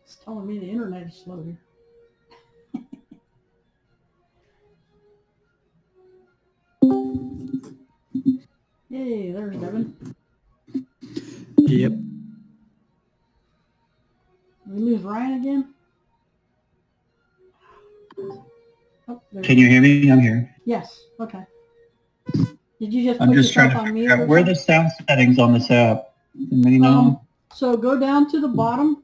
It's telling me the internet is slow here. Yay, there's Devin. Yep. We lose Ryan again? Oh, Can you hear me? I'm here. Yes, okay. Did you just I'm put just trying yourself to on figure mute? out where are the sound settings on this app. Anybody know? So go down to the bottom.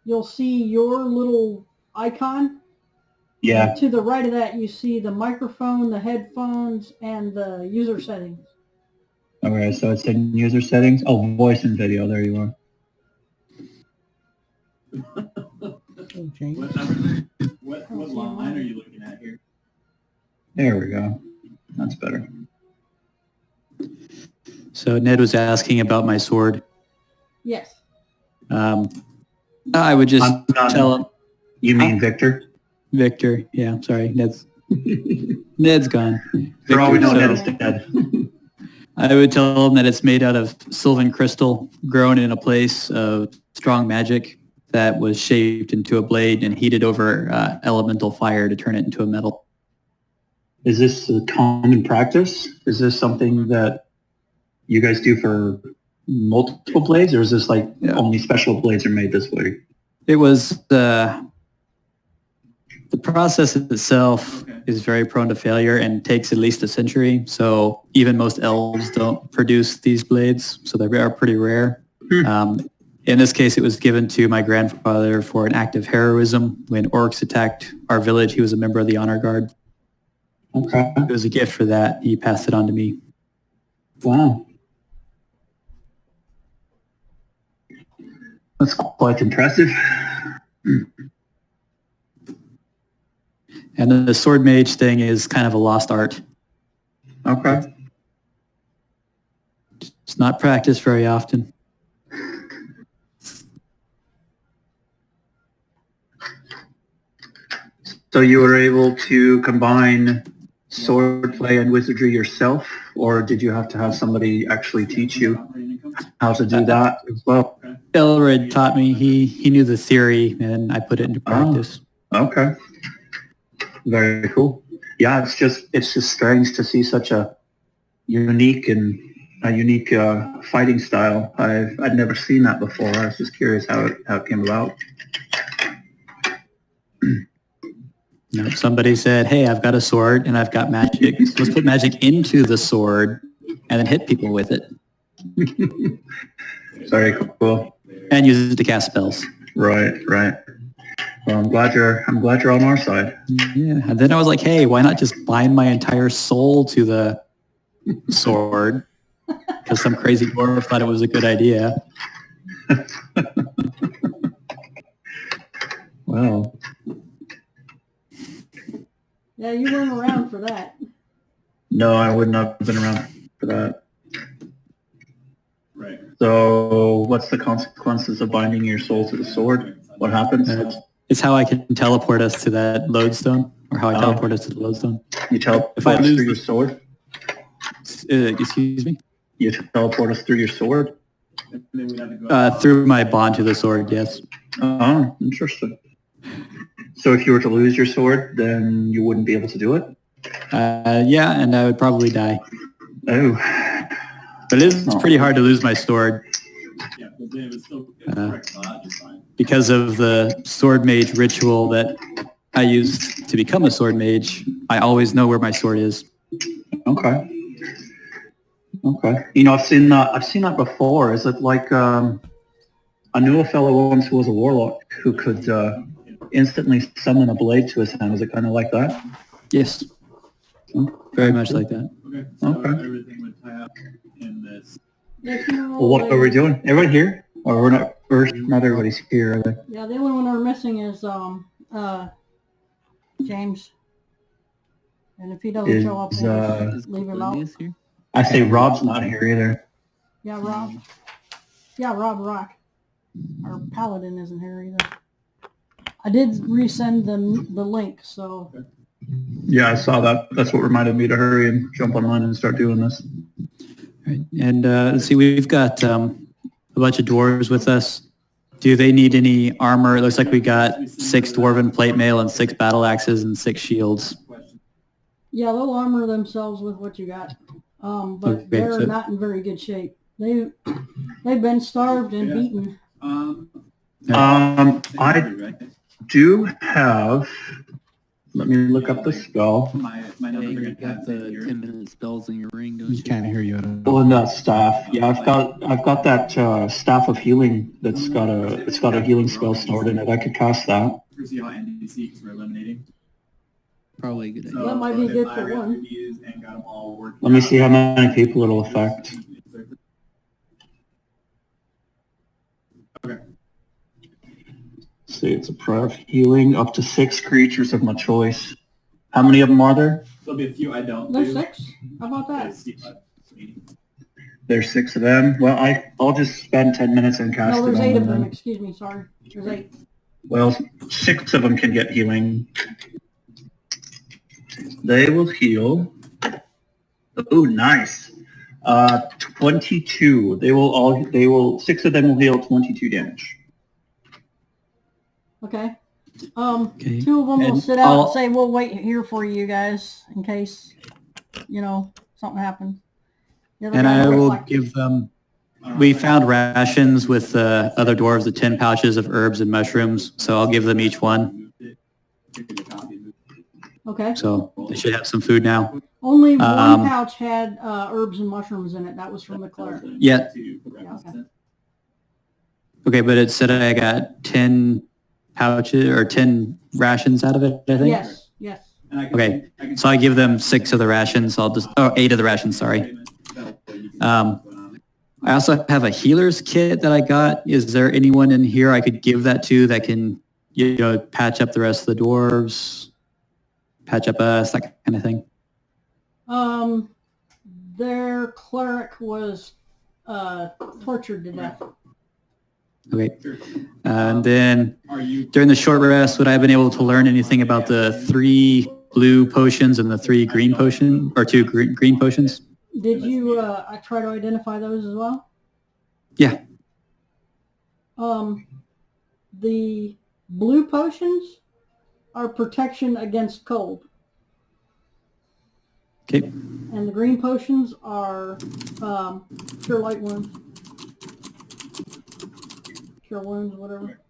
You'll see your little icon. Yeah. And to the right of that, you see the microphone, the headphones, and the user settings. Okay, so it's in user settings. Oh, voice and video. There you are. Okay. What line are you looking at here? There we go. That's better. So Ned was asking about my sword. Yes. I would just tell him. You mean Victor? Victor, yeah, sorry, Ned's gone. For all we know, so Ned is dead. I would tell him that it's made out of sylvan crystal, grown in a place of strong magic that was shaped into a blade and heated over elemental fire to turn it into a metal. Is this a common practice? Is this something that you guys do for multiple blades, or is this like only special blades are made this way? It was the process itself is very prone to failure and takes at least a century. So even most elves don't produce these blades, so they are pretty rare. In this case, it was given to my grandfather for an act of heroism. When orcs attacked our village, he was a member of the honor guard. Okay. It was a gift for that. He passed it on to me. Wow. That's quite impressive. And the sword mage thing is kind of a lost art. Okay. It's not practiced very often. So you were able to combine swordplay and wizardry yourself, or did you have to have somebody actually teach you how to do that as well? Elred taught me. He knew the theory, and I put it into practice. Oh, okay. Very cool. Yeah, it's just strange to see such a unique fighting style. I'd never seen that before. I was just curious how it came about. No, somebody said, "Hey, I've got a sword and I've got magic. Let's put magic into the sword and then hit people with it." Very cool. And use it to cast spells. Right. Well, I'm glad you're on our side. Yeah, and then I was like, "Hey, why not just bind my entire soul to the sword?" Because some crazy dwarf thought it was a good idea. Well. Yeah, you weren't around for that. No, I would not have been around for that. Right. So, what's the consequences of binding your soul to the sword? What happens? It's how I can teleport us to that lodestone, or how I teleport us to the lodestone. You teleport us through your sword? Excuse me? You teleport us through your sword? Through my bond to the sword, yes. Oh, interesting. So if you were to lose your sword, then you wouldn't be able to do it? Yeah, and I would probably die. Oh. But it is pretty hard to lose my sword. Because of the sword mage ritual that I used to become a sword mage, I always know where my sword is. Okay. You know, I've seen that before. Is it like I knew a fellow once who was a warlock who could instantly summon a blade to his hand. Was it kind of like that? Yes. Very much like that. Okay. So everything would tie up in this. Well, what are we doing? Everybody here? Or we're not? Not everybody's here, are they? Yeah, the only one we're missing is James. And if he doesn't show up, we'll just leave him out. I say Rob's not here either. Yeah, Rob. Yeah, Rob Rock. Our paladin isn't here either. I did resend the link, so. Yeah, I saw that. That's what reminded me to hurry and jump online and start doing this. Right. And see, we've got a bunch of dwarves with us. Do they need any armor? It looks like we got 6 dwarven plate mail and 6 battle axes and 6 shields. Yeah, they'll armor themselves with what you got. But Okay, they're so- not in very good shape. They've been starved and beaten. I do have. Let me look up the spell. My Yeah, number you gonna got pass the in here. 10-minute spells in your ring, don't you? Can't hear you at all. Oh, and that staff. Yeah, I've got that staff of healing that's got a healing spell stored in it. I could cast that. See how NDC because we're eliminating. Probably a good idea. So That might be if good I for read one. through these and got them all worked Let me out, see how many people it'll affect. Okay. See, it's a prayer of healing up to 6 creatures of my choice. How many of them are there? There'll be a few I don't There's do. 6? How about that? There's 6 of them. Well, I'll just spend 10 minutes and cast No, it there's on 8 of them. them. Excuse me. Sorry. There's 8. Well, 6 of them can get healing. They will heal. Oh, nice. 22. They will 6 of them will heal 22 damage. Okay. Okay. 2 of them will And sit out I'll- and say, we'll wait here for you guys in case, something happens. The other And guy I will will like- give them. We found rations with the other dwarves, the 10 pouches of herbs and mushrooms. So I'll give them each one. Okay. So they should have some food now. Only one Um, pouch had herbs and mushrooms in it. That was from the cleric. Yeah. Yeah, okay. Okay, but it said I got 10 pouches or 10 rations out of it, I think. Yes. Yes. Okay, so I give them 6 of the rations. 8 of the rations, sorry. I also have a healer's kit that I got. Is there anyone in here I could give that to that can, patch up the rest of the dwarves, patch up us, that kind of thing? Their cleric was tortured to death. Okay. And then Are you during the short rest, would I have been able to learn anything about the 3 blue potions and the 3 green potion, or 2 green potions? Did you I try to identify those as well? Yeah. The blue potions are protection against cold, Okay. and the green potions are cure light wounds, cure wounds, whatever.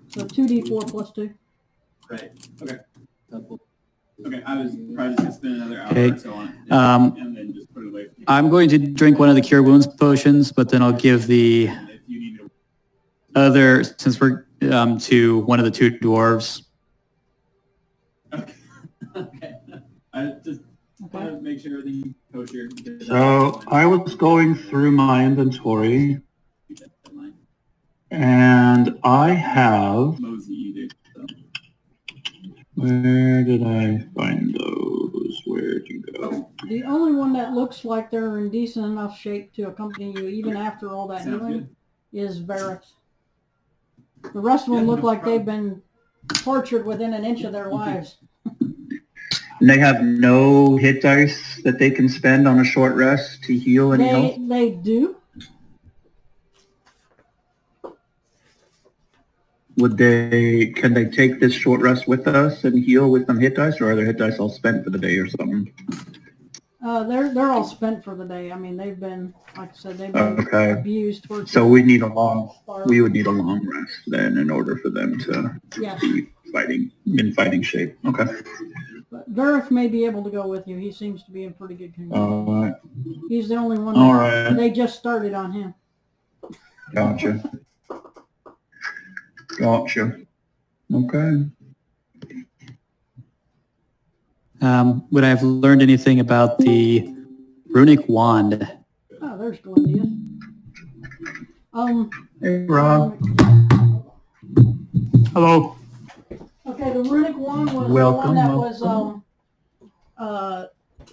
So 2d4 plus 2. right? Okay. Okay, I was probably just gonna spend another hour Okay. or so on it, and then just put it away. I'm going to drink one of the cure wounds potions, but then I'll give the And if you need to, other, since we're to one of the 2 dwarves. okay. I just want to make sure everything's kosher. So I was going through my inventory, and I have. Mosey either. So. Where did I find those? Where'd you go? The only one that looks like they're in decent enough shape to accompany you, even after all that Sounds healing, good. is Vareth. The rest of them Yeah, look no like they've problem. been tortured within an inch of their lives. And they have no hit dice that they can spend on a short rest to heal any health? They do. Can they take this short rest with us and heal with some hit dice, or are their hit dice all spent for the day or something? They're all spent for the day. I mean, they've been, like I said, they've been Okay. abused, tortured. So we would need a starved. long rest then in order for them to Yes. be in fighting shape. Okay. But Vareth may be able to go with you. He seems to be in pretty good condition. All right. He's the only one. All right. They just started on him. Gotcha. Okay. Would I have learned anything about the runic wand? Oh, there's Glendia. Hey, Rob. Hello. Okay, the runic wand was Welcome, the one that was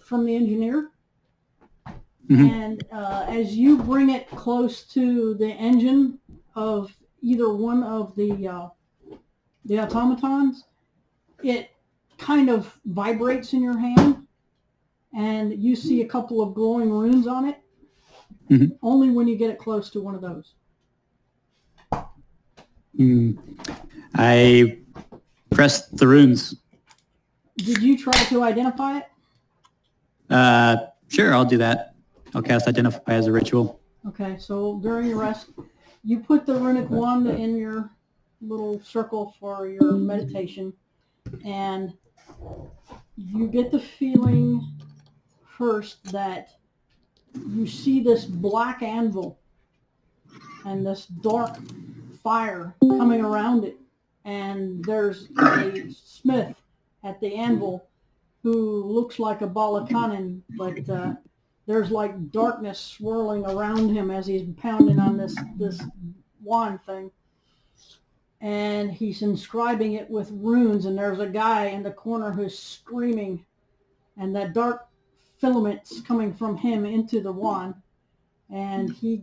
from the engineer. Mhm. And as you bring it close to the engine of either one of the automatons, it kind of vibrates in your hand, and you see a couple of glowing runes on it. Mhm. Only when you get it close to one of those. I pressed the runes. Did you try to identify it? Sure, I'll do that. I'll cast Identify as a ritual. Okay, so during your rest, you put the runic wand in your little circle for your meditation, and you get the feeling first that you see this black anvil and this dark fire coming around it, and there's a smith at the anvil who looks like a balakanin, but there's like darkness swirling around him as he's pounding on this wand thing, and he's inscribing it with runes, and there's a guy in the corner who's screaming, and that dark filaments coming from him into the wand, and he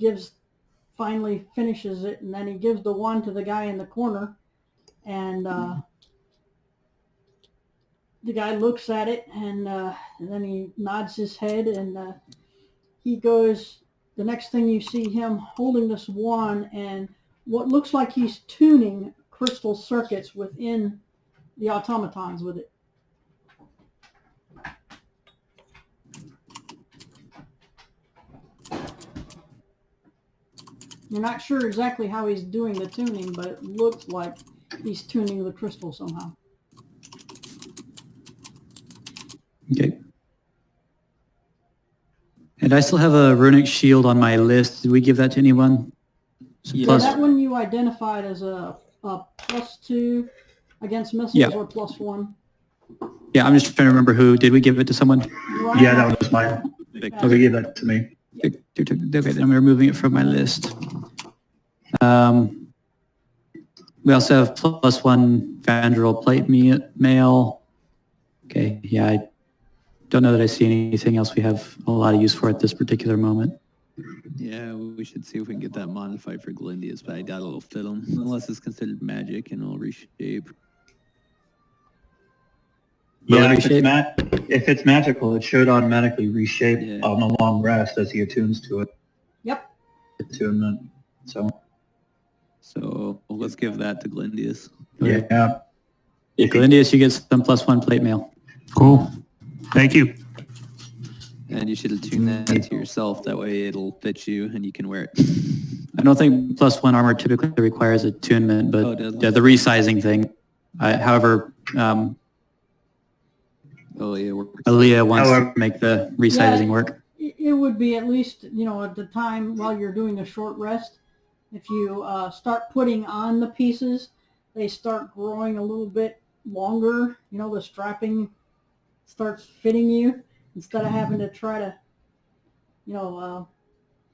finally finishes it, and then he gives the wand to the guy in the corner, and the guy looks at it, and then he nods his head, and he goes, the next thing you see him holding this wand, and what looks like he's tuning crystal circuits within the automatons with it. You're not sure exactly how he's doing the tuning, but it looks like he's tuning the crystal somehow. Okay. And I still have a runic shield on my list. Did we give that to anyone? Yeah, that one you identified as a +2 against missiles or +1. Yeah, I'm just trying to remember who. Did we give it to someone? Right. Yeah, that was mine. Okay, give that to me. Okay, then we're removing it from my list. We also have +1 Vandral plate mail. Okay, yeah, I don't know that I see anything else we have a lot of use for at this particular moment. Yeah, we should see if we can get that modified for Glindius, but I doubt it'll fit them unless it's considered magic and it'll reshape. Yeah, if it's magical, it should automatically reshape on a long rest as he attunes to it. Yep. Attunement. So let's give that to Glindius. Yeah. Yeah, Glindius, you get some +1 plate mail. Cool. Thank you. And you should attune that to yourself. That way it'll fit you and you can wear it. I don't think +1 armor typically requires attunement, but the resizing thing. However, Aaliyah wants to make the resizing work. It would be at least, at the time while you're doing a short rest, if you start putting on the pieces, they start growing a little bit longer. The strapping starts fitting you instead of having to try to,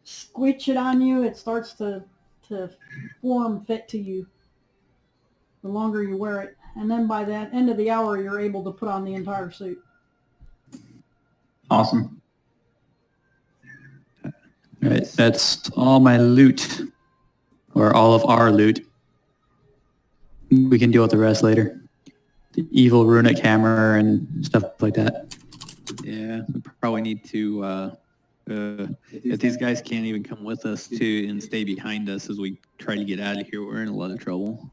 squitch it on you. It starts to form fit to you the longer you wear it. And then by the end of the hour, you're able to put on the entire suit. Awesome. All right, that's all my loot, or all of our loot. We can deal with the rest later. The evil runic hammer and stuff like that. Yeah, we probably need to, if these guys can't even come with us and stay behind us as we try to get out of here, we're in a lot of trouble.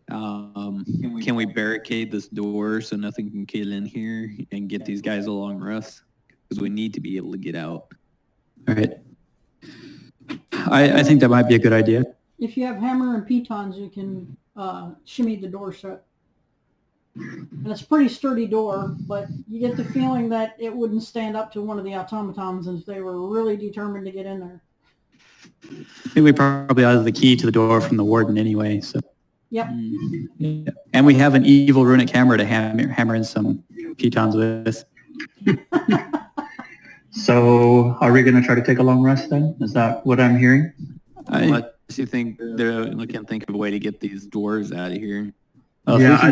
Can we barricade this door so nothing can get in here and get these guys a long rest? Because we need to be able to get out. All right. I think that might be a good idea. If you have hammer and pitons, you can shimmy the door shut. And it's a pretty sturdy door, but you get the feeling that it wouldn't stand up to one of the automatons if they were really determined to get in there. I think we probably have the key to the door from the warden anyway, so. Yep. Yeah. And we have an evil runic hammer to hammer in some pitons with. So are we going to try to take a long rest then? Is that what I'm hearing? Unless you think we can think of a way to get these dwarves out of here. Yeah, I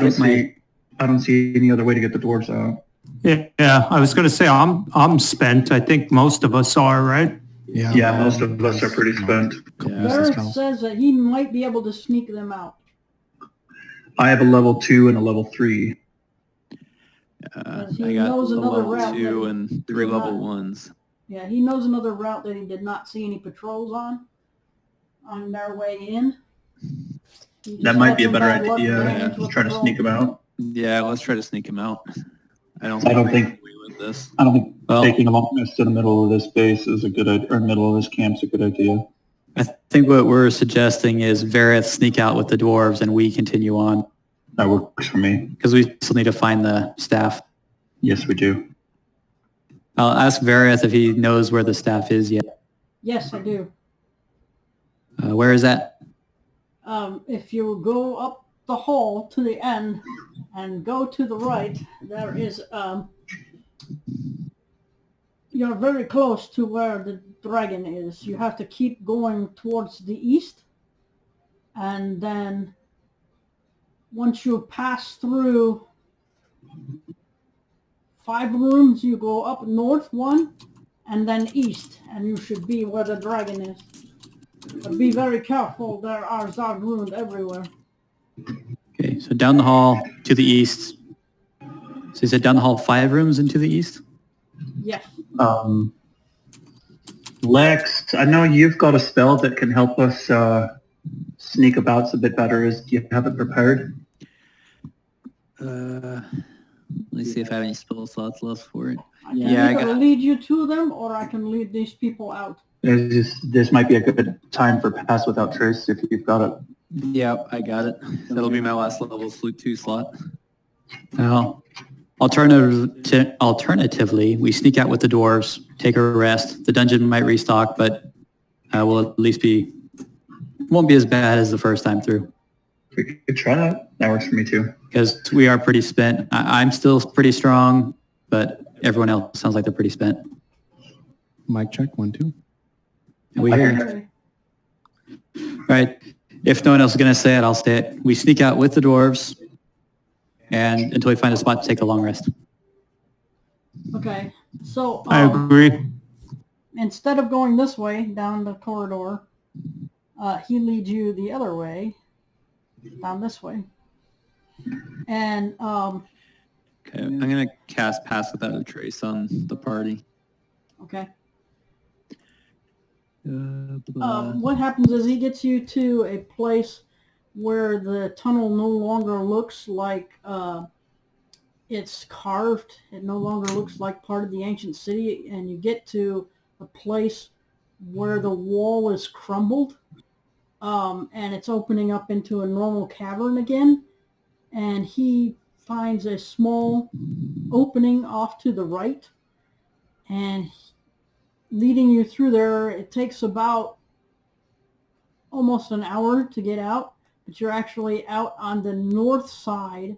don't see any other way to get the dwarves out. Yeah, I was going to say I'm spent. I think most of us are, right? Yeah, most of us are pretty spent. Vareth says that he might be able to sneak them out. I have a level 2 and a level 3. He I got knows a another level route 2 and 3 level 1s. Yeah, he knows another route that he did not see any patrols on their way in. You just That might had be a some better bad luck idea. ran Yeah, into a try to patrol. sneak him out. Yeah, let's try to sneak him out. I don't I don't we can think- get away with this. I don't think Well- taking a long rest to the middle of this base is a good idea, or middle of this camp's a good idea. I think what we're suggesting is Vareth sneak out with the dwarves and we continue on That works for me. because we still need to find the staff. Yes, we do. I'll ask Vareth if he knows where the staff is yet. Yes, I do. Where is that? If you go up the hall to the end and go to the right, there is, you're very close to where the dragon is. You have to keep going towards the east. And then once you pass through 5 rooms, you go up north 1 and then east, and you should be where the dragon is. But be very careful, there are Zargrund everywhere. Okay, so down the hall to the east. So you said down the hall 5 rooms into the east? Yes. Lex, I know you've got a spell that can help us sneak about a bit better. Do you have it prepared? Let me see if I have any spell slots left for it. I can Yeah, I either got- lead you to them, or I can lead these people out. This might be a good time for Pass Without Trace if you've got it. Yep, I got it. That'll be my last level Salute 2 slot. Well, alternatively, we sneak out with the dwarves, take a rest. The dungeon might restock, but will at least won't be as bad as the first time through. We could try that. That works for me too. Because we are pretty spent. I'm still pretty strong, but everyone else sounds like they're pretty spent. Mic check, 1, 2. And we hear. Okay. All right. If no one else is going to say it, I'll say it. We sneak out with the dwarves and until we find a spot to take a long rest. Okay. So I agree. instead of going this way down the corridor, he leads you the other way, down this way. And Okay, I'm going to cast Pass Without a Trace on the party. okay. Blah. What happens is he gets you to a place where the tunnel no longer looks like it's carved. It no longer looks like part of the ancient city, and you get to a place where the wall is crumbled, and it's opening up into a normal cavern again. And he finds a small opening off to the right, and leading you through there. It takes about almost an hour to get out, but you're actually out on the north side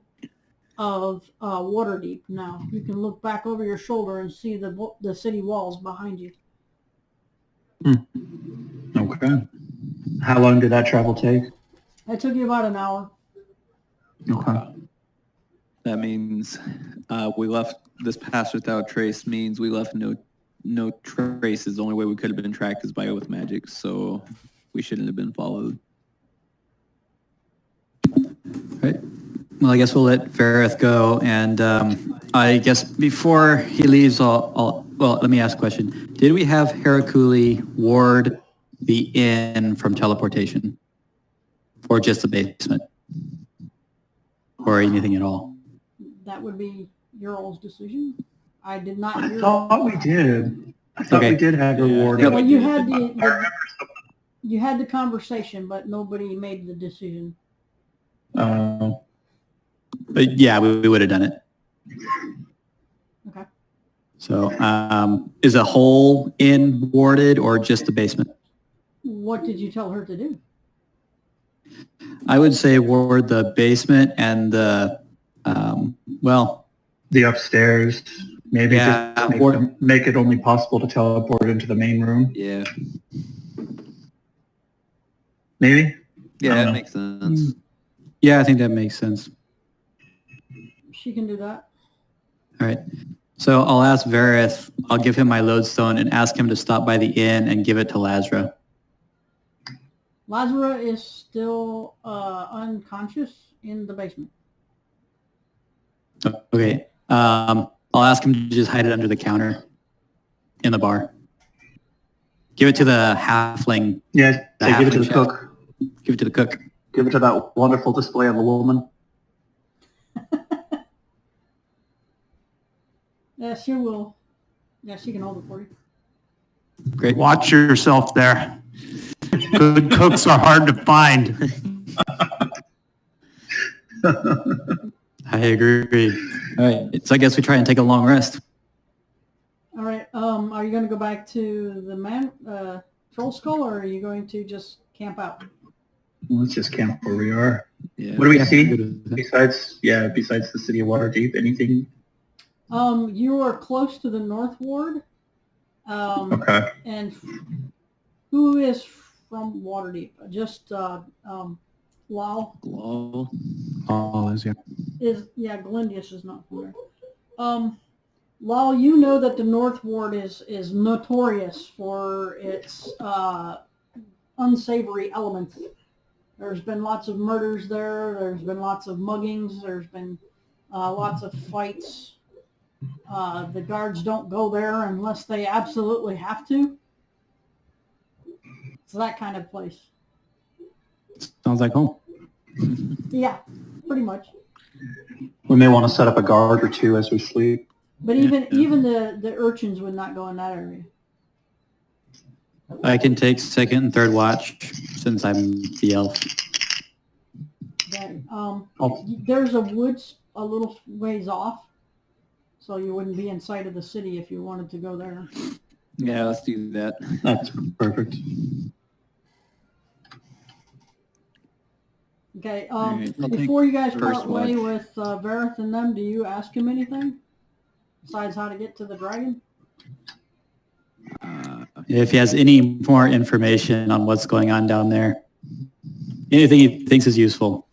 of Waterdeep now. You can look back over your shoulder and see the city walls behind you. Okay. How long did that travel take? It took you about an hour. Okay. That means we left this Pass Without Trace means we left no traces. The only way we could have been tracked is by Oath Magic, so we shouldn't have been followed. Right. Well, I guess we'll let Vareth go. And I guess before he leaves, well, let me ask a question. Did we have Harakuli ward the inn from teleportation? Or just the basement? Or anything at all? That would be your all's decision. I did not I hear. thought we did. I thought Okay. we did have a reward. Yep. Well, you had the conversation, but nobody made the decision. But yeah, we would have done it. Okay. So is the whole inn warded or just the basement? What did you tell her to do? I would say ward the basement and the, The upstairs. Maybe Yeah, just or- make it only possible to teleport into the main room. Yeah. Maybe? Yeah, I don't that know. makes sense. yeah, I think that makes sense. She can do that. All right. So I'll ask Vareth, I'll give him my lodestone and ask him to stop by the inn and give it to Lazra. Lazara is still unconscious in the basement. Okay. I'll ask him to just hide it under the counter in the bar. Give it to the halfling. Yeah, The say give it to halfling the chef. cook. Give it to the cook. Give it to that wonderful display of a woman. Yeah, she will. Yeah, she can hold it for you. Great. Watch yourself there. Good cooks are hard to find. I agree. All right. So I guess we try and take a long rest. All right. Are you going to go back to the troll skull, or are you going to just camp out? Let's just camp where we are. Yeah. What do we Yeah, see good with that. besides the city of Waterdeep? Anything? You are close to the North Ward. Okay. And who is from Waterdeep? Just Lal Glow. All is, yeah. Glendius is not from there. Lal, you know that the North Ward is notorious for its unsavory elements. There's been lots of murders there. There's been lots of muggings. There's been lots of fights. The guards don't go there unless they absolutely have to. It's that kind of place. Sounds like home. Yeah, pretty much. We may want to set up a guard or two as we sleep. But even the urchins would not go in that area. I can take second and third watch since I'm the elf. Okay. There's a woods a little ways off, so you wouldn't be in sight of the city if you wanted to go there. Yeah, let's do that. That's perfect. Okay. All right, I'll take Before you guys first part way watch. with Vareth and them, do you ask him anything besides how to get to the dragon? If he has any more information on what's going on down there, anything he thinks is useful.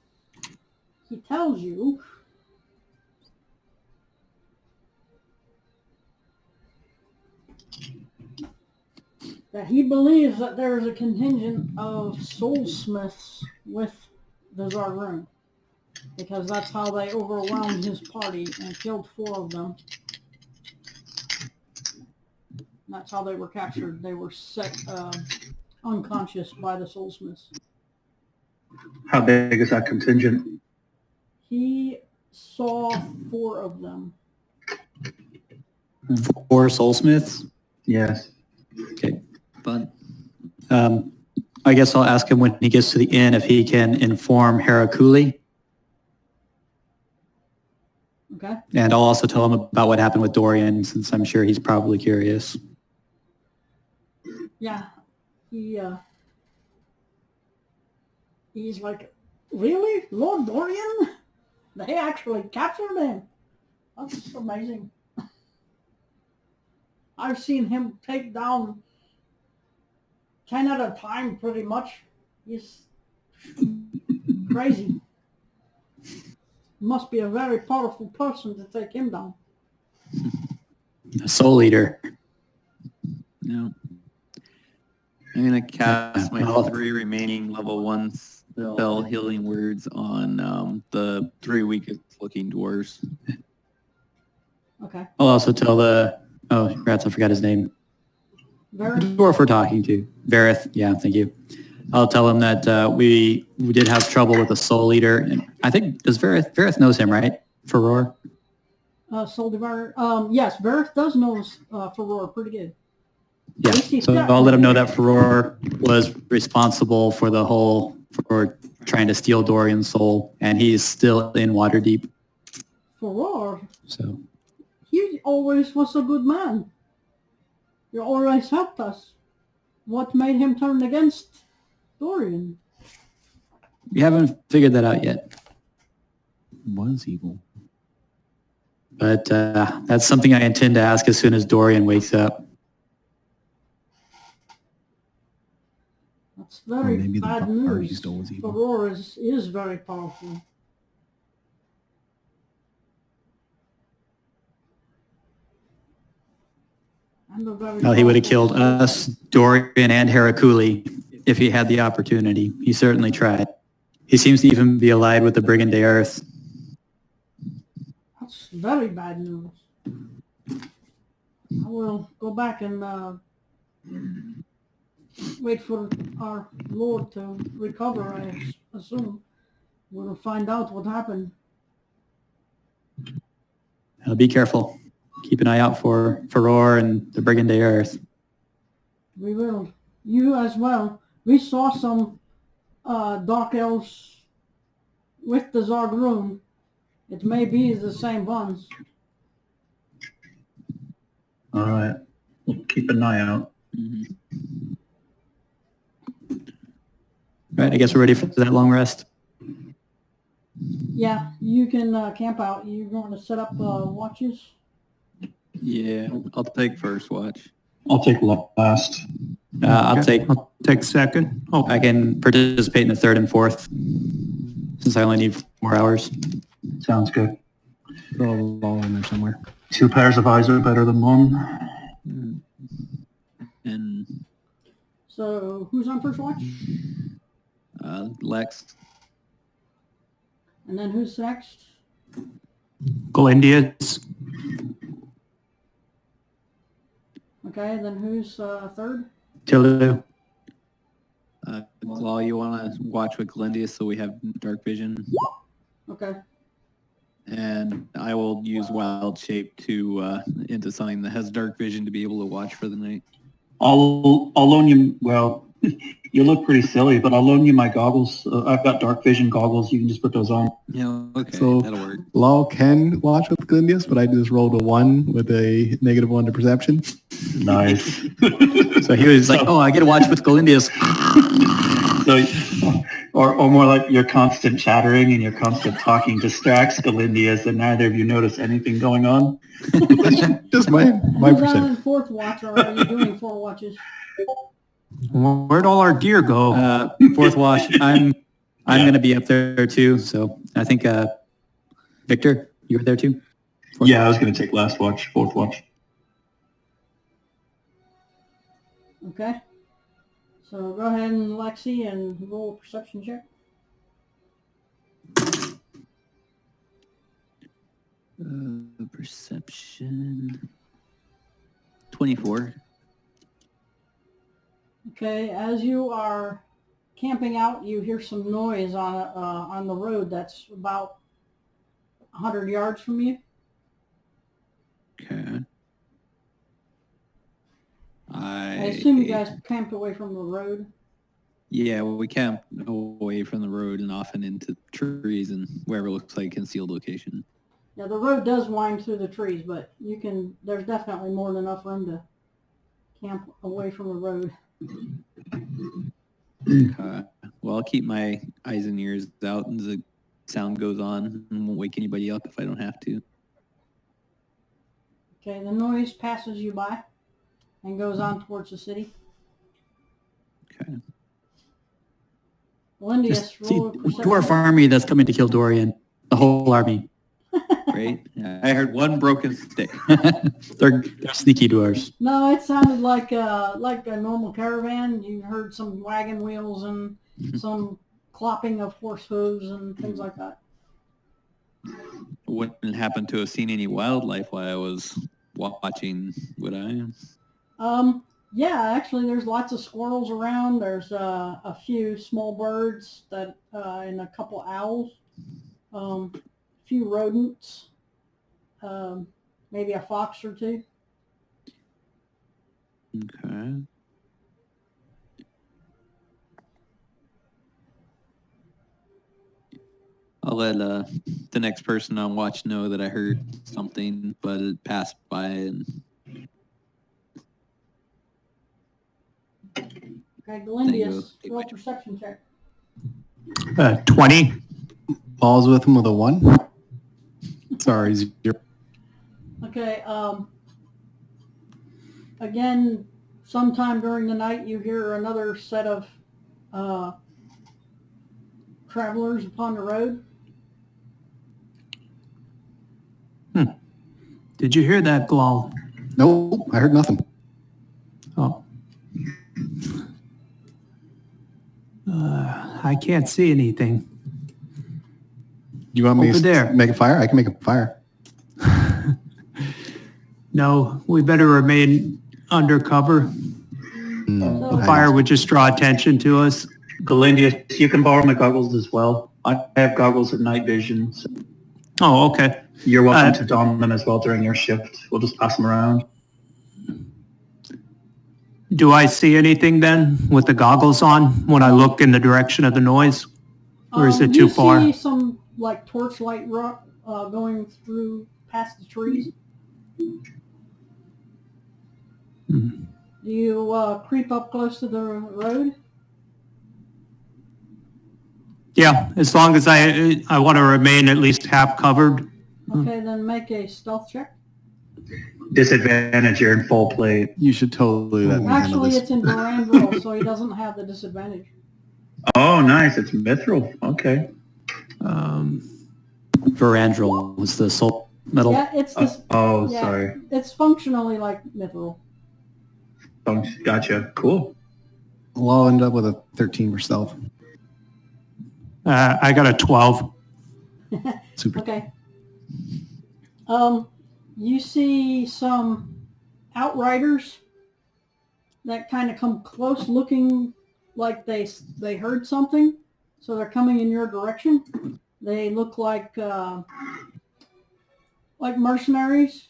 He tells you that he believes that there is a contingent of soulsmiths with the Zargrund, because that's how they overwhelmed his party and killed 4 of them. That's how they were captured. They were set unconscious by the soulsmiths. How big is that contingent? He saw 4 of them. 4 soulsmiths. Yes. Okay. Fun. I guess I'll ask him when he gets to the inn if he can inform Harakuli. Okay. And I'll also tell him about what happened with Dorian, since I'm sure he's probably curious. Yeah. He's like, really? Lord Dorian? They actually captured him? That's amazing. I've seen him take down 10 at a time, pretty much. He's crazy. Must be a very powerful person to take him down. A soul eater. No. I'm going to cast my Well- 3 remaining level 1 spell healing words on the 3 weakest looking dwarves. Okay. I'll also tell rats, I forgot his name. Vareth? Dwarf we're talking to. Vareth, yeah, thank you. I'll tell him that we did have trouble with a soul eater. And I think, Vareth knows him, right? Furor? Soul Devourer. Yes, Vareth does know Furor pretty good. Yeah, Yes, he's so got I'll let him know one. that Furor was responsible for for trying to steal Dorian's soul, and he's still in Waterdeep. Furor? So He always was a good man. He always helped us. What made him turn against Dorian? we haven't figured that out yet. Was evil. But that's something I intend to ask as soon as Dorian wakes up. That's very maybe the bad party news. still was evil. Furor is very powerful. And a very Well, he would have powerful killed soul. us, Dorian, and Harakuli if he had the opportunity. He certainly tried. He seems to even be allied with the Brigand Day Earth. That's very bad news. I will go back and wait for our Lord to recover as assume. We'll find out what happened. Be careful. Keep an eye out for Furor and the Brigand of Earth. We will. You as well. We saw some dark elves with the Zargrund. It may be the same ones. All right. We'll keep an eye out. Mm-hmm. Right, I guess we're ready for that long rest. Yeah, you can camp out. You're going to set up watches? Yeah, I'll take first watch. I'll take last. I'll take second. Oh, I can participate in the third and fourth since I only need 4 hours. Sounds good. Throw a ball in there somewhere. 2 pairs of eyes are better than 1. And So who's on first watch? Lex. And then who's next? Galindius. Okay, then who's third? Tilu. Claw, you want to watch with Glendius so we have dark vision? Okay. And I will use Wild Shape to into something that has dark vision to be able to watch for the night. I'll loan you, well, you look pretty silly, but I'll loan you my goggles. I've got dark vision goggles. You can just put those on. Yeah, okay, So- that'll work. Law can watch with Glindius, but I just rolled a 1 with a -1 to perception. Nice. So he was like, oh, I get to watch with Galindius. So, or more like your constant chattering and your constant talking distracts Galindius, and neither of you notice anything going on. Just my Who's on percent. in fourth watch, or are you doing 4 watches? Where'd all our gear go? Fourth watch. I'm going to be up there too. So I think Victor, you were there too. Yeah, I was going to take last watch, 4th watch. Okay. So go ahead and Lexi and roll a perception check. Perception. 24. Okay, as you are camping out, you hear some noise on the road that's about 100 yards from you. Okay. I assume you guys camped away from the road. Yeah, well, we camped away from the road and often into trees and wherever looks like concealed location. Yeah, the road does wind through the trees, but there's definitely more than enough room to camp away from the road. Well, I'll keep my eyes and ears out as the sound goes on and won't wake anybody up if I don't have to. Okay, the noise passes you by and goes on towards the city. Okay. Lindius, Just see roll a perception. dwarf army that's coming to kill Dorian. The whole army. Right? I heard one broken stick. They're sneaky dwarves. No, it sounded like a normal caravan. You heard some wagon wheels and some clopping of horse hooves and things like that. Wouldn't happen to have seen any wildlife while I was watching, would I? Yeah, actually, there's lots of squirrels around. There's a few small birds that and a couple owls. A few rodents. Maybe a fox or 2. Okay. I'll let the next person on watch know that I heard something, but it passed by and Okay, Galindius, roll a perception check. 20. Balls with him with a 1. Sorry, 0. Okay, again, sometime during the night you hear another set of travelers upon the road. Did you hear that, Glal? Nope, I heard nothing. Oh. I can't see anything. You want me Over to there. make a fire? I can make a fire. No, we better remain undercover. Mm, The fire would just draw attention to us. Galindius, you can borrow my goggles as well. I have goggles of night vision. So Oh, okay. you're welcome to don them as well during your shift. We'll just pass them around. Do I see anything then with the goggles on when I look in the direction of the noise? Or is it too far? You see some like torchlight rock going through past the trees. Mhm. Do you creep up close to the road? Yeah, as long as I want to remain at least half covered. Okay, then make a stealth check. Disadvantage, you're in full plate. You should totally let me handle Actually, this. it's in Durandal, so he doesn't have the disadvantage. Oh, nice. It's mithril. Okay. Varandral was the soul metal. Yeah, it's this. Oh, yeah, sorry. It's functionally like mithril. Oh, gotcha. Cool. Well, I'll end up with a 13 for stealth. I got a 12. Super. Okay. You see some outriders that kind of come close, looking like they heard something, so they're coming in your direction. They look like mercenaries.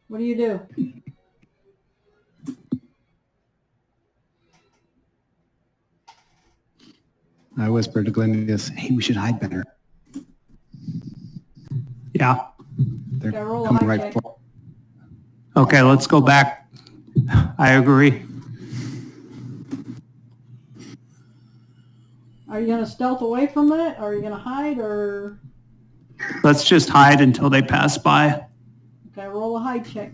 What do you do? I whispered to Glendius, hey, we should hide better. Yeah. They're Okay, roll a coming high right check. for. Okay, let's go back. I agree. Are you going to stealth away from it? Are you going to hide, or? Let's just hide until they pass by. Okay, roll a hide check.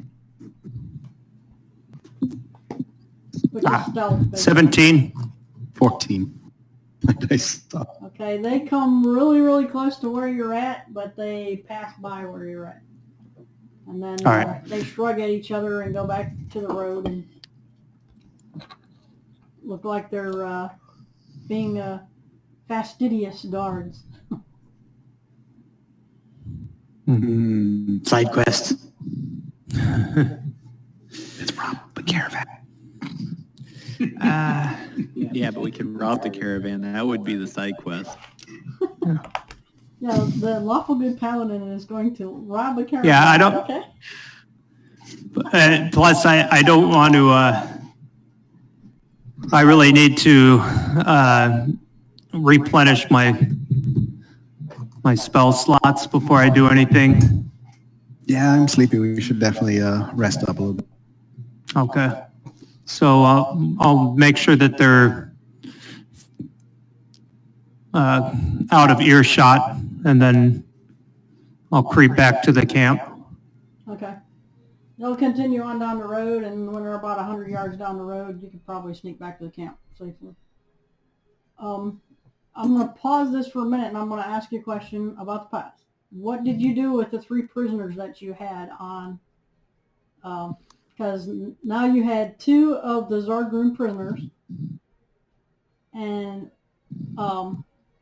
Which is stealth. basically. 17. 14. Nice stuff. Okay, they come really, really close to where you're at, but they pass by where you're at. And then All right. they shrug at each other and go back to the road and look like they're being fastidious guards. Side quest. It's rob the caravan. Yeah, but we can rob the caravan. That would be the side quest. Yeah, the lawful good paladin is going to rob a caravan. Yeah, I don't- Okay. Plus, I don't want to... I really need to replenish my spell slots before I do anything. Yeah, I'm sleepy. We should definitely rest up a little bit. Okay. So I'll make sure that they're out of earshot, and then I'll creep back to the camp. Okay. They'll continue on down the road, and when they're about 100 yards down the road, you can probably sneak back to the camp safely. I'm going to pause this for a minute, and I'm going to ask you a question about the past. What did you do with the 3 prisoners that you had on? Because now you had 2 of the Zargrund prisoners, and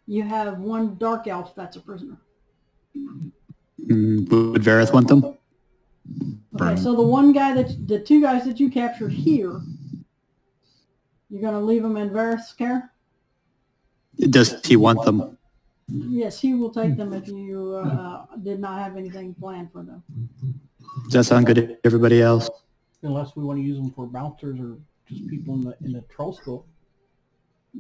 you have 1 dark elf that's a prisoner. Would Vareth want them? Okay, so the 2 guys that you captured here, you're going to leave them in Vareth's care? Does he want them? Yes, he will take them if you did not have anything planned for them. Does that sound good to everybody else? Unless we want to use them for bouncers or just people in the troll school.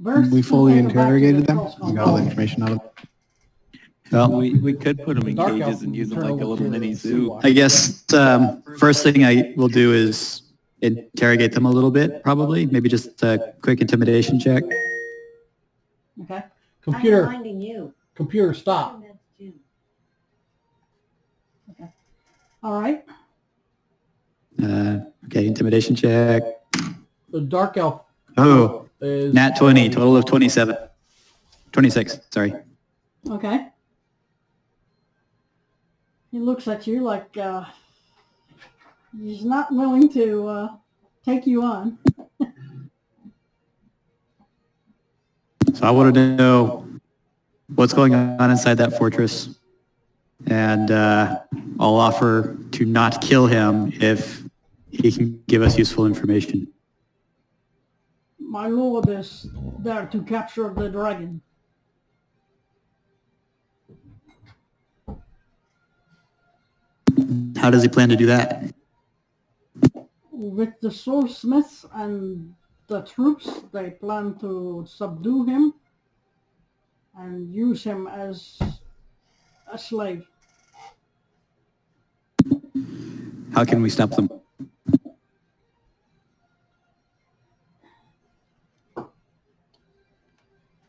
Vareth We will fully take them back to interrogated the them. troll We got all the school. information out of them. Well, We could put them in Dark cages elf and use them turn like a over little to mini the zoo. I guess first thing I will do is interrogate them a little bit, probably. Maybe just a quick intimidation check. Okay. Computer, I'm finding you. computer, stop. All right. Okay, intimidation check. The dark elf Oh, is nat 20, total of 27. 26, sorry. Okay. He looks at you like he's not willing to take you on. So I wanted to know what's going on inside that fortress. And I'll offer to not kill him if he can give us useful information. My lord is there to capture the dragon. How does he plan to do that? With the swordsmiths and the troops, they plan to subdue him and use him as a slave. How can we stop them?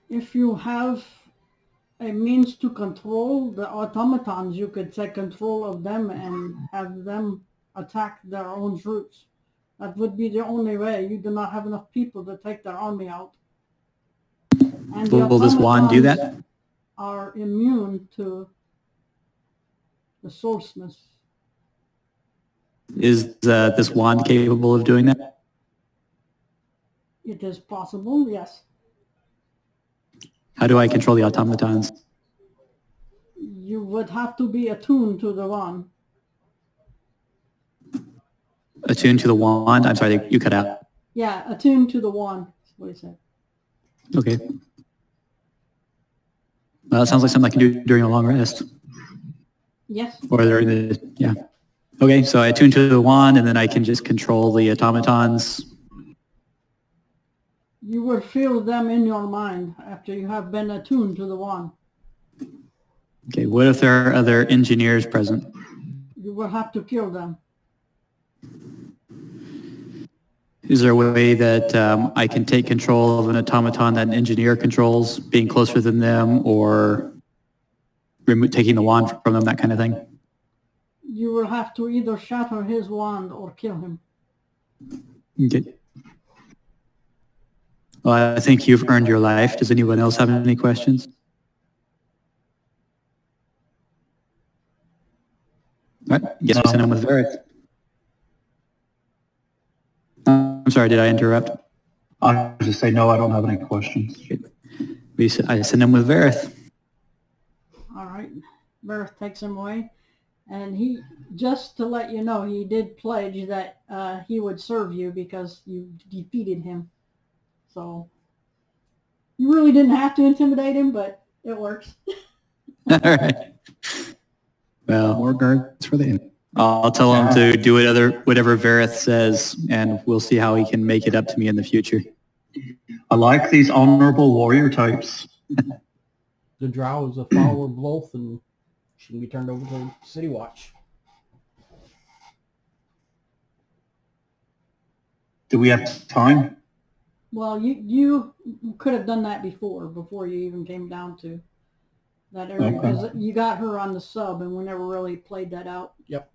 If you have a means to control the automatons, you could take control of them and have them attack their own troops. That would be the only way. You do not have enough people to take their army out. And the Will this wand do automatons that? are immune to the swordsmiths. Is this wand capable of doing that? It is possible, yes. How do I control the automatons? You would have to be attuned to the wand. Attuned to the wand? I'm sorry, you cut out. Yeah, attuned to the wand, is what he said. Okay. Well, that sounds like something I can do during a long rest. Yes. Or during the, yeah. Okay, so I attune to the wand and then I can just control the automatons. You will feel them in your mind after you have been attuned to the wand. Okay, what if there are other engineers present? You will have to kill them. Is there a way that I can take control of an automaton that an engineer controls, being closer than them, or taking the wand from them, that kind of thing? You will have to either shatter his wand or kill him. Okay. Well, I think you've earned your life. Does anyone else have any questions? All right, guess we send him with Vareth. I'm sorry, did I interrupt? I was just say no, I don't have any questions. I send him with Vareth. All right. Vareth takes him away. And he, just to let you know, he did pledge that he would serve you because you defeated him. So you really didn't have to intimidate him, but it works. All right. Well, More guards for the inn. I'll tell him to do whatever Vareth says, and we'll see how he can make it up to me in the future. I like these honorable warrior types. The drow is a follower of Loth and she can be turned over to City Watch. Do we have time? Well, you could have done that before you even came down to that area, because you got her on the sub and we never really played that out. Yep.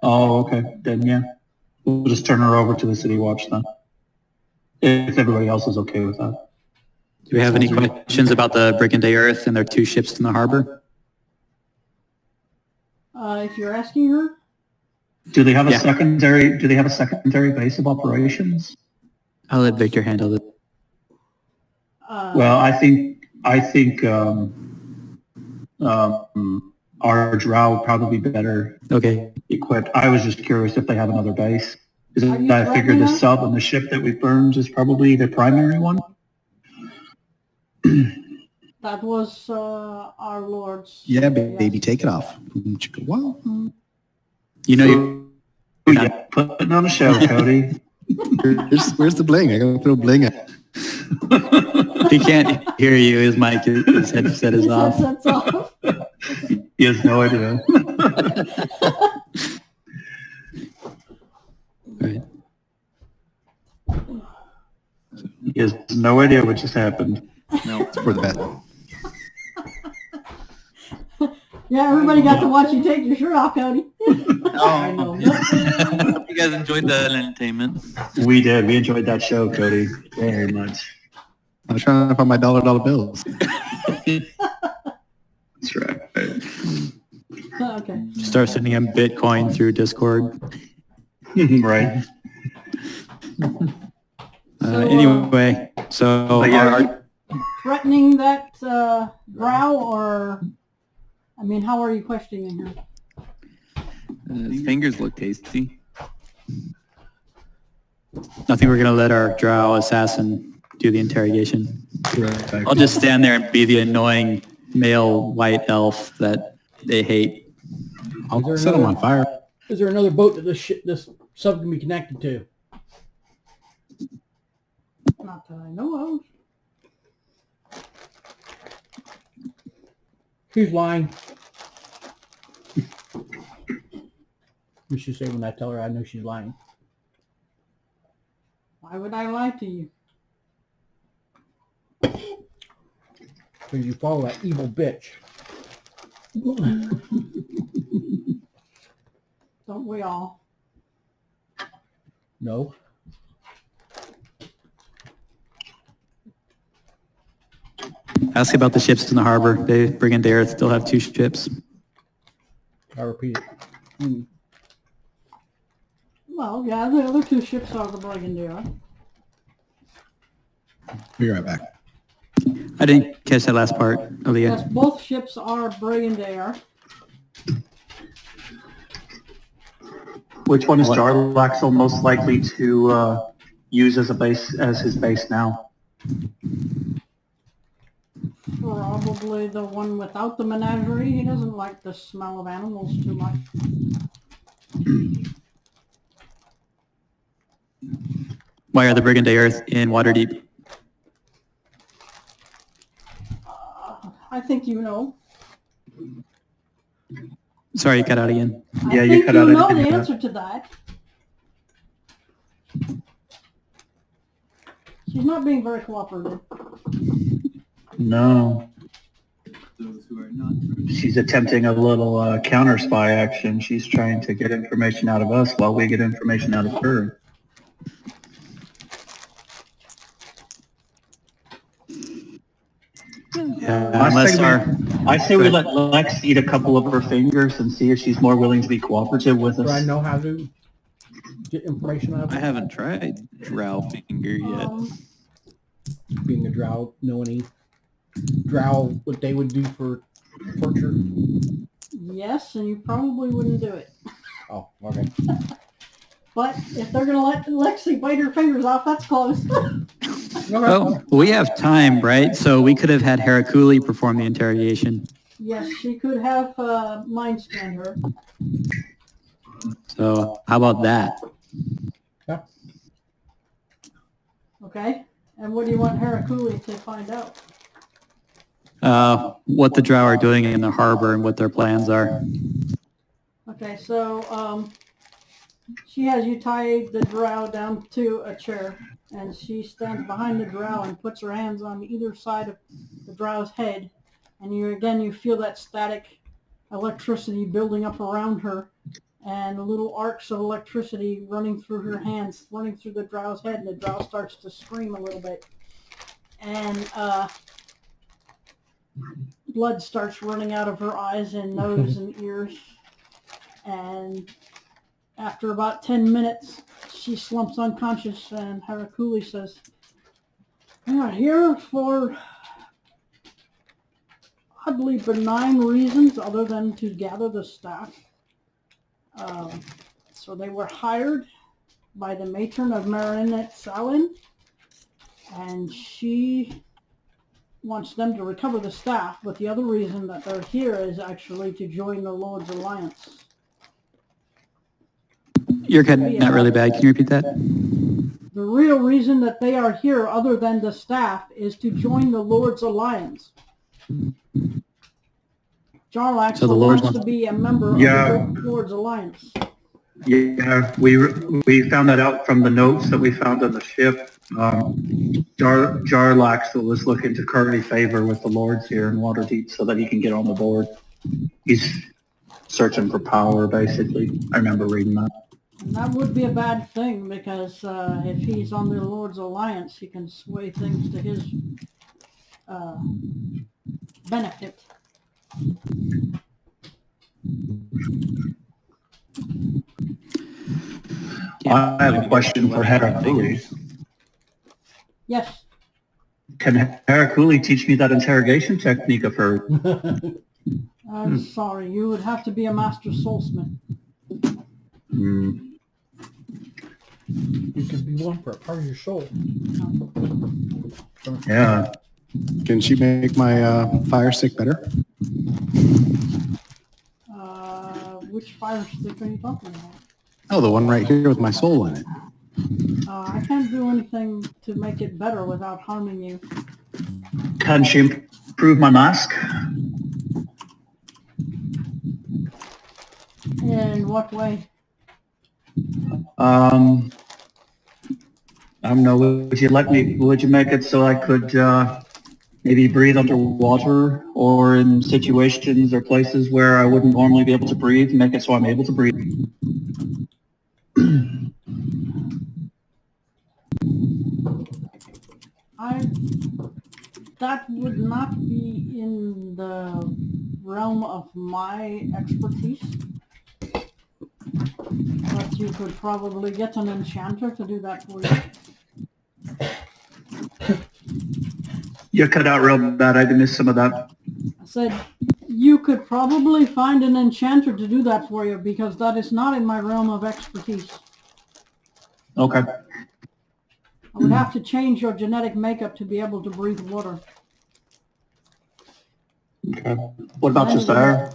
Oh, okay. Then yeah, we'll just turn her over to the City Watch then. If everybody else is okay with that. Do we have any questions about the Brigand Day Earth and their 2 ships in the harbor? If you're asking her, Do they have a secondary? Do they have a secondary base of operations? I'll let Victor handle it. Well, I think our drow would probably be better Okay. equipped. I was just curious if they have another base. Are you I figured the threatening us? sub and the ship that we burned is probably the primary one. that was our Lord's. Yeah, baby, take it off. Wow. You know, you're Yeah, not, putting on a show, Cody. Where's the bling? I gotta throw bling at. he can't hear you. His mic, his headset is His off. headset's off. He has no idea. Right. He has no idea what just happened. No. It's for the bet. Yeah, everybody got to watch you take your shirt off, Cody. I know. You guys enjoyed that entertainment. We did. We enjoyed that show, Cody, very much. I was trying to find my dollar bills. That's right. Okay. Start sending him Bitcoin through Discord. Right. Anyway, so But yeah, Threatening that drow, or I mean, how are you questioning her? His fingers look tasty. Nothing we're going to let our drow assassin do the interrogation. Right. I'll just stand there and be the annoying male white elf that they hate. I'll set them on fire. Is there another boat that this sub can be connected to? Not that I know of. Who's lying? You should say when I tell her I know she's lying. Why would I lie to you? Because you follow that evil bitch. Don't we all? No. Ask about the ships in the harbor. They bring in Vareth still have 2 ships. I repeat it. Well, yeah, the other 2 ships are the Brigandera. Be right back. I didn't catch that last part, Yes, Aaliyah. both ships are Brigandera. Which one is Jarlaxle most likely to use as his base now? Probably the one without the menagerie. He doesn't like the smell of animals too much. Why are the Brigandera in Waterdeep? I think you know. Sorry, you cut out again. Yeah, I you think cut you out know at the the end. answer to that. She's not being very cooperative. No. Those who are not. She's attempting a little counter spy action. She's trying to get information out of us while we get information out of her. Yeah, unless I say we let Lex eat a couple of her fingers and see if she's more willing to be cooperative with Do I us. know how to get information out of I it? haven't tried drow finger yet. Being a drow, know any drow what they would do for torture? Yes, and you probably wouldn't do it. Oh, okay. But if they're going to let Lexi bite her fingers off, that's close. Oh, we have time, right? So we could have had Harakuli perform the interrogation. Yes, she could have mind scanned her. So how about that? Okay? And what do you want Harakuli to find out? What the drow are doing in the harbor and what their plans are. Okay, so she has you tie the drow down to a chair, and she stands behind the drow and puts her hands on either side of the drow's head, and you feel that static electricity building up around her, and little arcs of electricity running through her hands, running through the drow's head, and the drow starts to scream a little bit, and blood starts running out of her eyes and nose and ears, and after about 10 minutes, she slumps unconscious, and Harakuli says, "We are here for oddly benign reasons other than to gather the staff. So they were hired by the matron of Marinette Salin, and she wants them to recover the staff, but the other reason that they're here is actually to join the Lord's Alliance." You're cutting out really bad. Can you repeat that? The real reason that they are here, other than the staff, is to join the Lord's Alliance. Jarlaxle So the Lord's wants to be a member Yeah. of the Lord's Alliance. Yeah, we found that out from the notes that we found on the ship. Jarlaxle is looking to curry favor with the lords here in Waterdeep so that he can get on the board. He's searching for power, basically. I remember reading that. And that would be a bad thing, because if he's on the Lord's Alliance, he can sway things to his benefit. I have a question for Harakuli. Yes. Can Harakuli teach me that interrogation technique of her? I'm sorry, you would have to be a master soulsmith. You can be one for a part of your soul. Yeah. Can she make my fire stick better? Which fire stick are you talking about? Oh, the one right here with my soul in it. I can't do anything to make it better without harming you. Can she improve my mask? In what way? I don't know. Would you make it so I could maybe breathe underwater, or in situations or places where I wouldn't normally be able to breathe, make it so I'm able to breathe? That would not be in the realm of my expertise. But you could probably get an enchanter to do that for you. You cut out real bad. I missed some of that. I said you could probably find an enchanter to do that for you because that is not in my realm of expertise. Okay. I would have to change your genetic makeup to be able to breathe water. Okay. What about Josiah?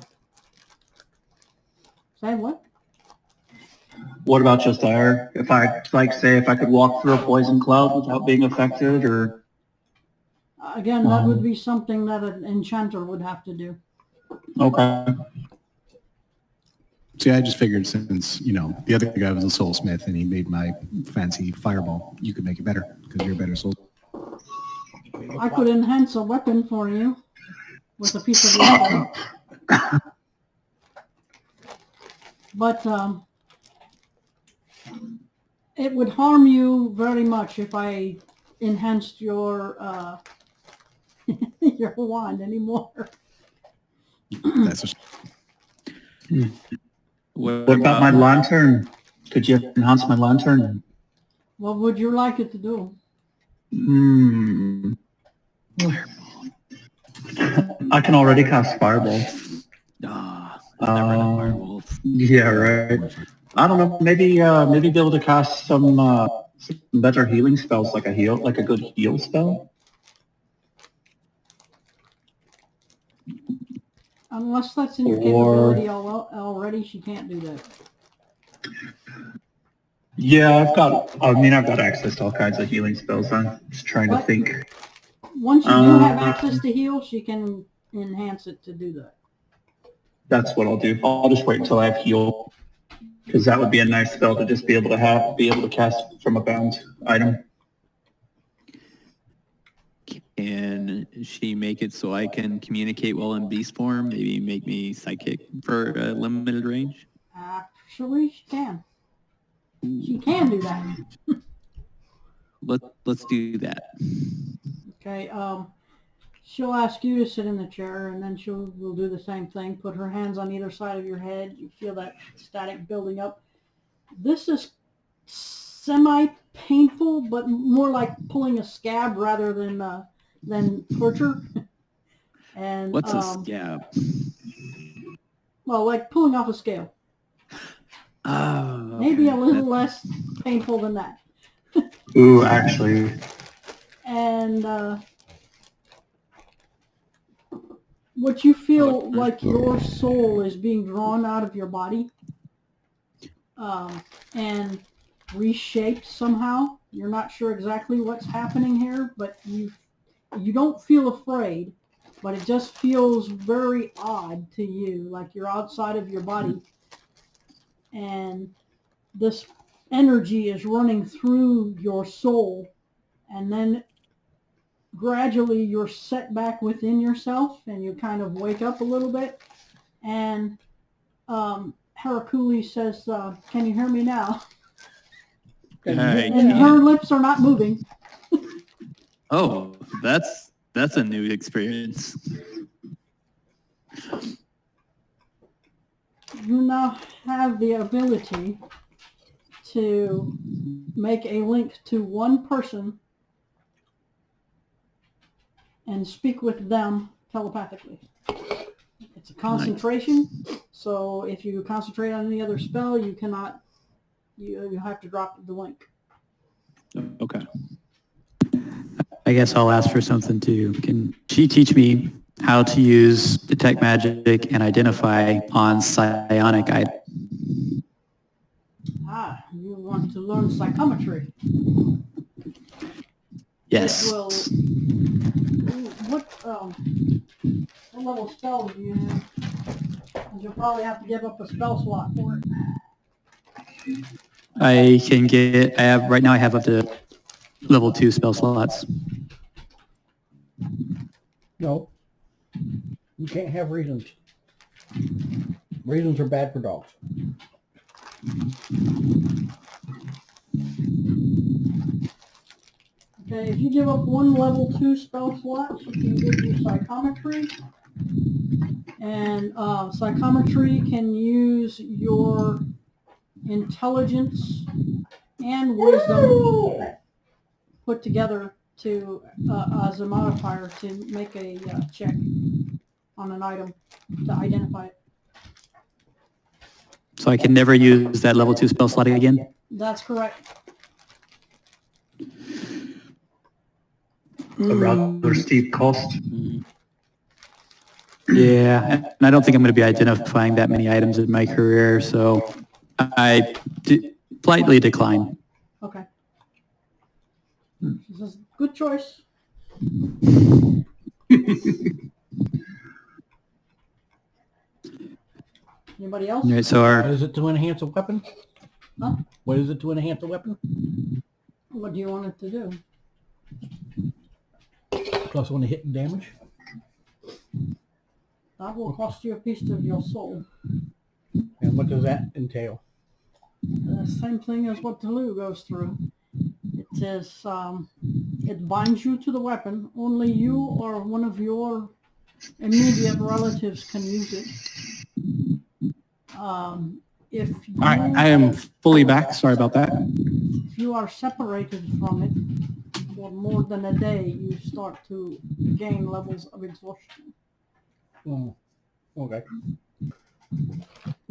Say what? What about Josiah? If I, if I could walk through a poison cloud without being affected, or? Again, that would be something that an enchanter would have to do. Okay. See, I just figured since, the other guy was a soulsmith and he made my fancy fireball, you could make it better because you're a better soul. I could enhance a weapon for you with a piece of leather. But it would harm you very much if I enhanced your your wand anymore. That's What about my lantern? Could you enhance my lantern? What would you like it to do? I can already cast fireball. Fireballs. Yeah, right. I don't know. Maybe be able to cast some better healing spells, like a good heal spell. Unless that's in your capability already, she can't do that. Yeah, I've got access to all kinds of healing spells. I'm just trying to think. Once you do have access to heal, she can enhance it to do that. That's what I'll do. I'll just wait until I have heal, because that would be a nice spell to just be able to cast from a bound item. Can she make it so I can communicate well in beast form? Maybe make me psychic for a limited range? Actually, she can. She can do that. Let's do that. Okay. She'll ask you to sit in the chair, and then will do the same thing. Put her hands on either side of your head. You feel that static building up. This is semi-painful, but more like pulling a scab rather than torture. And what's a scab? Well, like pulling off a scale. Oh, okay. Maybe a little less painful than that. Ooh, actually. And what you feel like your soul is being drawn out of your body and reshaped somehow. You're not sure exactly what's happening here, but you don't feel afraid, but it just feels very odd to you, like you're outside of your body. And this energy is running through your soul, and then gradually you're set back within yourself, and you kind of wake up a little bit. And Harakuli says, "Can you hear me now?" And her lips are not moving. Oh, that's a new experience. You now have the ability to make a link to one person and speak with them telepathically. It's a concentration, so if you concentrate on any other spell, you cannot you have to drop the link. Okay. I guess I'll ask for something too. Can she teach me how to use detect magic and identify on psionic items? You want to learn psychometry. Yes. It will, what level spell do you have? You'll probably have to give up a spell slot for it. I can get, right now I have up to level 2 spell slots. No. You can't have reasons. Reasons are bad for dogs. Okay, if you give up one level 2 spell slot, you can give you psychometry. And psychometry can use your intelligence and wisdom put together to as a modifier to make a check on an item to identify it. So I can never use that level 2 spell slot again? That's correct. A rather steep cost. Yeah, and I don't think I'm going to be identifying that many items in my career, so I politely decline. Okay. This is a good choice. Anybody else? All right, so What our, is it to enhance a weapon? Huh? What is it to enhance a weapon? What do you want it to do? Plus one to hit and damage? That will cost you a piece of your soul. And what does that entail? The same thing as what Tulu goes through. It is, it binds you to the weapon. Only you or one of your immediate relatives can use it. If you, I am fully back. Sorry about that. if you are separated from it for more than a day, you start to gain levels of exhaustion. Oh, okay.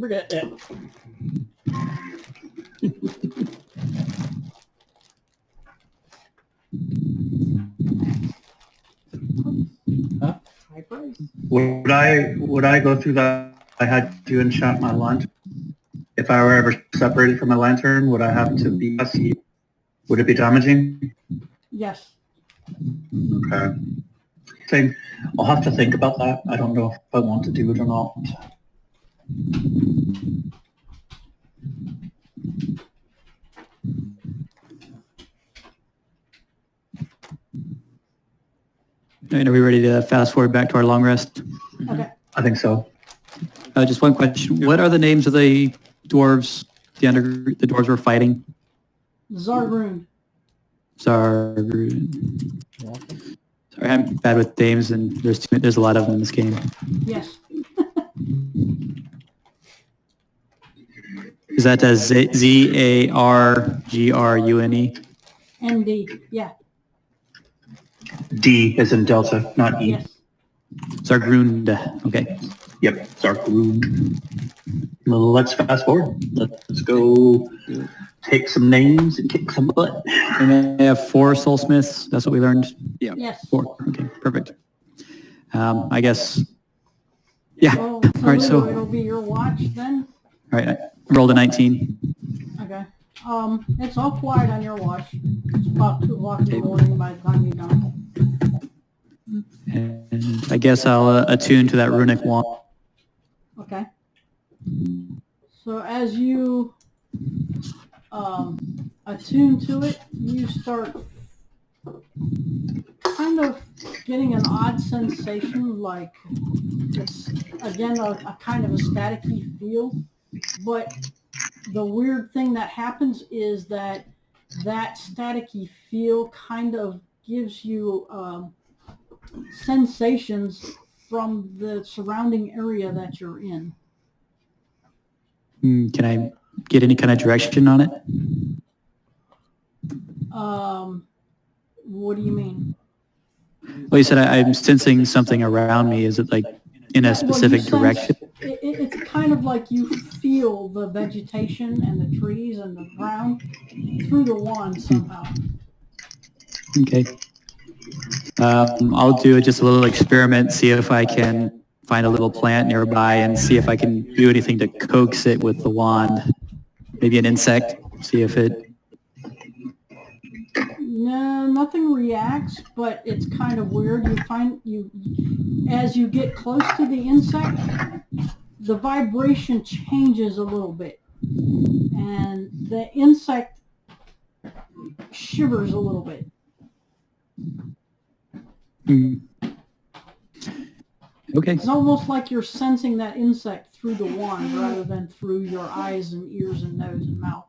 Forget that. Huh? High praise. Would I go through that? I had to enchant my lantern. If I were ever separated from my lantern, would I have to be? Would it be damaging? Yes. Okay. I'll have to think about that. I don't know if I want to do it or not. are we ready to fast forward back to our long rest? Okay. I think so. Just one question. What are the names of the dwarves, the dwarves we're fighting? Zargrund. Zargrund. Sorry, I'm bad with names, and there's a lot of them in this game. Yes. Is that Zargrune? ND. Yeah. D is in Delta, not E. Yes. Zargrund. Okay. Yep, Zargrund. Let's fast forward. Let's go take some names and kick some butt. And then they have 4 soulsmiths. That's what we learned. Yeah. Yes. 4. Okay, perfect. I guess. Yeah. Well, All right. So. it'll be your watch then. All right. I rolled a 19. Okay. It's all quiet on your watch. It's about 2 o'clock in the morning by the time you're done. And I guess I'll attune to that runic wand. Okay. So as you attune to it, you start kind of getting an odd sensation, like it's again a kind of a staticky feel. But the weird thing that happens is that staticky feel kind of gives you sensations from the surrounding area that you're in. Can I get any kind of direction on it? What do you mean? Well, you said I'm sensing something around me. Is it like in a specific direction? it's kind of like you feel the vegetation and the trees and the ground through the wand somehow. Okay. I'll do just a little experiment, see if I can find a little plant nearby and see if I can do anything to coax it with the wand. Maybe an insect, see if it... No, nothing reacts, but it's kind of weird. As you get close to the insect, the vibration changes a little bit. And the insect shivers a little bit. Okay. It's almost like you're sensing that insect through the wand rather than through your eyes and ears and nose and mouth.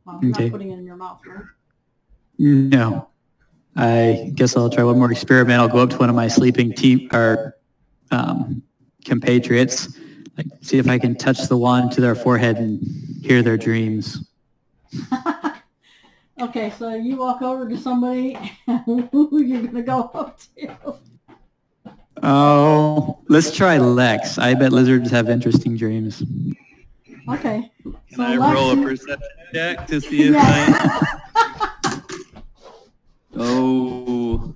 Well, Okay. not putting it in your mouth, right? No. I guess I'll try one more experiment. I'll go up to one of my sleeping compatriots, see if I can touch the wand to their forehead and hear their dreams. Okay, so you walk over to somebody, and who you're going to go up to? Oh, let's try Lex. I bet lizards have interesting dreams. Okay. Can I roll a perception check to see if Oh,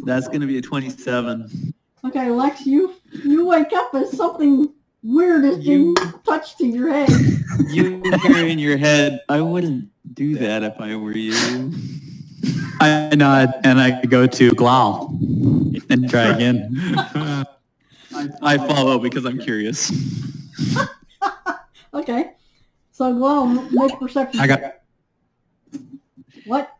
that's going to be a 27. Okay, Lex, you wake up as something weird is being touched to your head. You hear in your head, I wouldn't do that if I were you. I nod and I go to Glau and try again. I follow because I'm curious. Okay. So, Glau, make perception. I got... What?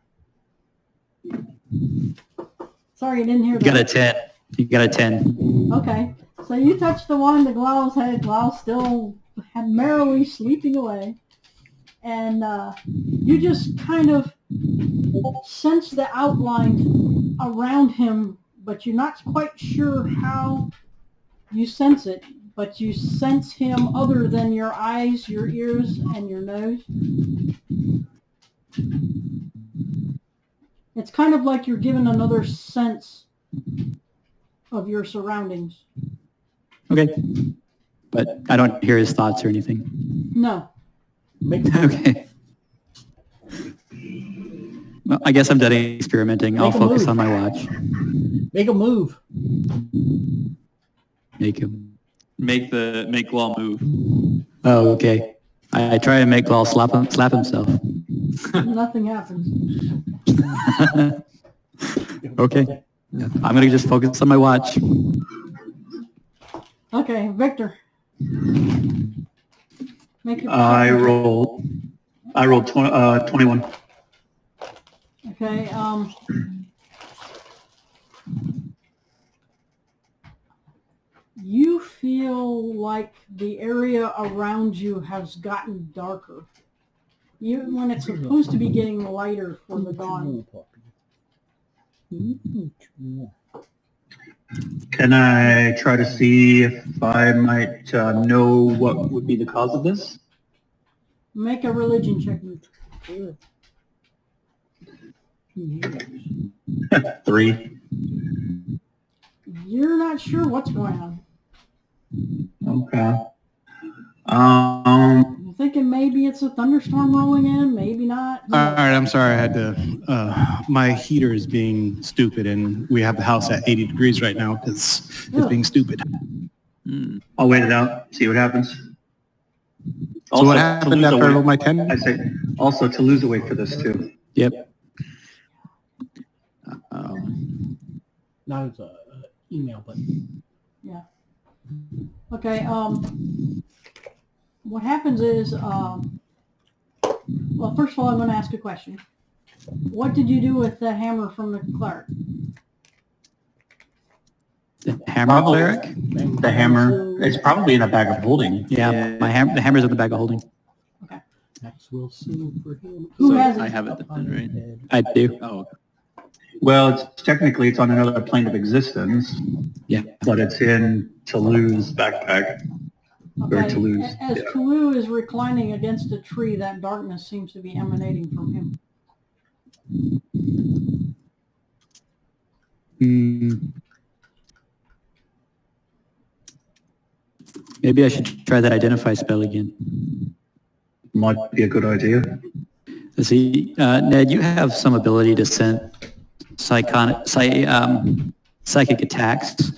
Sorry, I didn't hear that. You got a 10. You got a 10. Okay. So you touch the wand to Glau's head. Glau's still merrily sleeping away. And you just kind of sense the outline around him, but you're not quite sure how you sense it. But you sense him other than your eyes, your ears, and your nose. It's kind of like you're given another sense of your surroundings. Okay. But I don't hear his thoughts or anything. No. Okay. Well, I guess I'm done experimenting. I'll focus on my watch. Make a move. Make Law move. Oh, okay. I try to make Law slap himself. Nothing happens. Okay. I'm going to just focus on my watch. Okay, Victor. Make your I rolled 21. Okay, you feel like the area around you has gotten darker. Even when it's supposed to be getting lighter for the dawn. Can I try to see if I might know what would be the cause of this? Make a religion check. 3. You're not sure what's going on. Okay. You're thinking maybe it's a thunderstorm rolling in, maybe not. All right, I'm sorry. I had to, my heater is being stupid and we have the house at 80 degrees right now because it's being stupid. I'll wait it out, see what happens. So what happened after I rolled my 10? I say, also to lose a weight for this too. Yep. Not as a email, but Yeah. Okay, what happens is, well, first of all, I'm going to ask a question. What did you do with the hammer from the cleric? The hammer cleric? The hammer is probably in a bag of holding. Yeah, the hammer's in the bag of holding. Okay. Max will sue for him. Who So has it? I have it then, right? I do. Oh, okay. Well, technically it's on another plane of existence, Yeah. but it's in Toulouse's backpack. Or Okay. Toulouse. As Yeah. Toulouse is reclining against a tree, that darkness seems to be emanating from him. Maybe I should try that identify spell again. Might be a good idea. Let's see, Ned, you have some ability to sense psychic attacks.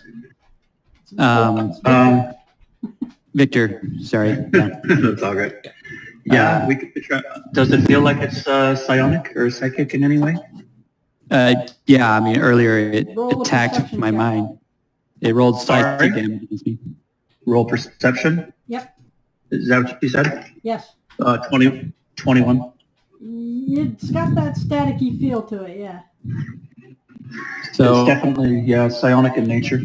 Victor, sorry. Yeah. That's all good. Yeah, we could try. Does it feel like it's psionic or psychic in any way? Yeah, I mean, earlier it Roll a attacked perception my check. mind. It rolled psychic Sorry? damage against me. Roll perception? Yep. Is that what you said? Yes. 21. It's got that staticky feel to it, yeah. So It's definitely, yeah, psionic in nature.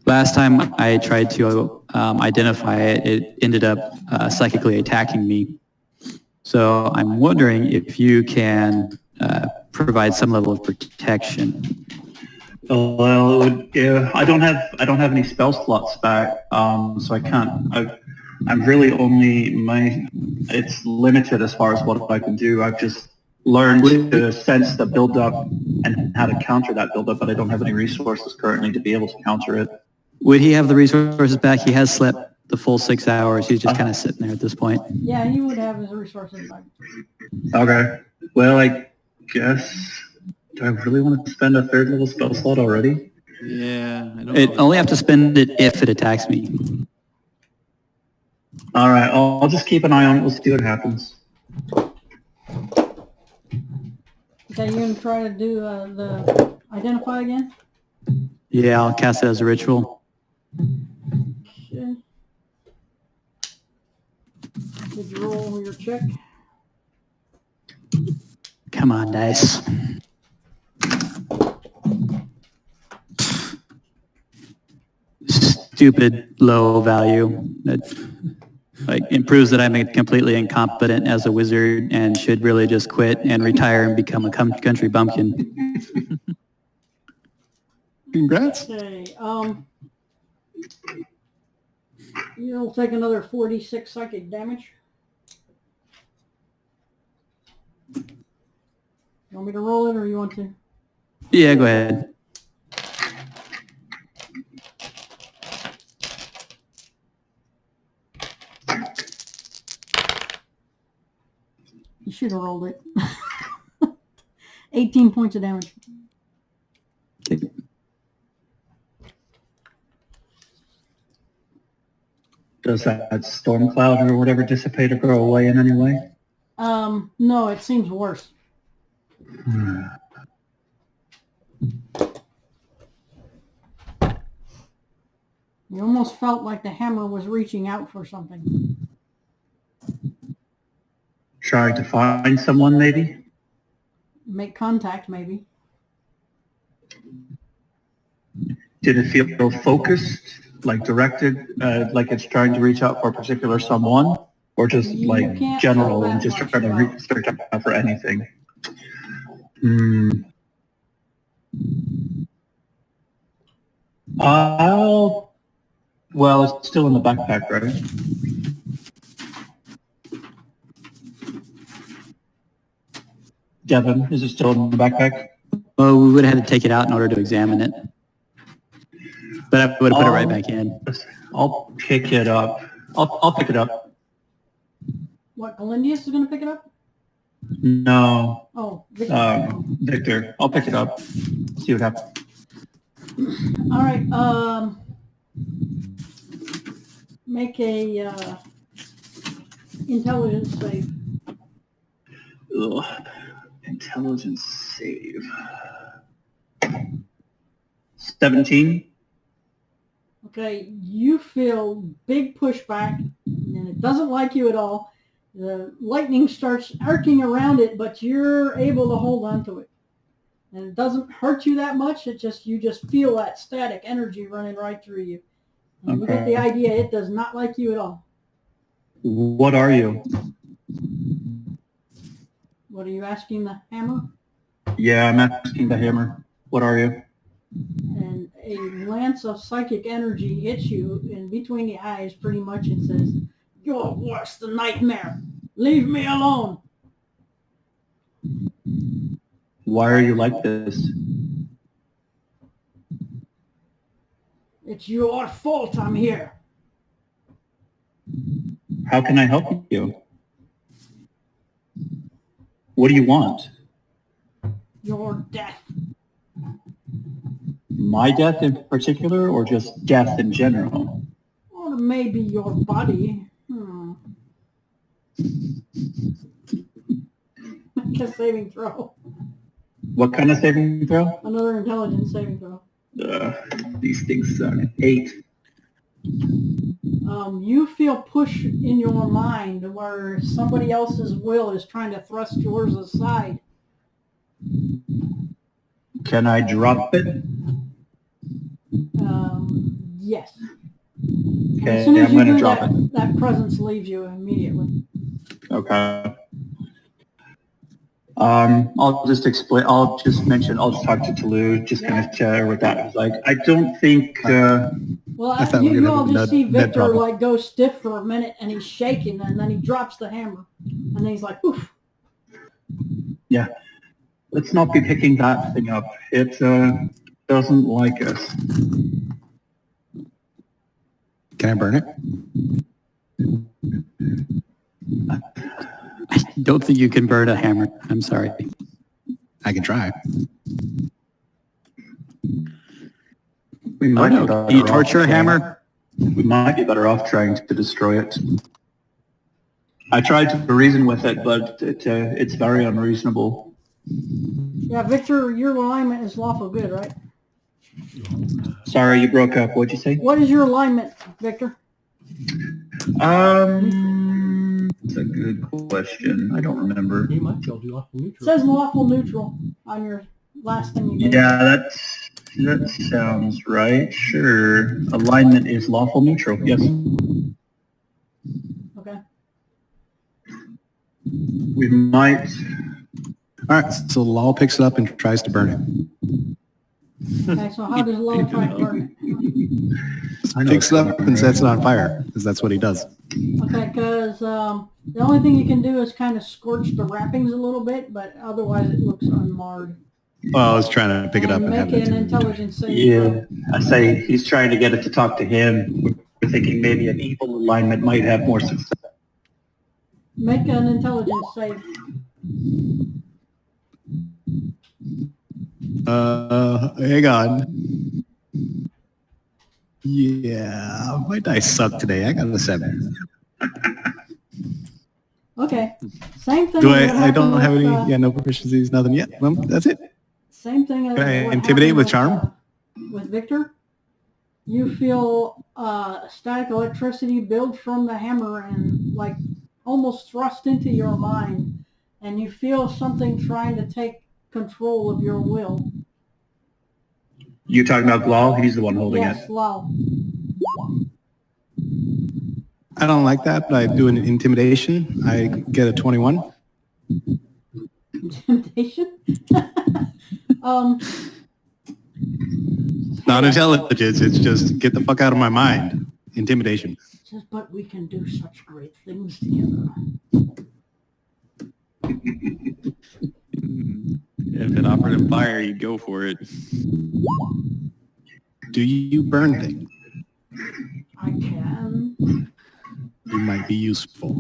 last time I tried to identify it, it ended up psychically attacking me. So I'm wondering if you can provide some level of protection. Well, I don't have any spell slots back, so I can't. I'm really only it's limited as far as what I can do. I've just learned to sense the build-up and how to counter that build-up, but I don't have any resources currently to be able to counter it. Would he have the resources back? He has slept the full 6 hours. He's just kind of sitting there at this point. Yeah, he would have his resources back. Okay. Well, I guess. Do I really want to spend a third level spell slot already? Yeah, I don't It know. only have to spend it if it attacks me. All right. I'll just keep an eye on it. We'll see what happens. Okay, you gonna try to do the identify again? Yeah, I'll cast it as a ritual. Okay. Did you roll your check? Come on, dice. Stupid low value. That improves that I'm completely incompetent as a wizard and should really just quit and retire and become a country bumpkin. Congrats. Okay, you'll take another 46 psychic damage. You want me to roll it or you want to? Yeah, go ahead. You should have rolled it. 18 points of damage. Okay. Does that storm cloud or whatever dissipate or go away in any way? No, it seems worse. You almost felt like the hammer was reaching out for something. Trying to find someone, maybe? Make contact, maybe. Did it feel focused, like directed, like it's trying to reach out for a particular someone? Or just You like can't general tell and that just much trying to about- search out for anything? Well, it's still in the backpack, right? Devin, is it still in the backpack? Well, we would have had to take it out in order to examine it. But I would have put it right back in. I'll pick it up. I'll pick it up. What, Galindius is going to pick it up? No, Oh, Victor. Victor, I'll pick it up. See what happens. All right. Make a intelligence save. Ugh. Intelligence save. 17. Okay, you feel big pushback, and it doesn't like you at all. The lightning starts arcing around it, but you're able to hold on to it. And it doesn't hurt you that much. You just feel that static energy running right through you. And you get the idea it does not like you at all. What are you? What are you asking the hammer? Yeah, I'm asking the hammer. What are you? And a lance of psychic energy hits you in between the eyes pretty much and says, "You're worse than nightmare. Leave me alone." Why are you like this? It's your fault I'm here. How can I help you? What do you want? Your death. My death in particular, or just death in general? Or maybe your body. Make a saving throw. What kind of saving throw? Another intelligence saving throw. These things suck. 8. You feel push in your mind where somebody else's will is trying to thrust yours aside. Can I drop it? Yes. Okay, As soon as I'm you going to do drop that, it. that presence leaves you immediately. Okay. I'll just explain. I'll just talk to Toulouse, just kind of share with that. It's like, I don't think. Well, I thought we were you gonna all have a just see nut Victor problem. like go stiff for a minute, and he's shaking, and then he drops the hammer, and then he's like, "Oof." Yeah. Let's not be picking that thing up. It doesn't like us. Can I burn it? I don't think you can burn a hammer. I'm sorry. I can try. We Oh, might be no. better Can you off torture a trying- hammer? We might be better off trying to destroy it. I tried to reason with it, but it's very unreasonable. Yeah, Victor, your alignment is lawful good, right? Sorry, you broke up. What'd you say? What is your alignment, Victor? That's a good question. I don't remember. You might be able to do lawful It neutral. says lawful neutral on your last thing you gave. Yeah, that sounds right. Sure. Alignment is lawful neutral. Yes. Okay. We might. All right, so Lal picks it up and tries to burn it. Okay, so how does Lowell try to burn it? Picks it up and sets it on fire, because that's what he does. Okay, because the only thing you can do is kind of scorch the wrappings a little bit, but otherwise it looks unmarred. Well, I was trying to pick it up and make have it. an intelligence save. Yeah. I say he's trying to get it to talk to him. We're thinking maybe an evil alignment might have more success. Make an intelligence save. Hang on. Yeah, my dice suck today. I got a 7. Okay, same thing. Do as what I don't happened have with, any, no proficiencies, nothing yet. Well, that's it. Same thing. As Can I what intimidate happened with charm? With Victor, you feel static electricity build from the hammer and like almost thrust into your mind, and you feel something trying to take control of your will. You talking about Glal? He's the one holding Yes, it. Lal. I don't like that, but I do an intimidation. I get a 21. Intimidation. Not intelligence, it's just get the fuck out of my mind. Intimidation. Just, but we can do such great things together. If it offered him fire, you go for it. Do you burn things? I can. You might be useful.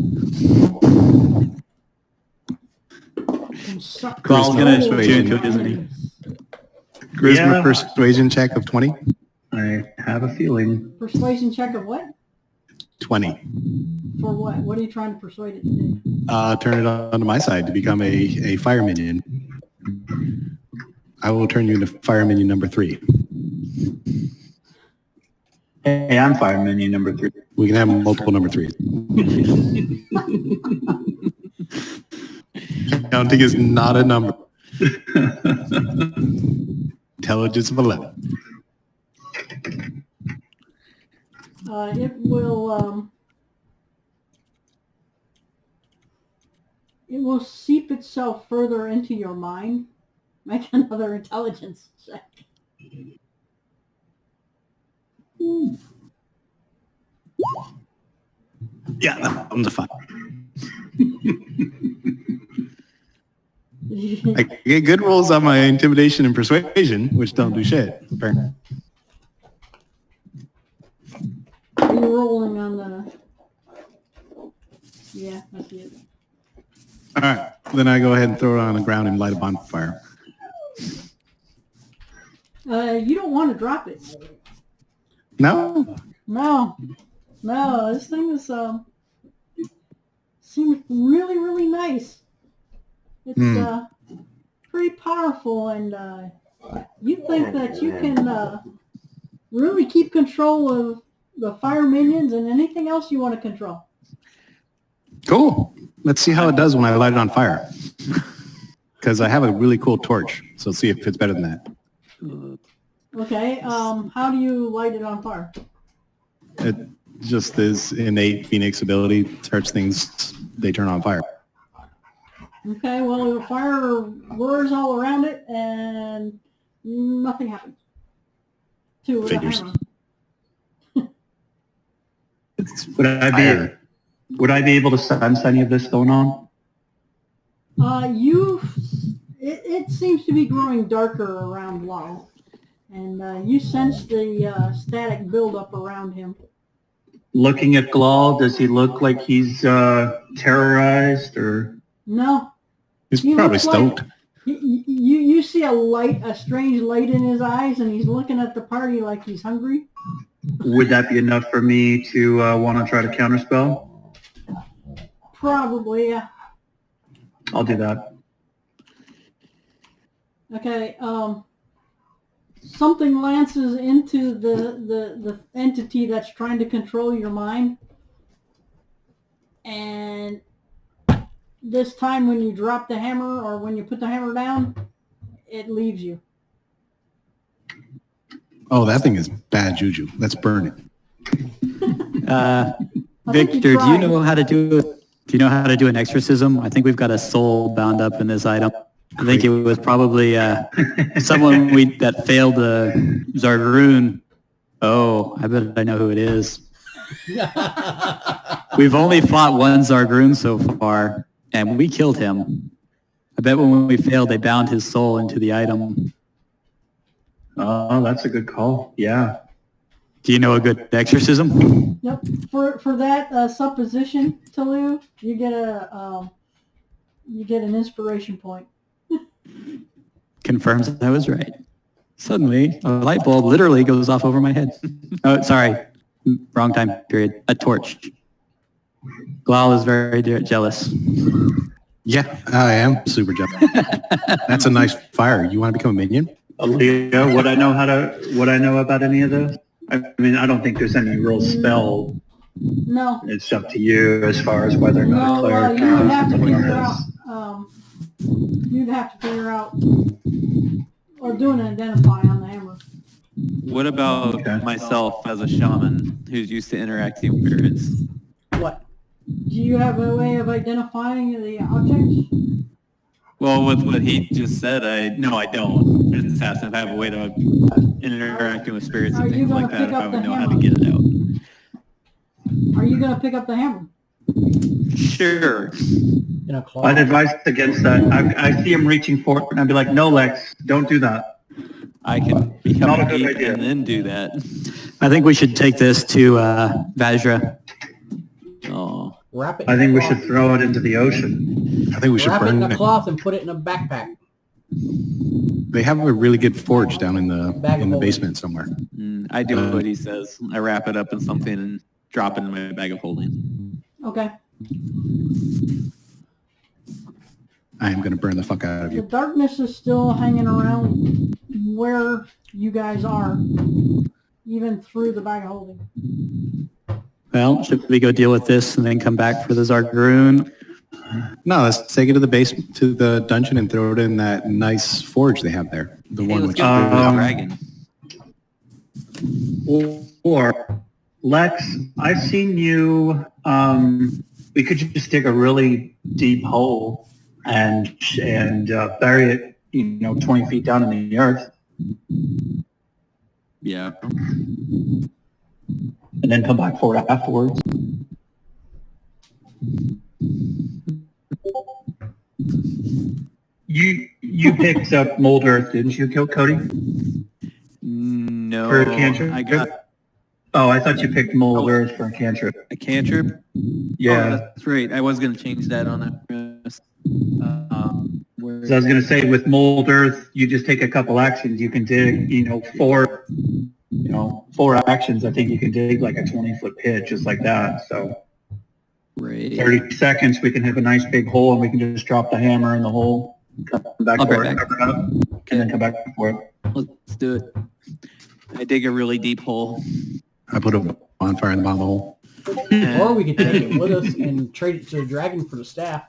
Glal's gonna Persuasion. tune into it, isn't he? Charisma Yeah. persuasion check of 20. I have a feeling. Persuasion check of what? 20. For what? What are you trying to persuade it to do? Turn it onto my side to become a fire minion. I will turn you into fire minion number 3. Hey, I'm fire minion number 3. We can have multiple number 3s. Counting is not a number. Intelligence of 11. It will seep itself further into your mind. Make another intelligence check. Yeah, that one's a 5. I get good rolls on my intimidation and persuasion, which don't do shit. Apparently. Are you rolling on the Yeah, I see it. All right. Then I go ahead and throw it on the ground and light a bonfire. You don't want to drop it. No? No, this thing is seems really, really nice. It's pretty powerful, and you think that you can really keep control of the fire minions and anything else you want to control. Cool. Let's see how it does when I light it on fire. Because I have a really cool torch, so see if it's better than that. Okay, how do you light it on fire? It just is innate Phoenix ability. Touch things, they turn on fire. Okay, well, the fire roars all around it, and nothing happens to it with a Figures. hammer. Would I be able to sense any of this going on? It seems to be growing darker around Lal, and you sense the static buildup around him. Looking at Glal, does he look like he's terrorized or? No, He's He probably looks like- stoked. you see a strange light in his eyes, and he's looking at the party like he's hungry. Would that be enough for me to want to try to counterspell? Probably, yeah. I'll do that. Okay, something lances into the entity that's trying to control your mind. And this time when you drop the hammer or when you put the hammer down, it leaves you. Oh, that thing is bad juju. Let's burn it. I think Victor, do you tried. know how to do an exorcism? I think we've got a soul bound up in this item. I think it was probably someone that failed the Zargrund. Oh, I bet I know who it is. We've only fought one Zargrund so far, and we killed him. I bet when we failed, they bound his soul into the item. Oh, that's a good call. Yeah. Do you know a good exorcism? Yep. For that supposition, Talu, you get an inspiration point. Confirms I was right. Suddenly, a light bulb literally goes off over my head. Oh, sorry. Wrong time period. A torch. Glal is very jealous. Yeah, I am super jealous. That's a nice fire. You want to become a minion? Aaliyah, would I know about any of this? I mean, I don't think there's any real spell. No. It's up to you as far as whether or not a No, cleric you would has have to something like figure out. this. You'd have to figure out or do an identify on the hammer. What about Okay. myself as a shaman who's used to interacting with spirits? What? Do you have a way of identifying the object? Well, with what he just said, I don't. I just asked if I have a way to interacting with spirits Are and you things gonna like that, pick if up I the would know how to hammer? get it out. Are you going to pick up the hammer? Sure. In a claw. I'd advise against that. I see him reaching for it, and I'd be like, no, Lex, don't do that. I can become Not a a good geek idea. and then do that. I think we should take this to Vajra. Oh. Wrap it. I in think a we cloth. should throw it into the ocean. I think we should Wrap it burn in a it. cloth and put it in a backpack. They have a really good forge down in the Bag of holding. basement somewhere. I do what he says. I wrap it up in something and drop it in my bag of holding. Okay. I am going to burn the fuck out of The you. darkness is still hanging around where you guys are, even through the bag of holding. Well, should we go deal with this and then come back for the Zargrund? No, let's take it to the basement, to the dungeon, and throw it in that nice forge they have there. The Hey, one let's which go to the Um, dragon. Or, Lex, I've seen you, we could just dig a really deep hole and bury it, 20 feet down in the earth, Yeah. and then come back for it afterwards. You picked up mold earth, didn't you, Cody? No. For a cantrip? I got Oh, I thought you picked mold earth for a cantrip. A cantrip? Yeah. Oh, that's right. I was going to change that on that. So I was going to say, with mold earth, you just take a couple actions. You can dig, four actions. I think you can dig like a 20-foot pit just like that. So Right. 30 seconds, we can have a nice big hole, and we can just drop the hammer in the hole, come back for it, cover it up, and then come back for it. Let's do it. I dig a really deep hole. I put a bonfire in the bottom of the hole. Or we could take it with us and trade it to the dragon for the staff.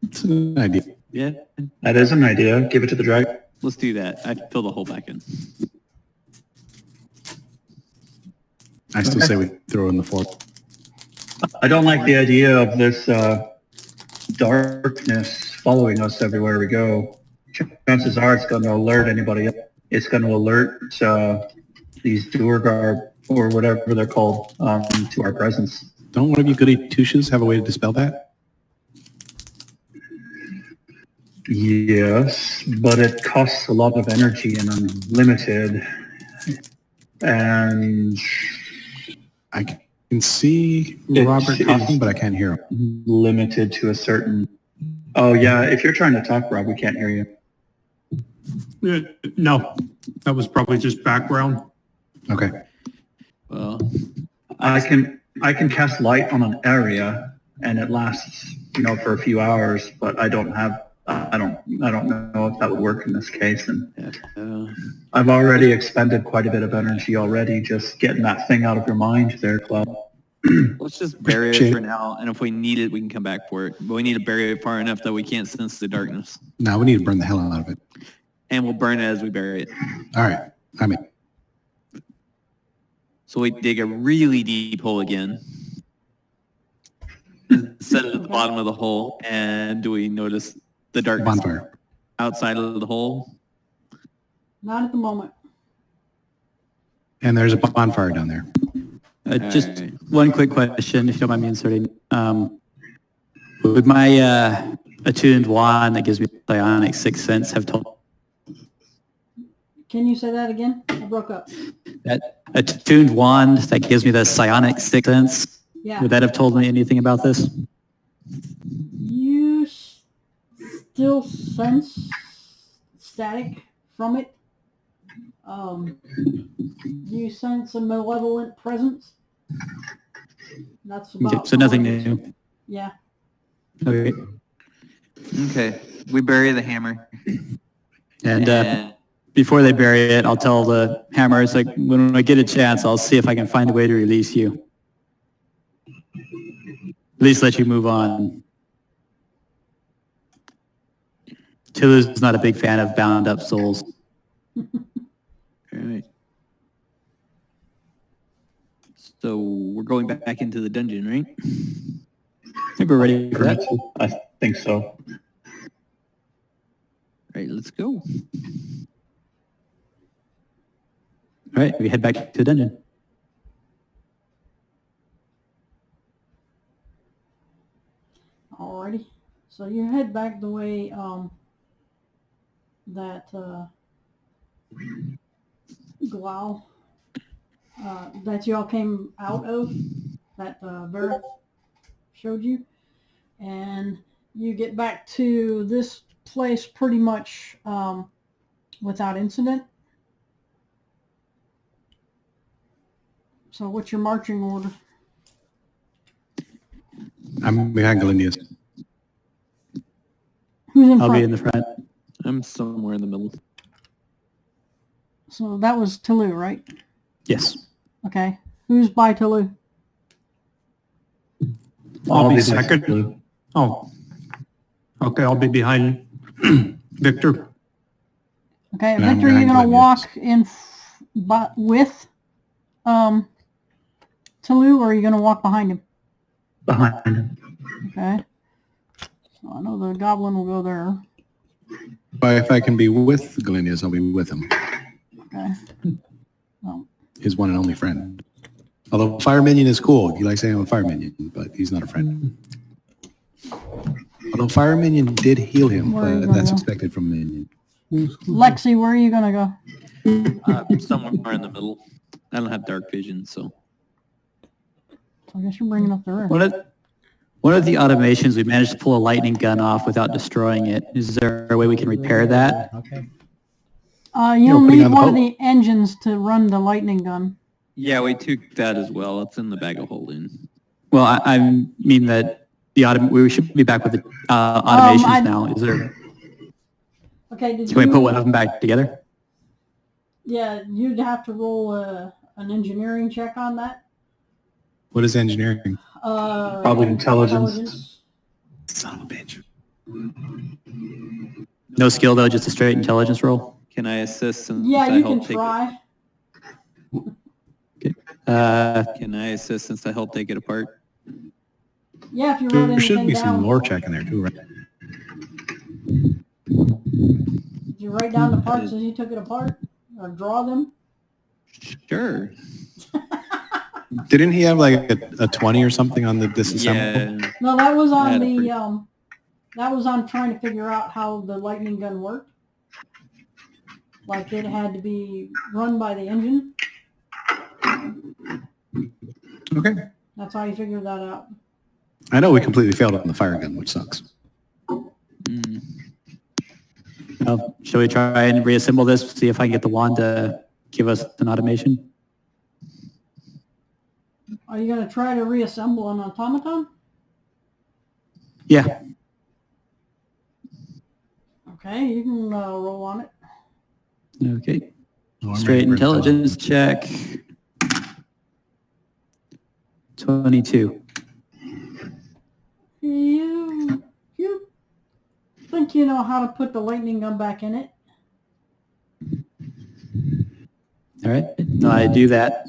It's an idea. Yeah, That is an idea. Give it to the dragon. let's do that. I fill the hole back in. I still say we throw in the fork. I don't like the idea of this darkness following us everywhere we go. Chances are it's going to alert anybody. It's going to alert these Duergar or whatever they're called to our presence. Don't one of you goody two-shoes have a way to dispel that? Yes, but it costs a lot of energy and I'm limited. And I can see Robert talking, but I can't hear him. limited to a certain... Oh, yeah, if you're trying to talk, Rob, we can't hear you. No, that was probably just background. Okay. Well, I can cast light on an area and it lasts, for a few hours, but I don't know if that would work in this case. And I've already expended quite a bit of energy already just getting that thing out of your mind there, Club. let's just bury it for now, and if we need it, we can come back for it. But we need to bury it far enough that we can't sense the darkness. No, we need to burn the hell out of it. And we'll burn it as we bury it. All right. So we dig a really deep hole again. Set it at the bottom of the hole, and do we notice the darkness Bonfire. outside of the hole? Not at the moment. And there's a bonfire down there. Just right. one quick question, if you don't mind me inserting. Would my attuned wand that gives me psionic sixth sense have told Can you say that again? I broke up. that attuned wand that gives me the psionic sixth sense? Yeah. Would that have told me anything about this? You still sense static from it. You sense a malevolent presence. That's about Okay, so nothing all it is. new. Yeah. Okay. Okay, we bury the hammer. And before they bury it, I'll tell the hammer, it's like, when I get a chance, I'll see if I can find a way to release you. At least let you move on. Tulu's not a big fan of bound up souls. All right. So we're going back into the dungeon, right? I think we're ready for that. I think so. All right, let's go. All right, we head back to the dungeon. Alrighty. So you head back the way that Glau that y'all came out of, that Vareth showed you, and you get back to this place pretty much without incident. So what's your marching order? I'm behind Galindius. Who's in I'll front? be in the front. I'm somewhere in the middle. So that was Tulu, right? Yes. Okay. Who's by Tulu? I'll be next to second. Blue. Oh. Okay, I'll be behind Victor. Okay, And I'm Victor, you're behind gonna Gladius. walk in with Tulu, or are you gonna walk behind him? Behind him. Okay. So I know the goblin will go there. But if I can be with Galindius, I'll be with him. Okay. Well, His one and only friend. Although Fire Minion is cool. He likes saying I'm a Fire Minion, but he's not a friend. Although Fire Minion did heal him, Where are you but gonna that's go? expected from Minion. Lexi, where are you gonna go? Somewhere in the middle. I don't have dark vision, so. I guess you're bringing up the rear. One of the automations, we managed to pull a lightning gun off without destroying it. Is there a way we can repair that? Okay. You'll putting need on the one of boat. the engines to run the lightning gun. Yeah, we took that as well. It's in the bag of holding. Well, I mean that we should be back with the automations now. Is there? Okay, Can we put one of them back together? Yeah, you'd have to roll an engineering check on that. What is engineering? Probably intelligence. Son of a bitch. No skill though, just a straight intelligence roll. Can I assist since Yeah, I you can helped take try. Can I assist since I helped take it apart? Yeah, if you wrote There should anything be down. some lore check in there too, right? Did you write down the parts as you took it apart? Or draw them? Sure. Didn't he have like a 20 or something on the disassemble? Yeah. No, that was on Had a the, pretty- that was on trying to figure out how the lightning gun worked. Like it had to be run by the engine. Okay. That's how you figured that out. I know we completely failed on the fire gun, which sucks. Mm. Shall we try and reassemble this? See if I can get the wand to give us an automation. Are you going to try to reassemble an automaton? Yeah. Okay, you can roll on it. Okay. Oh, I'm Straight ready for intelligence check. 22. You think you know how to put the lightning gun back in it? All right. No, I do that.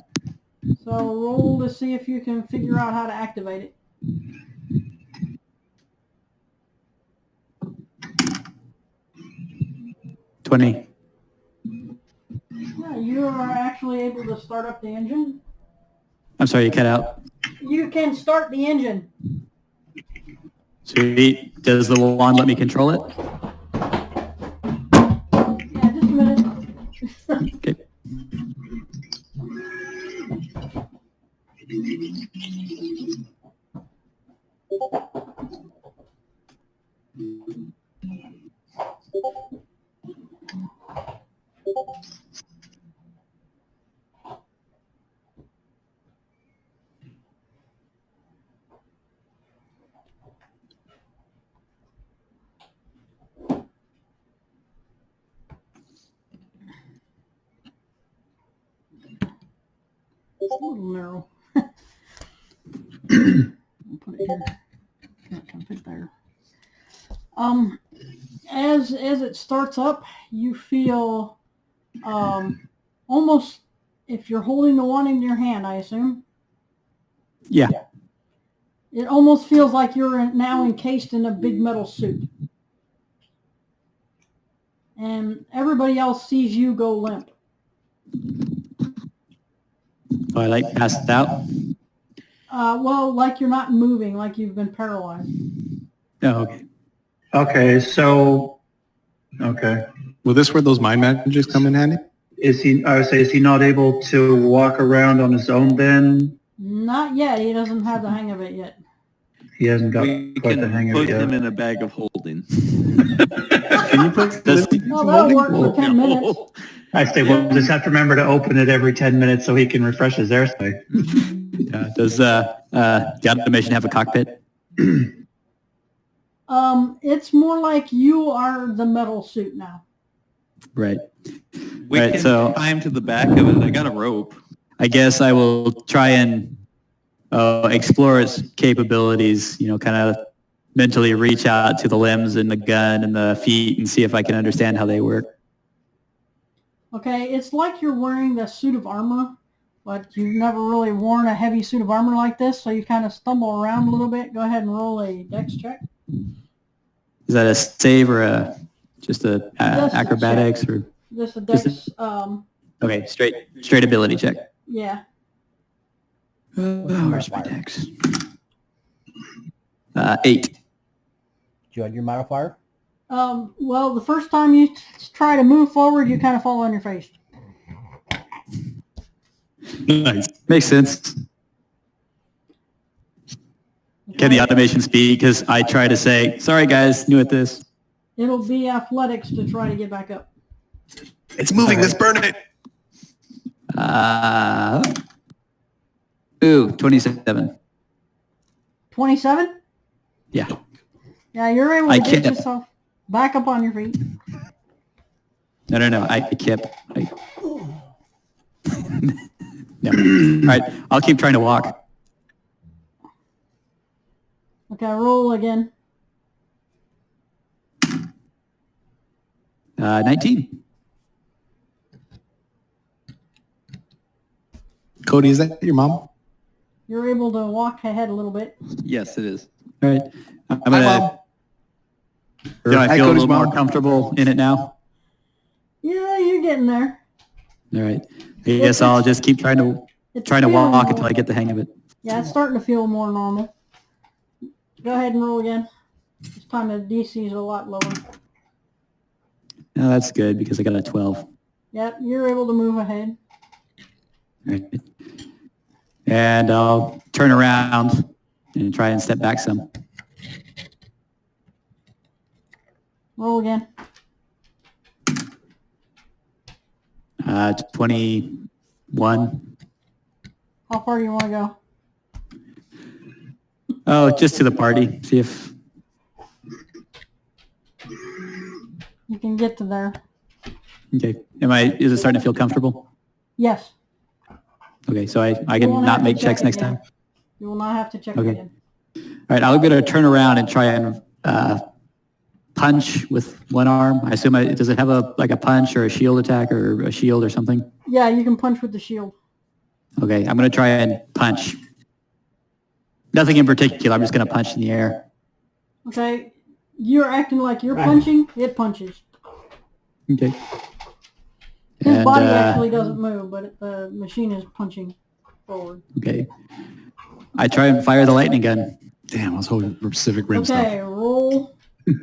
So roll to see if you can figure out how to activate it. $20. Yeah, you are actually able to start up the engine. I'm sorry, you cut out. You can start the engine. Sweet. Does the wand let me control it? Yeah, just a minute. Okay. It's a little narrow. I'll put it here. Can't fit there. As it starts up, you feel almost, if you're holding the wand in your hand, I assume. Yeah. It almost feels like you're now encased in a big metal suit. And everybody else sees you go limp. Oh, I like passed out. Well, like you're not moving, like you've been paralyzed. Oh, okay. Okay, so, okay. Will this where those mind magics come in handy? I would say, is he not able to walk around on his own then? Not yet. He doesn't have the hang of it yet. He hasn't got We quite the hang can of put it him yet. in a bag of holding. Can you put this? Well, that'll work for 10 minutes. I say, we'll just have to remember to open it every 10 minutes so he can refresh his airspace. Does the automation have a cockpit? It's more like you are the metal suit now. Right. We Right, can so- tie him to the back of it. I got a rope. I guess I will try and explore its capabilities, kind of mentally reach out to the limbs and the gun and the feet and see if I can understand how they work. Okay, it's like you're wearing the suit of armor, but you've never really worn a heavy suit of armor like this, so you kind of stumble around a little bit. Go ahead and roll a dex check. Is that a save or just a Just a acrobatics or Just a Just dex, okay, straight ability check. yeah. Where's my dex? 8. Did you add your modifier? Well, the first time you try to move forward, you kind of fall on your face. Nice. Makes sense. Can the automation speak? Because I try to say, sorry guys, new at this. It'll be athletics to try to get back up. It's moving. Let's burn it. 27. 27? Yeah. Yeah, you're able to I get can't. yourself back up on your feet. No. I kept. No. All right. I'll keep trying to walk. Okay, roll again. 19. Cody, is that your mom? You're able to walk ahead a little bit. Yes, it is. All right. I'm Hi, gonna. Mom. Do I Hi, feel a Cody's little more mom. comfortable in it now? Yeah, you're getting there. All right. I guess I'll just keep trying to It's walk feeling until I get the hang of it. Yeah, it's starting to feel more normal. Go ahead and roll again. This time the DC is a lot lower. No, that's good because I got a 12. Yep, you're able to move ahead. All right. And I'll turn around and try and step back some. Roll again. 21. How far do you want to go? Oh, just to the party. See if. You can get to there. Okay. Is it starting to feel comfortable? Yes. Okay, so I You can won't not have to make check checks it next again. time? You will not have to check Okay. it again. All right, I'm going to turn around and try and punch with one arm. I assume does it have a punch or a shield attack or a shield or something? Yeah, you can punch with the shield. Okay, I'm going to try and punch. Nothing in particular. I'm just going to punch in the air. Okay. You're acting like you're punching. It punches. Okay. His And, body actually doesn't move, but the machine is punching forward. Okay. I try and fire the lightning gun. Damn, I was hoping for Pacific Rim Okay, stuff. roll. Let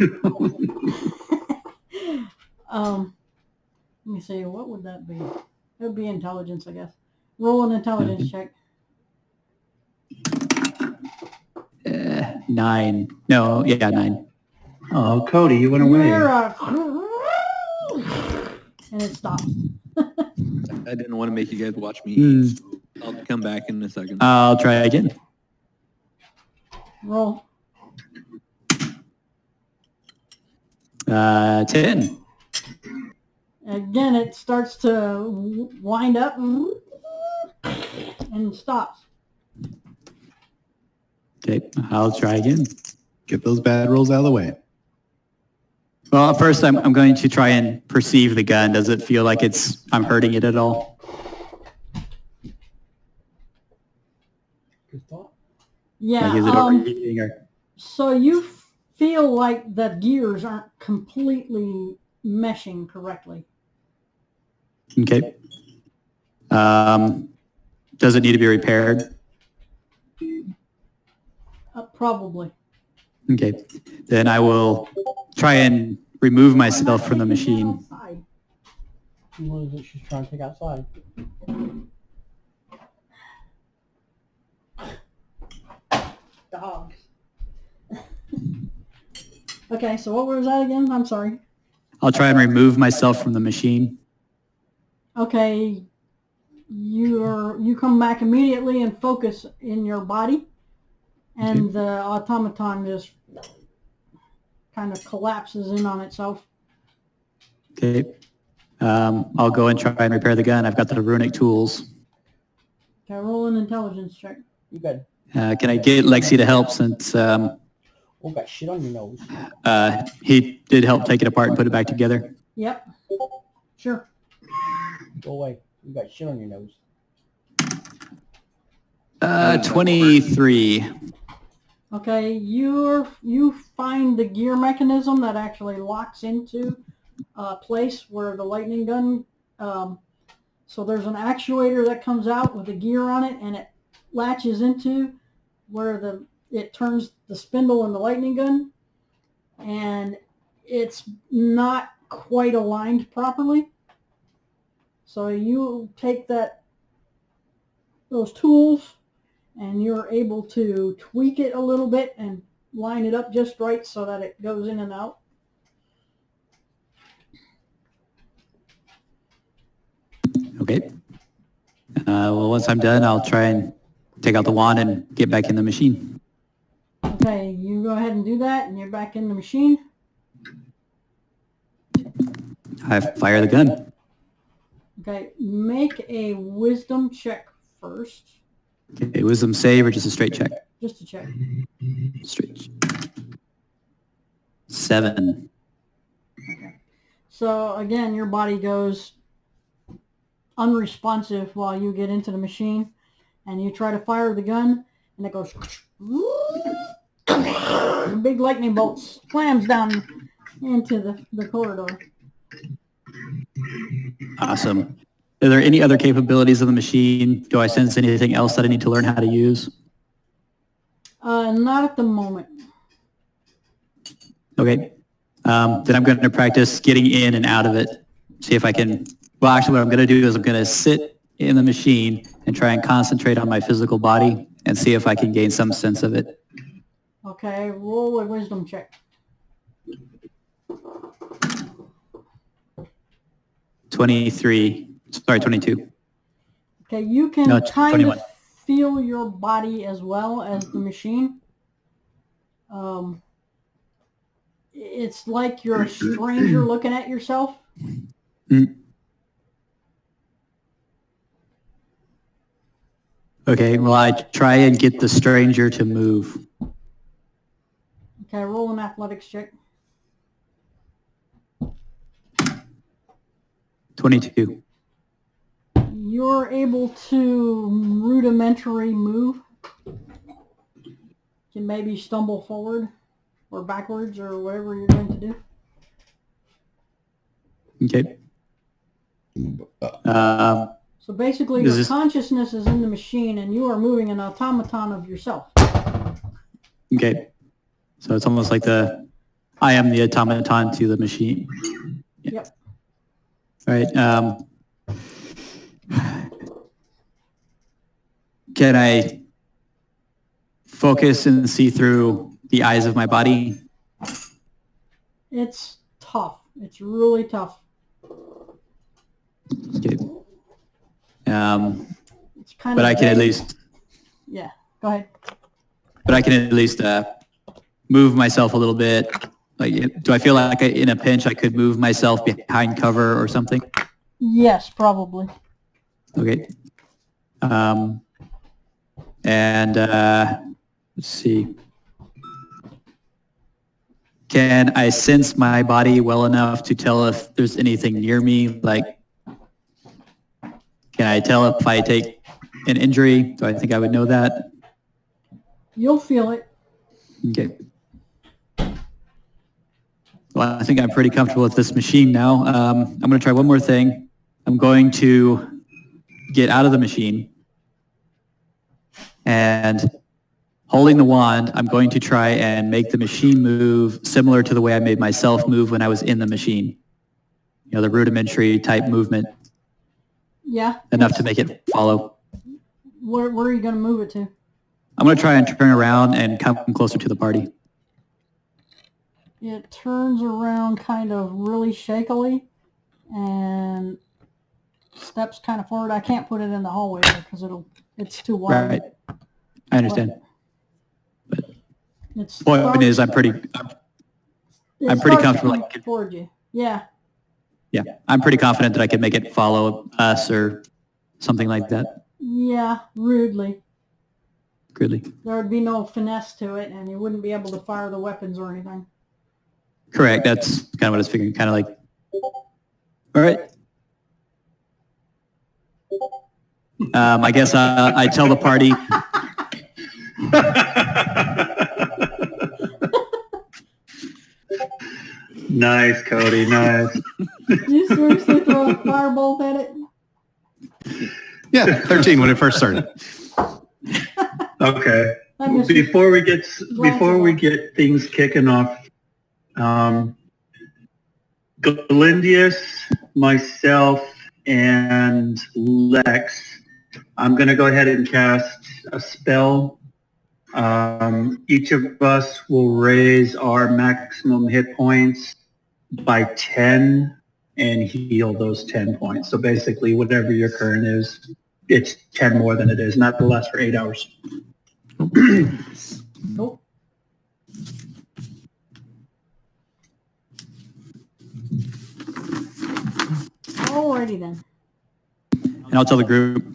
me see. What would that be? It would be intelligence, I guess. Roll an intelligence check. 9. No, yeah, 9. Oh, Cody, you went away. And it stops. I didn't want to make you guys watch me eat. So I'll come back in a second. I'll try again. Roll. 10. Again, it starts to wind up and stops. Okay, I'll try again. Get those bad rolls out of the way. Well, first I'm going to try and perceive the gun. Does it feel like I'm hurting it at all? Good thought. Yeah. Like, is it overheating or? So you feel like the gears aren't completely meshing correctly. Okay. Does it need to be repaired? Probably. Okay. Then I will try and remove myself from the machine. Outside. What is it she's trying to take outside? Dogs. Okay, so what was that again? I'm sorry. I'll try and remove myself from the machine. Okay, you come back immediately and focus in your body, and the automaton just kind of collapses in on itself. Okay. I'll go and try and repair the gun. I've got the runic tools. Okay, roll an intelligence check. You got Can I get Lexi to help since oh, got shit on your nose. he did help take it apart and put it back together? Yep. Sure. Go away. You got shit on your nose. 23. Okay, you find the gear mechanism that actually locks into a place where the lightning gun. So there's an actuator that comes out with a gear on it, and it latches into where it turns the spindle in the lightning gun, and it's not quite aligned properly. So you take that those tools, and you're able to tweak it a little bit and line it up just right so that it goes in and out. Okay. Well, once I'm done, I'll try and take out the wand and get back in the machine. Okay, you go ahead and do that, and you're back in the machine. I fire the gun. Okay, make a wisdom check first. Okay, wisdom save or just a straight check? Just to check. Straight. 7. Okay. So again, your body goes unresponsive while you get into the machine, and you try to fire the gun, and it goes. The big lightning bolt slams down into the corridor. Awesome. Are there any other capabilities of the machine? Do I sense anything else that I need to learn how to use? Not at the moment. Okay. Then I'm going to practice getting in and out of it. See if I can... Well, actually, what I'm going to do is I'm going to sit in the machine and try and concentrate on my physical body and see if I can gain some sense of it. Okay, roll a wisdom check. 23. Sorry, 22. Okay, you can No, kind 21. of feel your body as well as the machine. It's like you're a stranger looking at yourself. Okay, well, I try and get the stranger to move. Okay, roll an athletics check. 22. You're able to rudimentary move. You can maybe stumble forward or backwards or whatever you're going to do. Okay. So basically, your consciousness is in the machine, and you are moving an automaton of yourself. Okay. So it's almost like I am the automaton to the machine. Yeah. Yep. All right. Can I focus and see through the eyes of my body? It's tough. It's really tough. Okay. It's kind but of I can at least... Yeah, go ahead. But I can at least move myself a little bit. Like, do I feel like in a pinch I could move myself behind cover or something? Yes, probably. Okay. Let's see. Can I sense my body well enough to tell if there's anything near me? Like, can I tell if I take an injury? Do I think I would know that? You'll feel it. Okay. Well, I think I'm pretty comfortable with this machine now. I'm going to try one more thing. I'm going to get out of the machine, and holding the wand, I'm going to try and make the machine move similar to the way I made myself move when I was in the machine. You know, the rudimentary type movement. Yeah. Enough to make it follow. Where are you going to move it to? I'm going to try and turn around and come closer to the party. It turns around kind of really shakily and steps kind of forward. I can't put it in the hallway because it's too wide. Right. I understand. But It's point is, I'm pretty comfortable. Toward you. Yeah. Yeah, I'm pretty confident that I could make it follow us or something like that. Yeah, rudely. Crudely. There would be no finesse to it, and you wouldn't be able to fire the weapons or anything. Correct. That's kind of what I was figuring. Kind of like, all right. I guess I tell the party. Nice, Cody. Nice. You seriously throw a firebolt at it? Yeah, 13 when it first started. Okay. Before we get things kicking off, Galindius, myself, and Lex I'm going to go ahead and cast a spell. Each of us will raise our maximum hit points by 10 and heal those 10 points. So basically, whatever your current is, it's 10 more than it is, and that will last for 8 hours. Nope. Alrighty then. And I'll tell the group,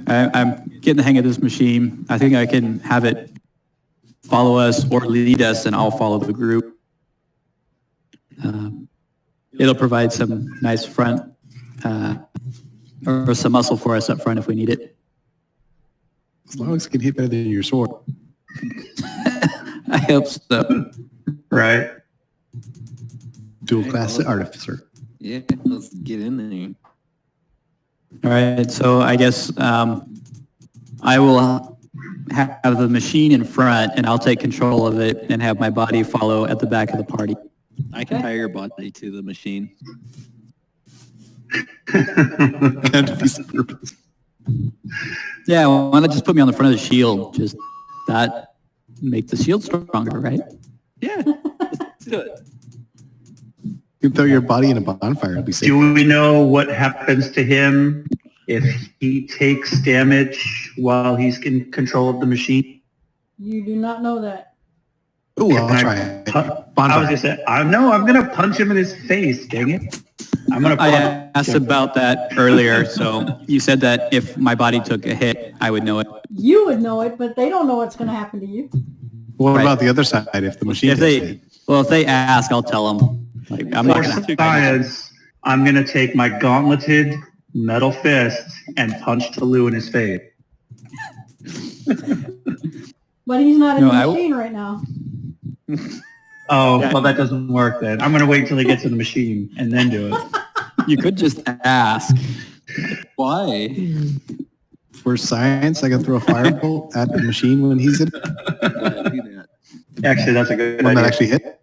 I'm getting the hang of this machine. I think I can have it follow us or lead us, and I'll follow the group. It'll provide some nice front or some muscle for us up front if we need it. As long as it can hit better than your sword. I hope so. Right. Dual class artificer. Yeah, let's get in there. All right, so I guess I will have the machine in front, and I'll take control of it and have my body follow at the back of the party. I can tie your body to the machine. That defeats the purpose. Yeah, well, why not just put me on the front of the shield? Just that make the shield stronger, right? Yeah, let's do it. You can throw your body in a bonfire. It'll be safe. Do we know what happens to him if he takes damage while he's in control of the machine? You do not know that. Oh, I'll Can I try it. I was Bonfire. gonna say, I'm gonna punch him in his face. Dang it! I'm gonna. I punch asked him. about that earlier, so you said that if my body took a hit, I would know it. You would know it, but they don't know what's going to happen to you. What Right. about the other side if the machine If takes they, it? well, if they ask, I'll tell them. Like, I'm not For gonna. science, I'm gonna take my gauntleted metal fist and punch Talou in his face. But he's not in No, the I- machine right now. Oh, well, that doesn't work then. I'm gonna wait till he gets in the machine and then do it. You could just ask. Why? For science, I can throw a firebolt at the machine when he's in it. Yeah, do that. Actually, that's a good One that idea. actually hit.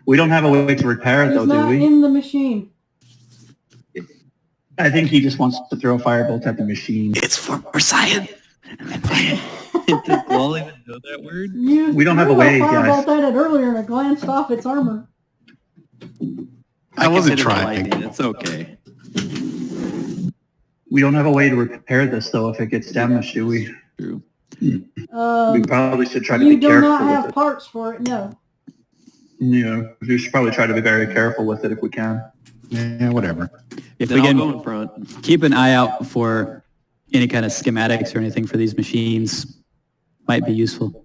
We don't have a way to repair it He's though, do not we? in the machine. I think he just wants to throw a firebolt at the machine. It's for science. Does Wall even know that word? We don't have a way, guys. Firebolt at it earlier and it glanced off its armor. I wasn't consider it trying. lightning, it's okay. We don't have a way to repair this though if it gets damaged, do we? True. We Um, probably should try to you be do careful not with have it. parts for it, no. Yeah, we should probably try to be very careful with it if we can. Yeah, whatever. If Then we I'll go can in front. keep an eye out for any kind of schematics or anything for these machines, might be useful.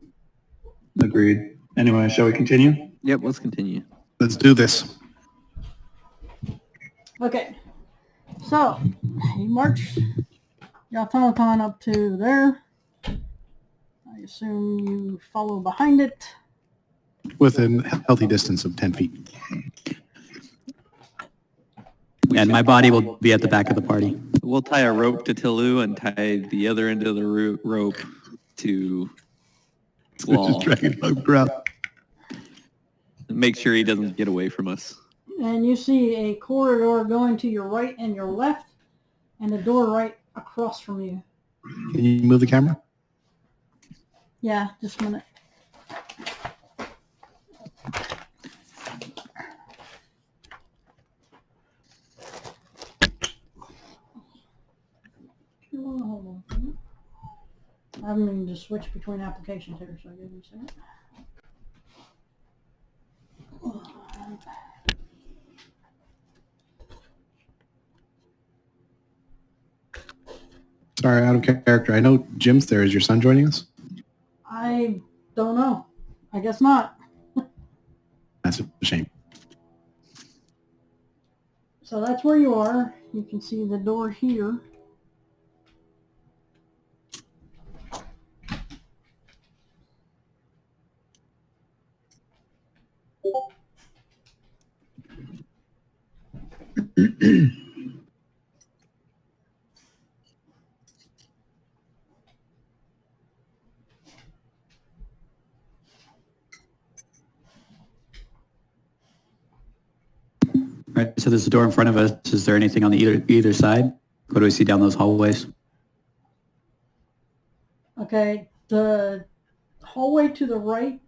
Agreed. Anyway, shall we continue? Yep, let's continue. Let's do this. Okay. So, you march your automaton up to there. I assume you follow behind it. With a healthy distance of 10 feet. And my body will be at the back of the party. We'll tie a rope to Talou and tie the other end of the rope to Wall. Just dragging it around. Make sure he doesn't get away from us. And you see a corridor going to your right and your left, and a door right across from you. Can you move the camera? Yeah, just a minute. Hold on. I'm going to switch between applications here, so give me a second. Sorry, out of character. I know Jim's there. Is your son joining us? I don't know. I guess not. That's a shame. So that's where you are. You can see the door here. Right, so there's a door in front of us. Is there anything on the either side? What do we see down those hallways? Okay, the hallway to the right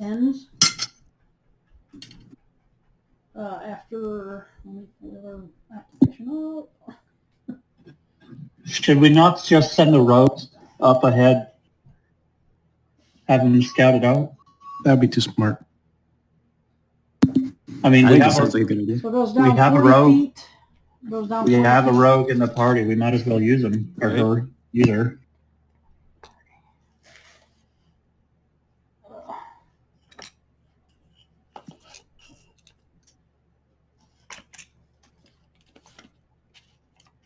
ends after let me pull the other application up. Should we not just send the rogues up ahead? Have them scout it out? That'd be too smart. I mean, I we think that have, sounds like a good idea. So it goes down we have a 40 rogue. feet. Goes down We 40 have a feet. rogue in the party. We might as well use him, or Right. her, either.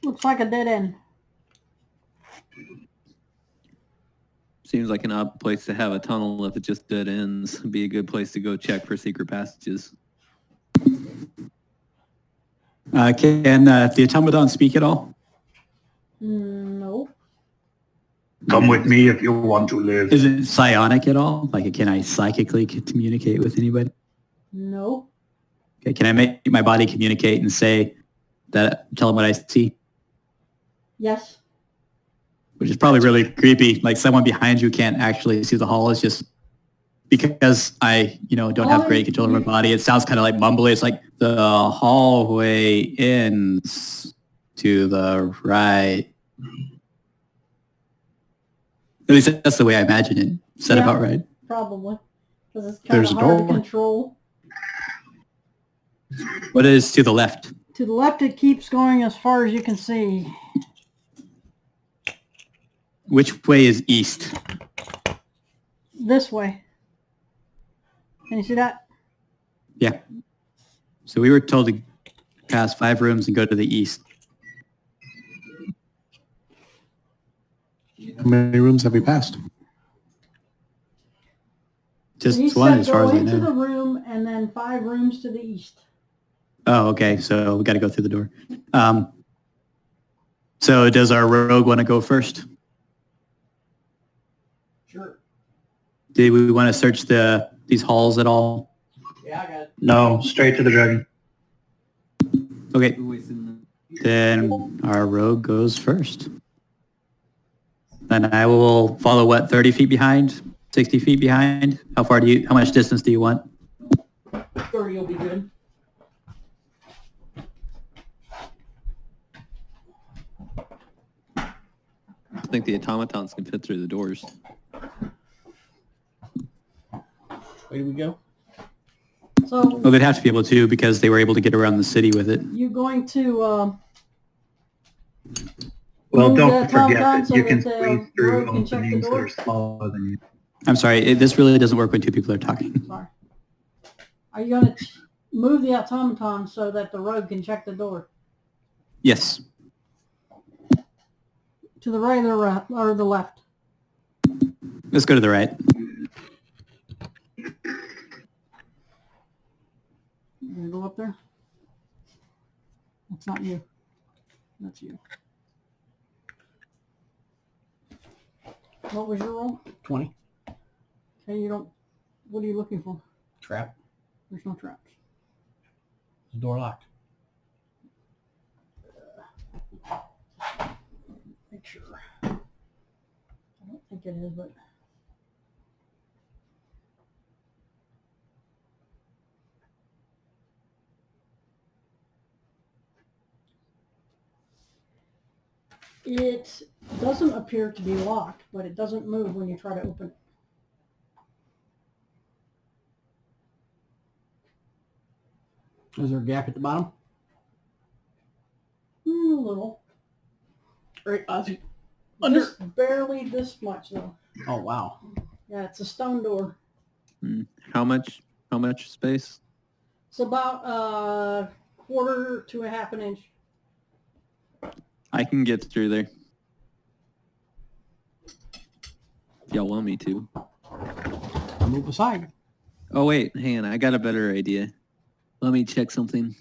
Looks like a dead end. Seems like an odd place to have a tunnel if it just dead ends. It'd be a good place to go check for secret passages. Can the automaton speak at all? No. Come with me if you want to live. Is it psionic at all? Like, can I psychically communicate with anybody? No. Okay, can I make my body communicate and say that, tell them what I see? Yes. Which is probably really creepy. Like someone behind you can't actually see the hall. It's just because I, don't have great control of my body. It sounds kind of like mumbly. It's like the hallway ends to the right. At least that's the way I imagine it. Is that Yeah. about right? Probably. Because it's kind There's of a hard to door. control. What is to the left? To the left, it keeps going as far as you can see. Which way is east? This way. Can you see that? Yeah. So we were told to pass 5 rooms and go to the east. How many rooms have we passed? Just He one said as far go as I into know. the room and then 5 rooms to the east. Oh, okay. So we got to go through the door. So does our rogue want to go first? Sure. Do we want to search these halls at all? Yeah, I got it. No, straight to the dragon. Okay, Who was in then our rogue goes first. Then I will follow, what, 30 feet behind? 60 feet behind? How much distance do you want? 30 will be good. I think the automatons can fit through the doors. Where do we go? So Well, they'd have to be able to because they were able to get around the city with it. you're going to Well, move don't the forget automaton that so you can that the squeeze through rogue can check the openings that door? are smaller than you. I'm sorry, this really doesn't work when 2 people are talking. Sorry. Are you going to move the automaton so that the rogue can check the door? Yes. To the right or the left? Let's go to the right. You gonna go up there? That's not you. That's you. What was your roll? 20. Okay, what are you looking for? Trap. There's no traps. The door locked. Make sure. I don't think it is, but it doesn't appear to be locked, but it doesn't move when you try to open it. Is there a gap at the bottom? A little. Right. Just barely this much though. Oh, wow. Yeah, it's a stone door. How much space? It's about a quarter to a half an inch. I can get through there. If y'all want me to. Move aside. Oh wait, hang on, I got a better idea. Let me check something.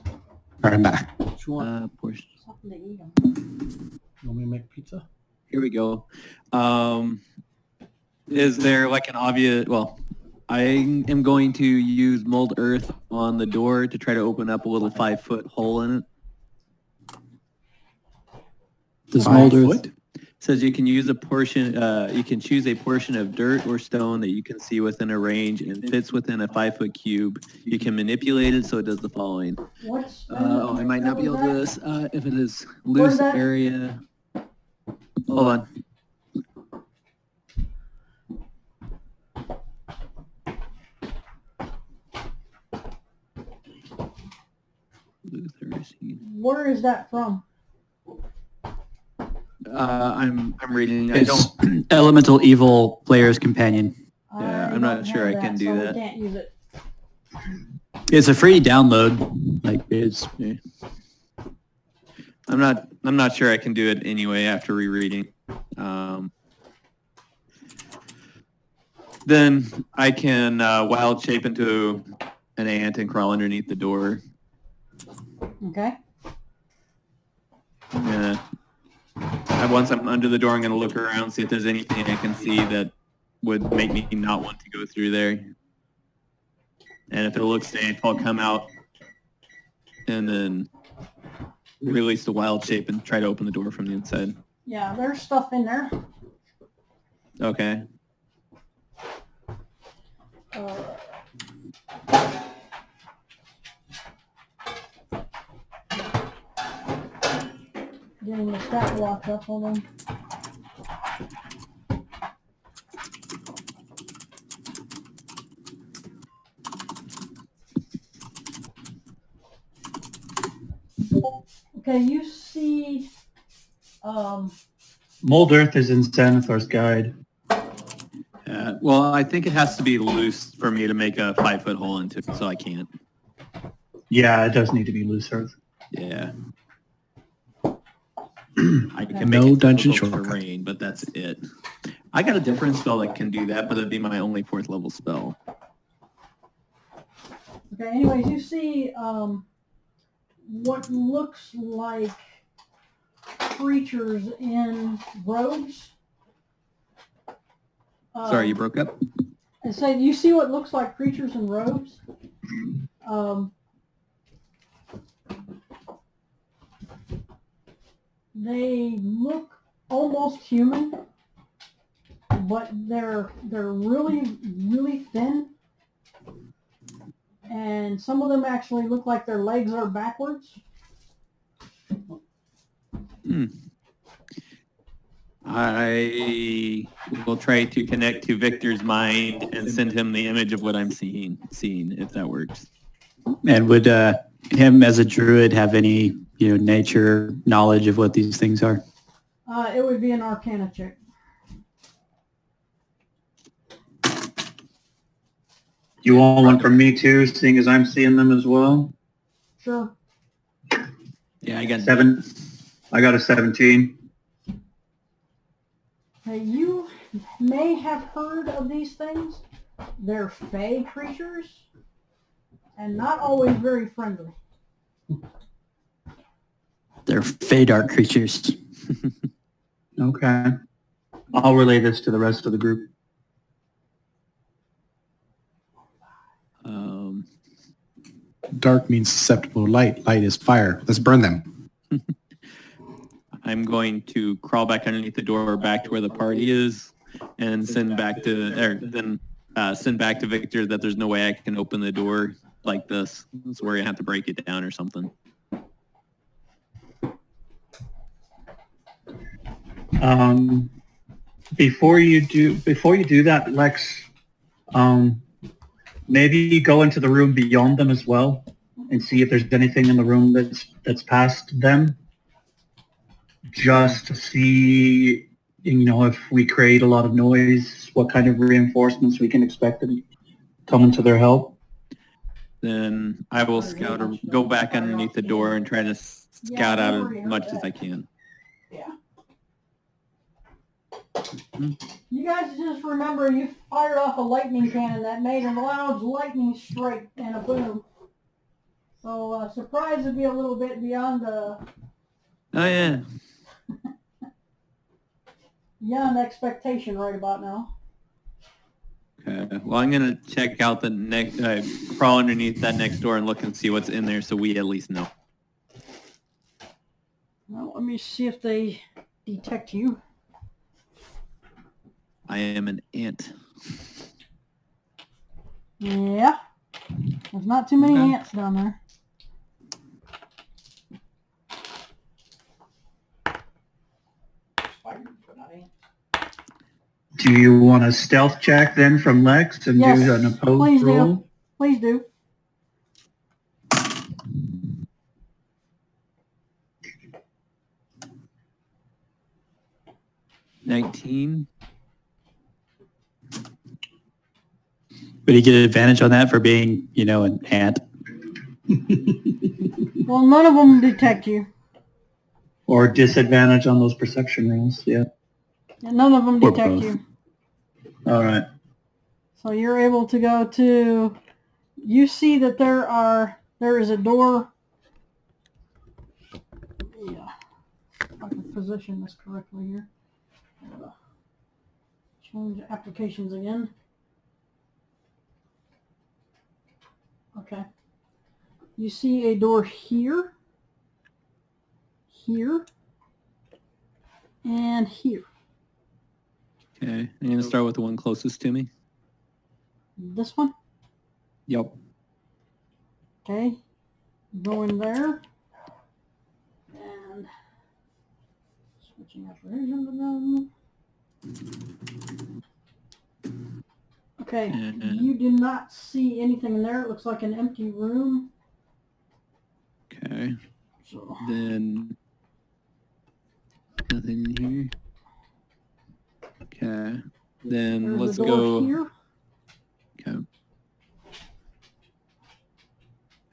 All right, I'm back. What you want? Portion. Something to eat. You want me to make pizza? Here we go. Is there like an obvious, well, I am going to use mold earth on the door to try to open up a little 5-foot hole in it. Does 5 mold earth? foot? Says you can use a portion. You can choose a portion of dirt or stone that you can see within a range and fits within a 5-foot cube. You can manipulate it so it does the following. I might not be able to do this. If it is loose area. Hold on. Where is that from? I'm reading. It's Elemental Evil Player's Companion. Yeah, I'm not sure I can do that. We can't use it. It's a free download. Like it's. Yeah. I'm not sure I can do it anyway after rereading. Then I can wild shape into an ant and crawl underneath the door. Okay. Yeah. Once I'm under the door, I'm going to look around, see if there's anything I can see that would make me not want to go through there. And if it looks safe, I'll come out and then release the wild shape and try to open the door from the inside. Yeah, there's stuff in there. Okay. Getting the stat block up, hold on. Okay, you see, Mold Earth is in Xanathar's guide. Well, I think it has to be loose for me to make a 5-foot hole into it, so I can't. Yeah, it does need to be loose Earth. Yeah. I can make No it dungeon difficult shortcut. terrain, but that's it. I got a different spell that can do that, but it'd be my only 4th level spell. okay, anyways, you see, what looks like creatures in robes. Sorry, you broke up? I said, you see what looks like creatures in robes? They look almost human, but they're really, really thin. And some of them actually look like their legs are backwards. I will try to connect to Victor's mind and send him the image of what I'm seeing, if that works. And would him as a druid have any nature knowledge of what these things are? It would be an Arcana check. You want one from me too, seeing as I'm seeing them as well? Sure. Yeah, I got 7. I got a 17. Okay, you may have heard of these things. They're fey creatures, and not always very friendly. They're Feydark creatures. Okay. I'll relay this to the rest of the group. Dark means susceptible to light. Light is fire. Let's burn them. I'm going to crawl back underneath the door back to where the party is and send back to Victor that there's no way I can open the door like this. It's where you have to break it down or something. Before you do that, Lex, maybe go into the room beyond them as well and see if there's anything in the room that's past them. Just to see, if we create a lot of noise, what kind of reinforcements we can expect to coming to their help. Then I will scout or go back underneath the door and try to scout out as much as I can. Yeah. You guys just remember you fired off a lightning cannon that made a loud lightning strike and a boom. So surprise would be a little bit beyond the... Oh, yeah. Beyond expectation right about now. Okay. Well, I'm going to check out the next, crawl underneath that next door and look and see what's in there so we at least know. Well, let me see if they detect you. I am an ant. Yeah. There's not too many Okay. ants down there. Do you want a stealth check then from Lex and Yes, do an opposed please do. roll? Please do. $19. But you get advantage on that for being, an ant. Well, none of them detect you. Or disadvantage on those perception rolls, yeah. Yeah, none of them Or detect both. you. All right. So you're able to go to, you see that there is a door. Yeah, if I can position this correctly here. Change applications again. Okay. You see a door here, here, and here. Okay, I'm gonna start with the one closest to me. This one. Yep. Okay. Go in there. And switching application to them. Okay. You do not see anything in there. It looks like an empty room. Okay. So Then nothing in here. Okay. Then there's let's a door go. here. Okay.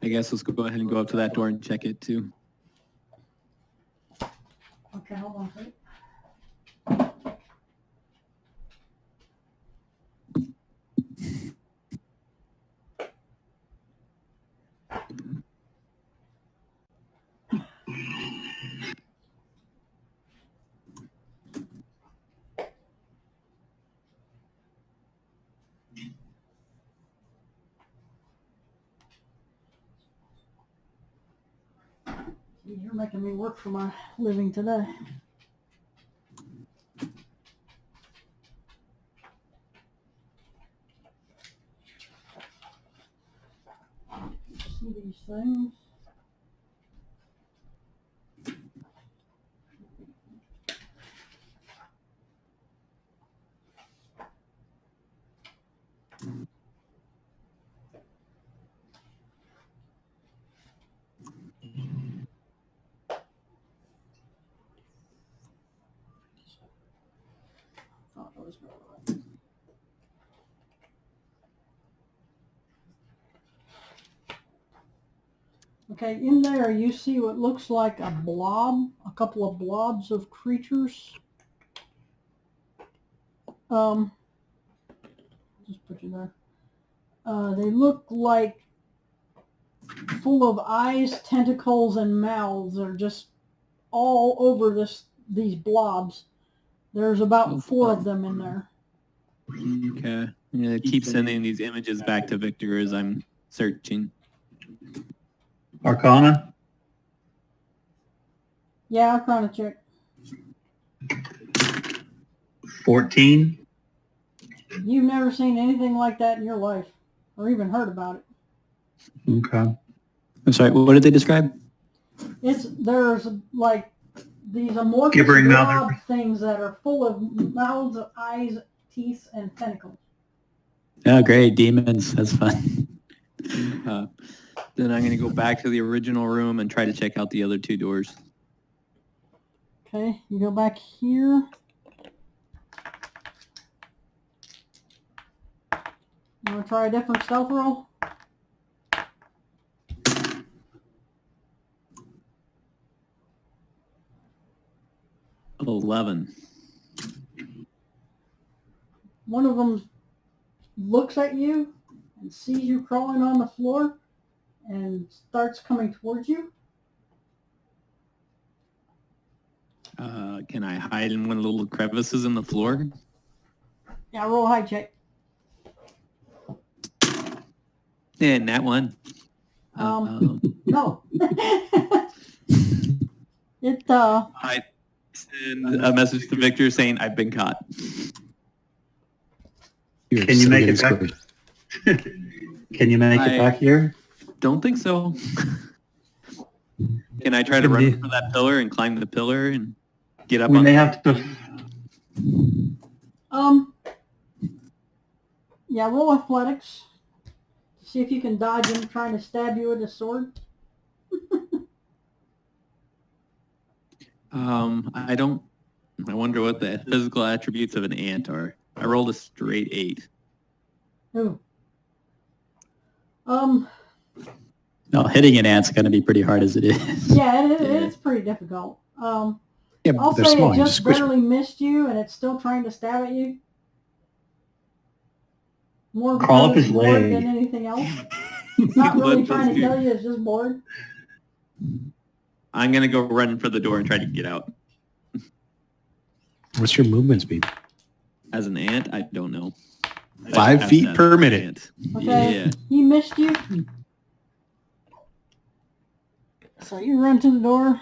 I guess let's go ahead and go up to that door and check it too. Okay, hold on a second. You're making me work for my living today. See these things? Thought I was going right. Okay, in there you see what looks like a blob, a couple of blobs of creatures. Just put you there. They look like full of eyes, tentacles, and mouths. They're just all over these blobs. There's about 4 of them in there. Okay. I'm gonna keep sending these images back to Victor as I'm searching. Arcana? Yeah, I'm trying to check. 14? You've never seen anything like that in your life, or even heard about it. Okay. I'm sorry, what did they describe? There's like these amorphous Gibbering mouth. blob things that are full of mouths, eyes, teeth, and tentacles. Oh, great. Demons. That's fun. Then I'm gonna go back to the original room and try to check out the other 2 doors. Okay, you go back here. You want to try a different stealth roll? $11. One of them looks at you and sees you crawling on the floor and starts coming towards you. Can I hide in one of the little crevices in the floor? Yeah, roll a high check. And that one. No. I send a message to Victor saying I've been caught. You're Can you still make getting it back? squished. Can you make it back here? Don't think so. Can I try to run for that pillar and climb the pillar and get up We on may the... have to. Yeah, roll athletics. See if you can dodge him trying to stab you with a sword. I wonder what the physical attributes of an ant are. I rolled a straight 8. Ooh. No, hitting an ant's going to be pretty hard as it is. Yeah, it's pretty difficult. Yeah, but I'll they're say small. it You just squish them. barely missed you, and it's still trying to stab at you. More Crawl up because his it's bored leg. than anything else. It's not really trying to kill you, it's just bored. I'm going to go run for the door and try to get out. What's your movement speed? As an ant, I don't know. 5 feet per minute. Okay, Yeah. he missed you. So you run to the door.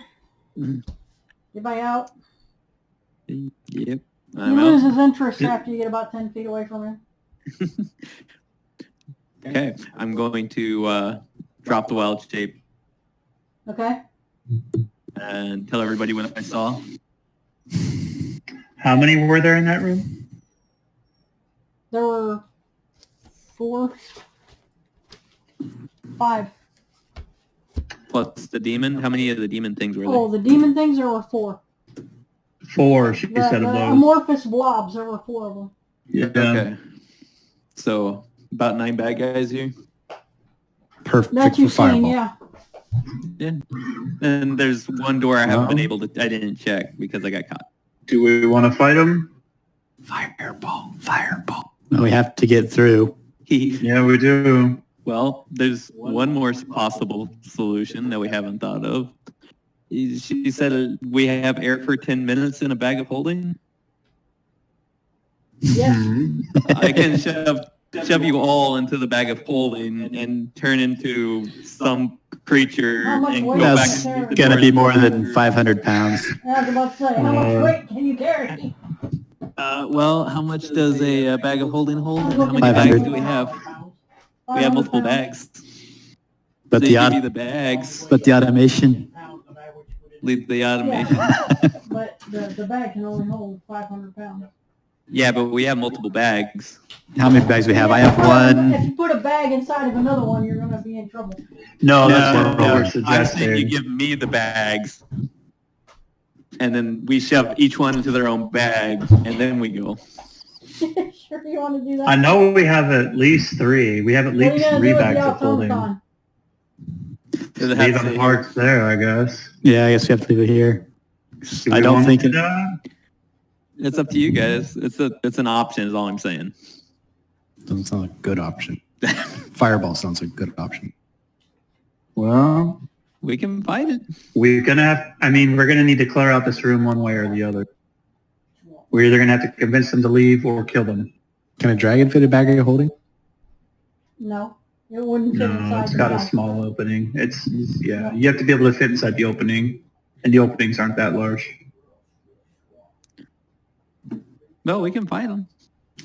Get back out. Yep. He I'm loses out. interest after you get about 10 feet away from him. Okay. I'm going to drop the wild shape Okay? and tell everybody what I saw. How many were there in that room? There were 4, 5. Plus the demon. How many of the demon things were there? Oh, the demon things, there were 4. 4, she The said of those. amorphous blobs, there were 4 of them. Yeah. Okay. So about 9 bad guys here. Perfect That for you've seen, fireball. yeah. Yeah. And there's one door I haven't been able to. I didn't check because I got caught. Do we want to fight them? Fireball. Fireball. We have to get through. Yeah, we do. Well, there's one more possible solution that we haven't thought of. She said we have air for 10 minutes in a bag of holding. Yes. I can shove you all into the bag of holding and turn into some creature How much and weight go is back it and there? use the Going to door be as a more door. than 500 pounds. I was about to say, how much weight can you carry? Well, how much does a bag of holding hold? I'm How looking many at bags 500. do we have? We 500 have multiple pounds. bags. But So the you give me odd, the bags, but the automation. leave the automation. But the bag can only hold 500 pounds. Yeah, but we have multiple bags. How many bags we have? I have If one. you put a bag inside of another one, you're going to be in trouble. No, that's No, what no. we're I say you suggesting. give me the bags, and then we shove each one into their own bag, and then we go. Sure you want to do that? I know we have at least 3. We have at What are you least going to 3 do with bags the of holding. automaton? Does it have Leave to them say- parts there, I guess. Yeah, I guess we have to leave it here. Do I we don't want think to it- do that? It's up to you guys. It's an option. Is all I'm saying. Doesn't sound like a good option. Fireball sounds like a good option. Well, We can fight it. we're gonna need to clear out this room one way or the other. We're either gonna have to convince them to leave or kill them. Can a dragon fit a bag of holding? No, it wouldn't fit No, inside it's the got a bag. small opening. Yeah, you have to be able to fit inside the opening, and the openings aren't that large. No, we can fight them.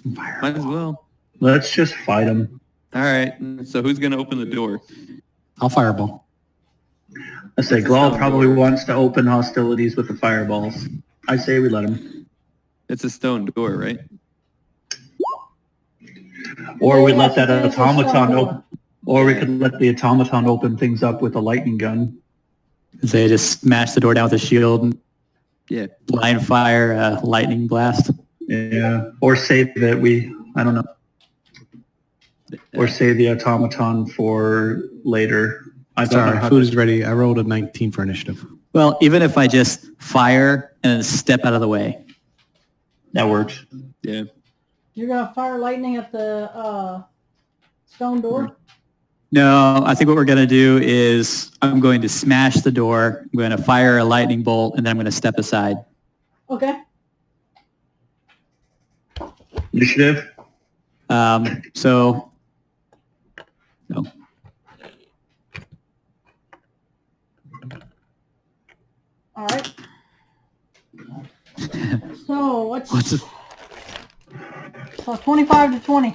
Might as well. Let's just fight them. All right. So who's gonna open the door? I'll fireball. I say It's a Glaw stone probably door. wants to open hostilities with the fireballs. I say we let him. It's a stone door, right? Or we Yeah, let that it's a automaton stone door. open. Or we could let the automaton open things up with a lightning gun. They just smash the door down with a shield and Yeah. blind fire, lightning blast. Yeah. Or save it. I don't know. Or save the automaton for later. I don't know Sorry, how food is ready. I rolled a 19 for initiative. Well, even if I just fire and then step out of the way. that works. Yeah. You're going to fire lightning at the stone door? No, I think what we're going to do is I'm going to smash the door. I'm going to fire a lightning bolt, and then I'm going to step aside. Okay. Initiative? So, no. All right. So What's it? So 25 to 20.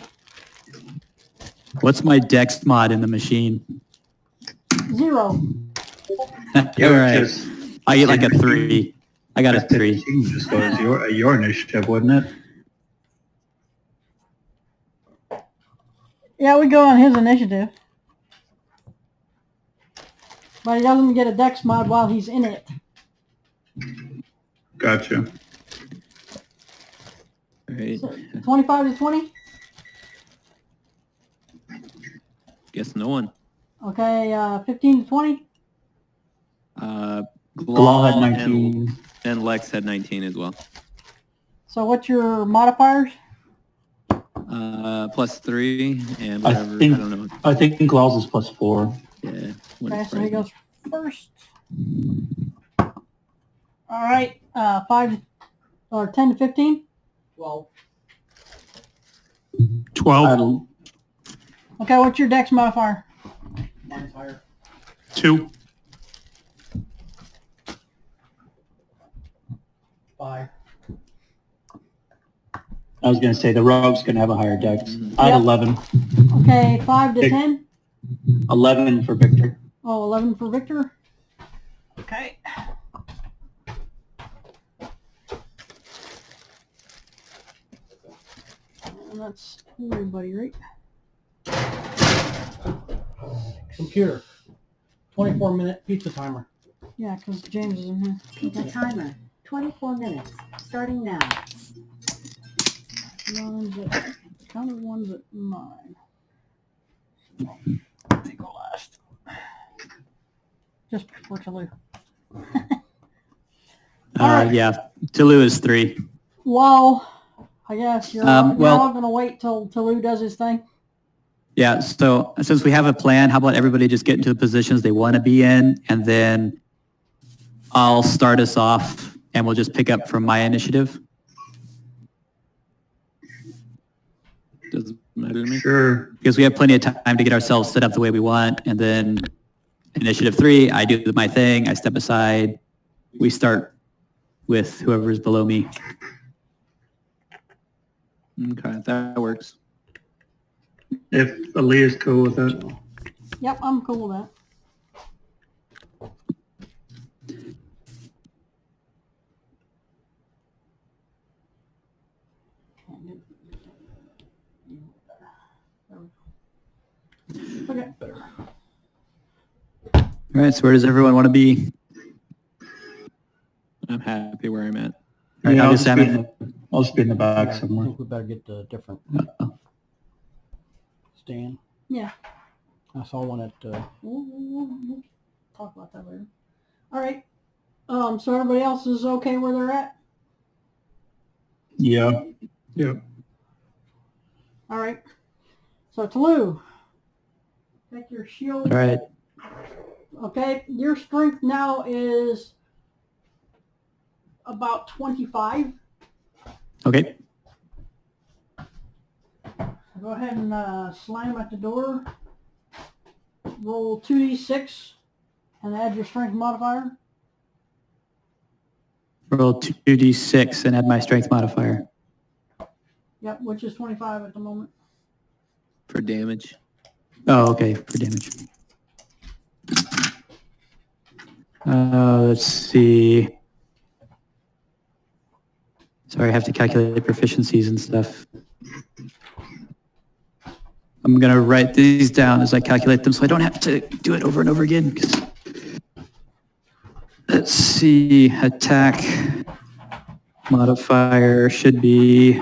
What's my dex mod in the machine? 0. All right. I get like a 3. I got a 3. Just go as your initiative, wouldn't it? Yeah, we go on his initiative. But he doesn't get a dex mod while he's in it. Gotcha. All right. So 25 to 20? Guess no one. Okay, 15 to 20? Glaw had 19. And Lex had 19 as well. So what's your modifiers? +3 and I whatever. I, think- don't know. I think Glaw's is +4. Yeah. Okay, so he goes first. All right, 5 or 10 to 15? 12. 12, Okay, what's your dex modifier? Mine's higher. 2, 5. I was going to say the rogue's going to have a higher dex. I Yep. had 11. Okay, 5 to Big- 10? 11 for Victor. Oh, 11 for Victor. Okay. And that's everybody, right? Computer. 24-minute pizza timer. Yeah, because James is in here. Pizza timer. 24 minutes. Starting now. Mine's at, count of ones at 9. They go last. Just before Toulouse. Alright. Yeah, Tulu is 3. Well, I guess you're, Um, you're well- all going to wait till Toulouse does his thing. Yeah, so since we have a plan, how about everybody just get into the positions they want to be in, and then I'll start us off, and we'll just pick up from my initiative. Doesn't matter to me. Sure. Because we have plenty of time to get ourselves set up the way we want, and then initiative 3, I do my thing, I step aside, we start with whoever's below me. Okay, that works. If Aaliyah's cool with it. Yep, I'm cool with that. Okay. All right, so where does everyone want to be? I'm happy where I'm at. All right, Yeah, obviously I'll just be in the back I somewhere. think we better get a different stand. Yeah. I saw one at We'll talk about that later. All right. So everybody else is okay where they're at? Yeah. All right. So Toulouse, take your shield. All right, Okay, your strength now is about 25. okay. Go ahead and slam at the door. Roll 2d6 and add your strength modifier. Roll 2d6 and add my strength modifier. Yep, which is 25 at the moment. For damage. Oh, okay, for damage. Let's see. Sorry, I have to calculate proficiencies and stuff. I'm going to write these down as I calculate them so I don't have to do it over and over again. Let's see, attack modifier should be,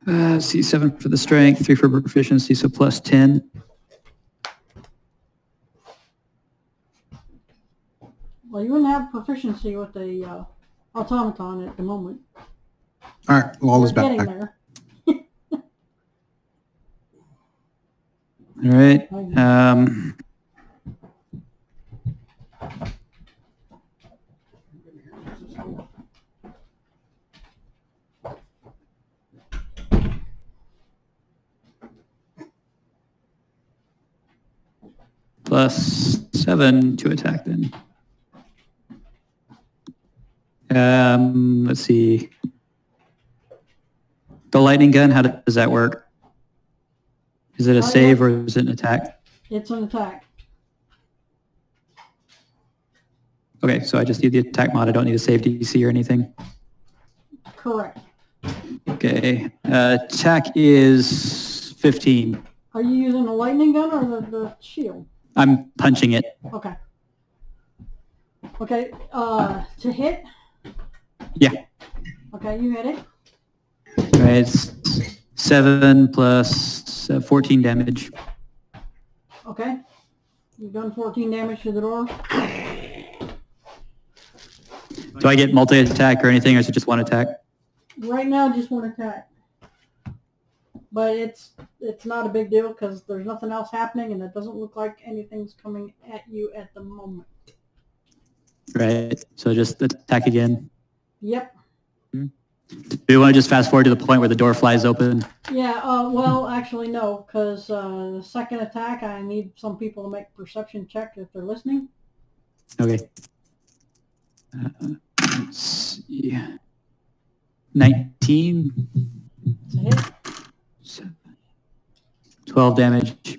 let's see, 7 for the strength, 3 for proficiency, so plus 10. Well, you wouldn't have proficiency with the automaton at the moment. All right, Lawler's We're getting back. there. All right. Plus 7 to attack then. Let's see. The lightning gun, how does that work? Is it a save or is it an attack? It's an attack. Okay, so I just need the attack mod. I don't need a save DC or anything. Correct. Okay, attack is 15. Are you using the lightning gun or the shield? I'm punching it. Okay. Okay, to hit? Yeah. Okay, you hit it. All right, it's 7 plus 14 damage. Okay. You've done 14 damage to the door. Do I get multi-attack or anything, or is it just one attack? Right now, just one attack. But it's not a big deal because there's nothing else happening and it doesn't look like anything's coming at you at the moment. Right, so just attack again. Yep. Do you want to just fast forward to the point where the door flies open? Yeah, well, actually, no, because the second attack, I need some people to make perception check if they're listening. Okay. Let's see. 19. It's a hit. 12 damage.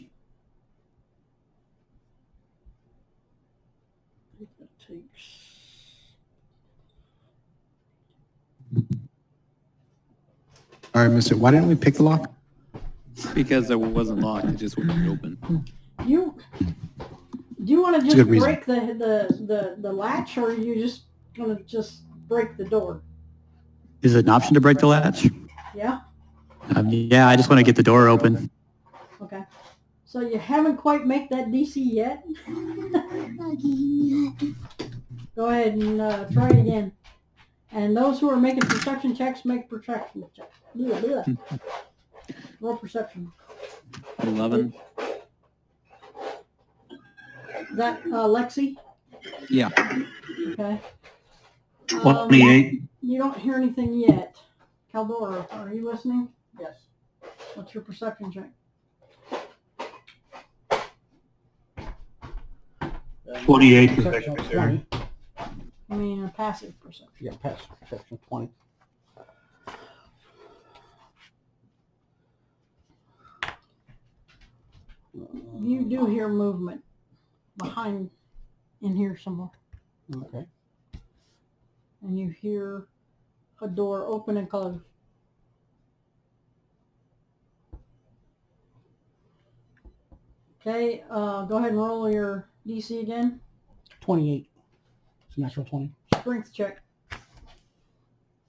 All right, mister, why didn't we pick the lock? Because it wasn't locked, it just wouldn't open. Do you want to a good just reason. break the latch, or are you just going to just break the door? Is it an option to break the latch? Yeah? Yeah, I just want to get the door open. Okay. So you haven't quite made that DC yet? Go ahead and try it again. And those who are making perception checks, make perception checks. Roll perception. 11. Is that Lexi? Yeah. Okay. 28. You don't hear anything yet. Caldora, are you listening? Yes. What's your perception check? 28. Perception 20. I mean, a passive perception. Yeah, pass perception 20. You do hear movement behind in here somewhere. Okay. And you hear a door open and close. Okay, go ahead and roll your DC again. 28. It's a natural 20. Strength check.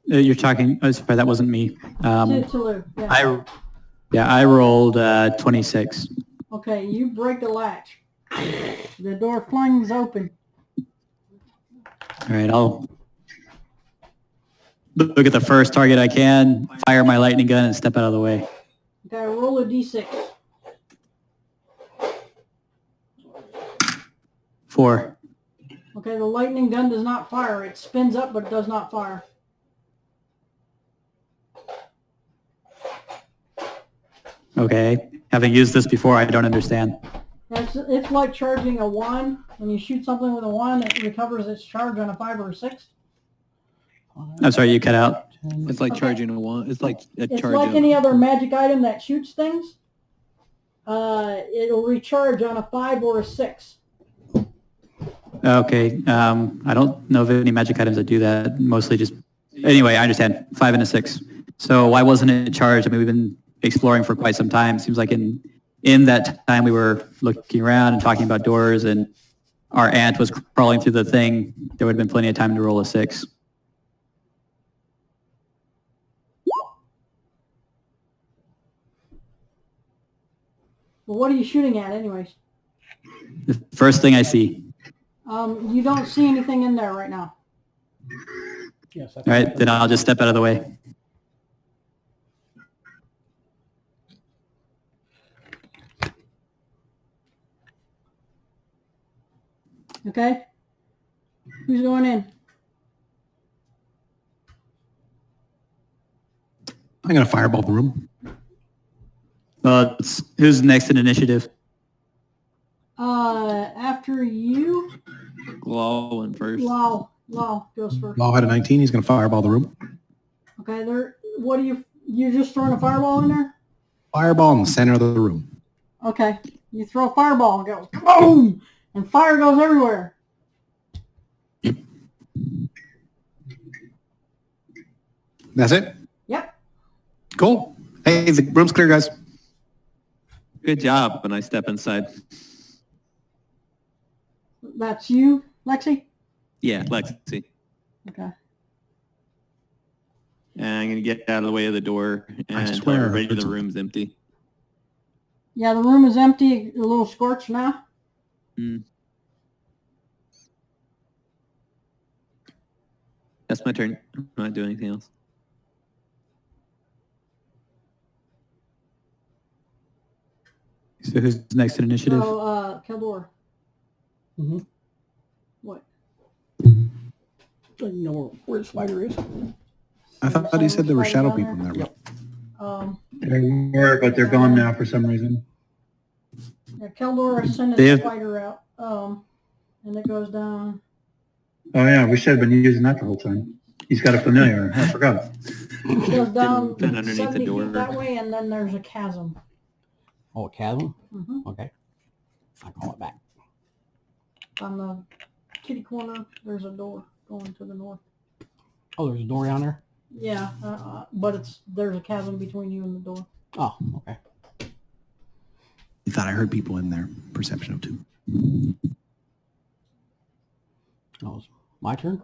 You're talking, oh, sorry, that wasn't me. To Lou. Yeah. I rolled 26. Okay, you break the latch. The door flings open. All right, I'll look at the first target I can, fire my lightning gun, and step out of the way. Okay, roll a D6. 4. Okay, the lightning gun does not fire. It spins up, but it does not fire. Okay, having used this before, I don't understand. It's like charging a wand. When you shoot something with a wand, it recovers its charge on a 5 or a 6. I'm sorry, you cut out. It's like Okay. charging a wand. It's like a It's charge. like any other magic item that shoots things. It'll recharge on a 5 or a 6. Okay, I don't know of any magic items that do that. Mostly just, anyway, I understand. 5 and a 6. So why wasn't it charged? I mean, we've been exploring for quite some time. Seems like in that time we were looking around and talking about doors, and our ant was crawling through the thing. There would have been plenty of time to roll a 6. Well, what are you shooting at anyways? The first thing I see. You don't see anything in there right now. Yes. All right, then I'll just step out of the way. Okay? Who's going in? I'm going to fireball the room. Who's next in initiative? After you, Glowing first. Law goes first. Law had a 19. He's going to fireball the room. Okay, what are you You just throwing a fireball in there? Fireball in the center of the room. Okay. You throw a fireball and goes boom, and fire goes everywhere. That's it? Yep. Cool. Hey, the room's clear, guys. Good job. When I step inside. That's you, Lexi? Yeah, Lexi. Okay. And I'm gonna get out of the way of the door and tell swear I everybody heard the something. room's empty. Yeah, the room is empty, a little scorched now. That's my turn. I'm not doing anything else. So who's next in initiative? So, Keldor. Mm-hmm. What? So you know where the spider is? I thought he said there were shadow Spider people down in that room. there? There were, but they're gone now for some reason. Yeah, Keldor is sending They a have- spider out. And it goes down. Oh yeah, we should have been using that the whole time. He's got a familiar. I forgot. It goes down Fit underneath the 70 door. feet that way, and then there's a chasm. Oh, a chasm? Mm-hmm. Okay. I'll call it back. On the kitty corner, there's a door going to the north. Oh, there's a door down there? Yeah, but there's a chasm between you and the door. Oh, okay. He thought I heard people in there. Perception of 2. Oh, it's my turn?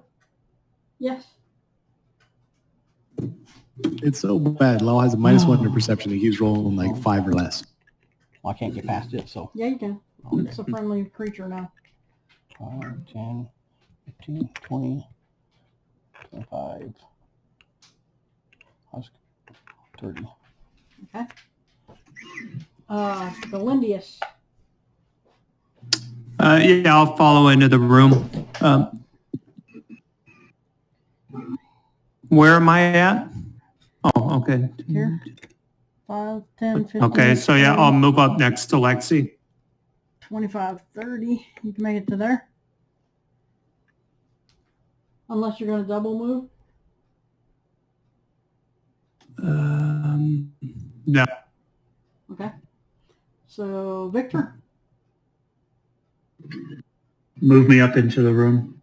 Yes. It's so bad. Law has a -1 to perception. He's rolling like 5 or less. Well, I can't get past it, so. Yeah, you can. Okay. It's a friendly creature now. 5, 10, 15, 20, 25, 30. Okay. Galindius. Yeah, I'll follow into the room. Where am I at? Oh, okay. Here. 5, 10, 15. Okay, so yeah, 20, I'll move up next to Lexi. 25, 30. You can make it to there. Unless you're going to double move. No. Okay. So, Victor. Move me up into the room.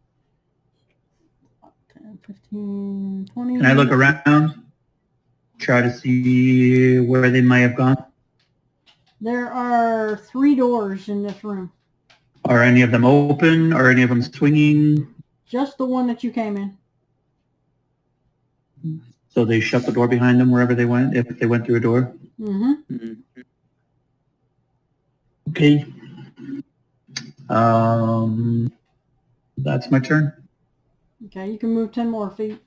10, 15, 20. Can I look around? Try to see where they may have gone. There are 3 doors in this room. Are any of them open? Are any of them swinging? Just the one that you came in. So they shut the door behind them wherever they went, if they went through a door? Mm-hmm. Okay. That's my turn. Okay, you can move 10 more feet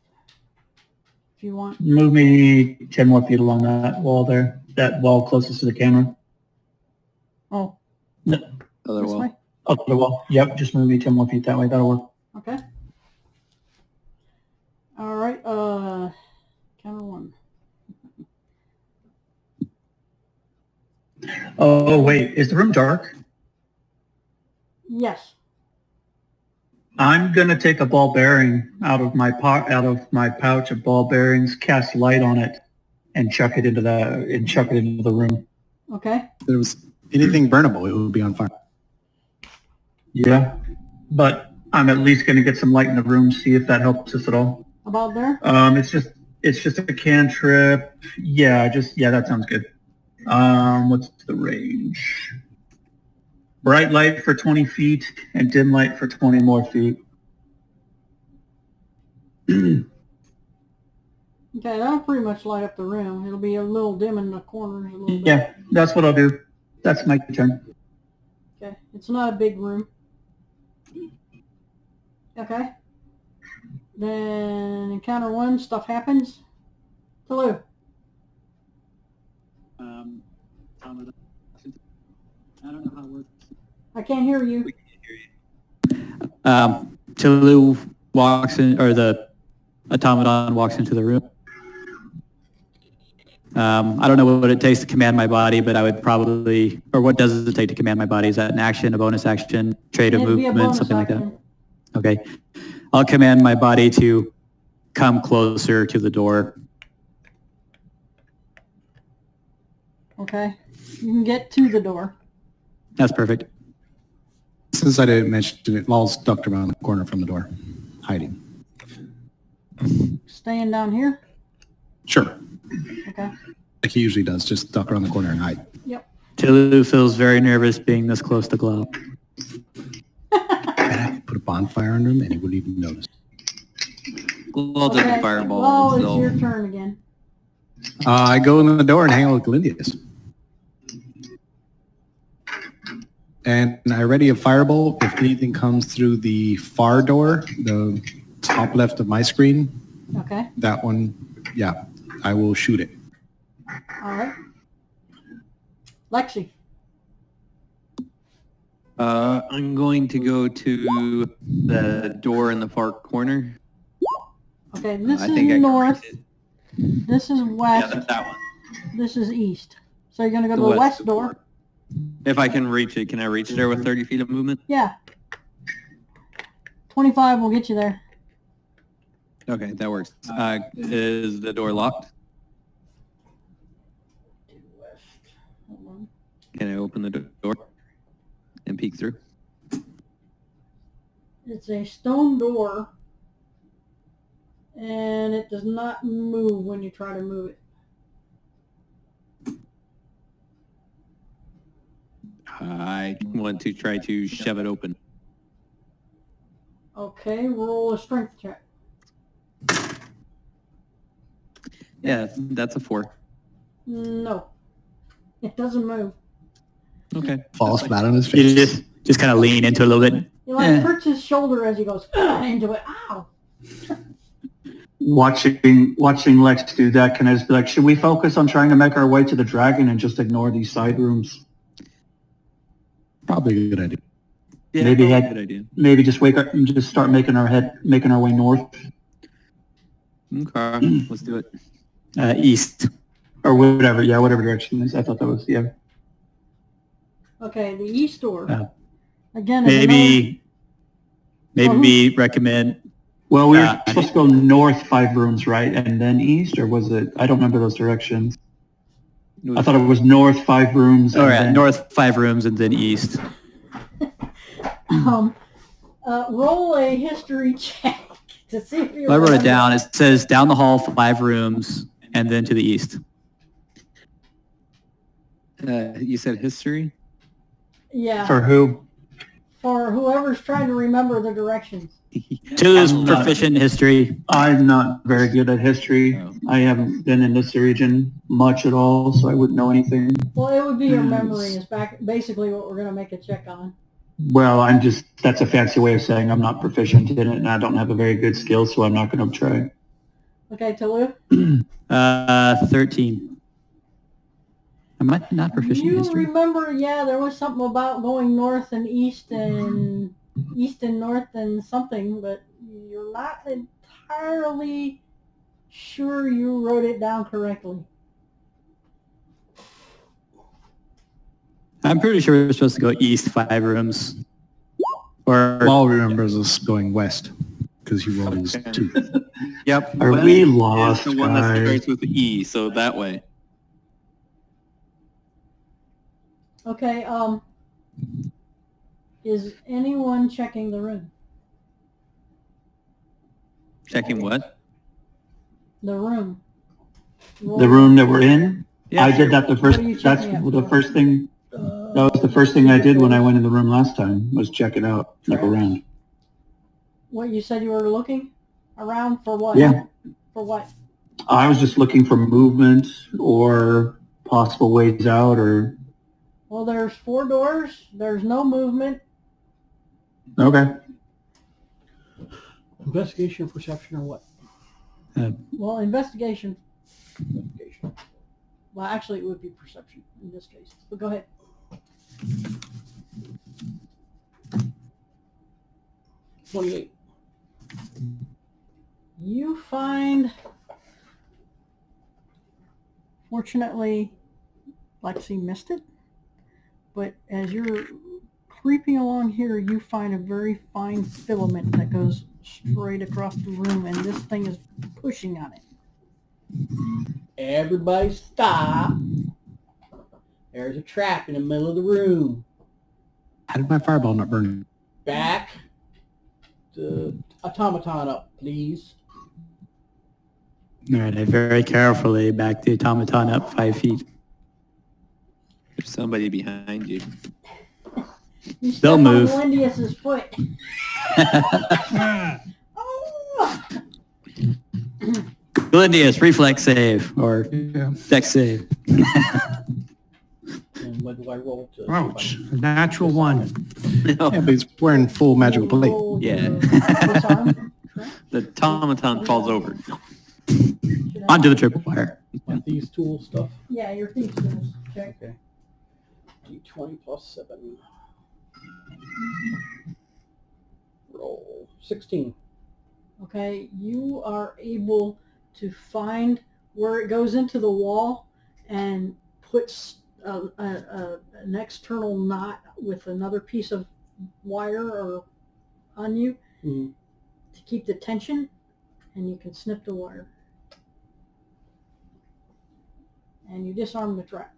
if you want. Move me 10 more feet along that wall there. That wall closest to the camera. Oh, Other this wall. way? Oh, the wall. Yep, just move me 10 more feet that way. That'll work. Okay. All right, counter 1. Oh, wait. Is the room dark? Yes. I'm gonna take a ball bearing out of my pouch of ball bearings, cast light on it, and chuck it into the room. Okay. If there was anything burnable, it would be on fire. Yeah, but I'm at least gonna get some light in the room, see if that helps us at all. About there? It's just a cantrip. Yeah, that sounds good. What's the range? Bright light for 20 feet and dim light for 20 more feet. Okay, that'll pretty much light up the room. It'll be a little dim in the corners a little bit. Yeah, that's what I'll do. That's my turn. Okay, it's not a big room. Okay. Then encounter 1, stuff happens. Hello. I don't know how it works. I can't hear you. Tulu walks in, or the automaton walks into the room. I don't know what it takes to command my body, but I would probably, or what does it take to command my body? Is that an action, a bonus action, trade of It'd be a movement, bonus something action. like that? Okay. I'll command my body to come closer to the door. Okay. You can get to the door. That's perfect. Since I didn't mention it, Law's ducked around the corner from the door, hiding. Staying down here. Sure, Okay. like he usually does, just duck around the corner and hide. Yep. Tulu feels very nervous being this close to Glow. And I could put a bonfire under him and he wouldn't even notice. Glow does a fireball. Well, it's so- your turn again. I go in the door and hang out with Galindius. And I ready a fireball if anything comes through the far door, the top left of my screen. Okay. That one, yeah, I will shoot it. All right. Lexi. I'm going to go to the door in the far corner. Okay, this I is think I can north. reach it. This is Yeah, west. that's that one. This is east. So you're going to go The to the west west door. If I can reach it, can I reach there with 30 feet of movement? Yeah. 25 will get you there. Okay, that works. Is the door locked? Hold on. Can I open the door and peek through? It's a stone door, and it does not move when you try to move it. I want to try to shove it open. Okay, roll a strength check. Yeah, that's a 4. No. It doesn't move. Okay. Falls flat on his You face. just kind of lean into it a little bit. He like hurts his shoulder as he goes into it. Ow! Watching Lex do that, can I just be like, should we focus on trying to make our way to the dragon and just ignore these side rooms? Probably a good idea. Yeah, Maybe probably head- a good idea. Maybe just wake up and just start making our way north Okay, let's do it. East. or whatever. Yeah, whatever direction it is. I thought that was Okay, the east door. Again, Maybe recommend. Well, we were supposed to go north 5 rooms, right, and then east, or was it? I don't remember those directions. I thought it was north 5 rooms. All and right, then- north 5 rooms and then east. roll a history check to see if you. Well, I wrote it down. It says down the hall 5 rooms and then to the east. You said history? Yeah, For who? for whoever's trying to remember the directions. Tulu's I'm not- proficient in history. I'm not very good at history. Oh. I haven't been in this region much at all, so I wouldn't know anything. Well, it would be your memory is basically what we're going to make a check on. Well, that's a fancy way of saying I'm not proficient in it, and I don't have a very good skill, so I'm not going to try. Okay, Tulu? 13. Am I not proficient in You history? remember, yeah, there was something about going north and east and north and something, but you're not entirely sure you wrote it down correctly. I'm pretty sure we're supposed to go east 5 rooms. Or Law remembers us going west because he rolled his 2. Yep. Are West we is lost, the one that guys? starts with E, so that way. Okay, is anyone checking the room? Checking what? The room. The room that we're in? Yeah, I did that the first, What are you that's checking out the for? first thing, that was the first thing I did when I went in the room last time, was check it out, look around. What, you said you were looking around for what? Yeah. For what? I was just looking for movement or possible ways out or, Well, there's 4 doors. There's no movement. okay. Investigation, perception, or what? Well, investigation. Well, actually, it would be perception in this case. But go ahead. $28. You find, fortunately, Lexi missed it, but as you're creeping along here, you find a very fine filament that goes straight across the room, and this thing is pushing on it. Everybody stop. There's a trap in the middle of the room. How did my fireball not burn? Back the automaton up, please. All right, I very carefully back the automaton up 5 feet. There's somebody behind you. You step They'll on move. Lindius's foot. Oh! Glindius, reflex save or dex save. And what do I roll to? Ouch. A natural 1. Yeah, but he's wearing full magical plate. Roll Yeah. your disarm. The automaton falls over. Should I- Onto the triple wire. Like these tool stuff. Yeah, your thieves tools. Check. Okay. D20 plus 7. Roll 16. Okay, you are able to find where it goes into the wall and puts an external knot with another piece of wire or on you Mhm. to keep the tension, and you can snip the wire. And you disarm the trap.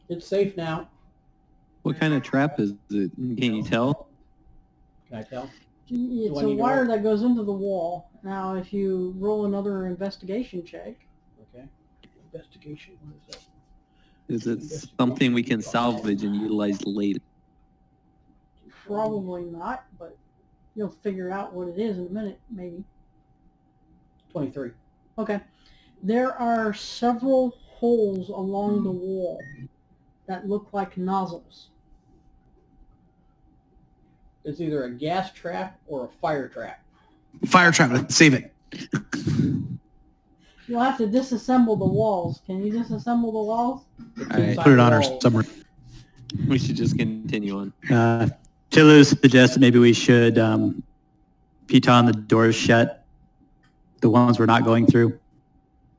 It's safe now. What kind of trap is it? Can you tell? Can I tell? It's I a need to wire roll? that goes into the wall. Now, if you roll another investigation check, Okay. Investigation. What is that? Is it something we can salvage and utilize later? probably not, but you'll figure out what it is in a minute, maybe. 23. Okay. There are several holes along the wall that look like nozzles. It's either a gas trap or a fire trap. Fire trap, let's save it. You'll have to disassemble the walls. Can you disassemble the walls? It's All right. inside Put it the on our walls. submarine. We should just continue on. Tilu suggested maybe we should piton the doors shut, the ones we're not going through,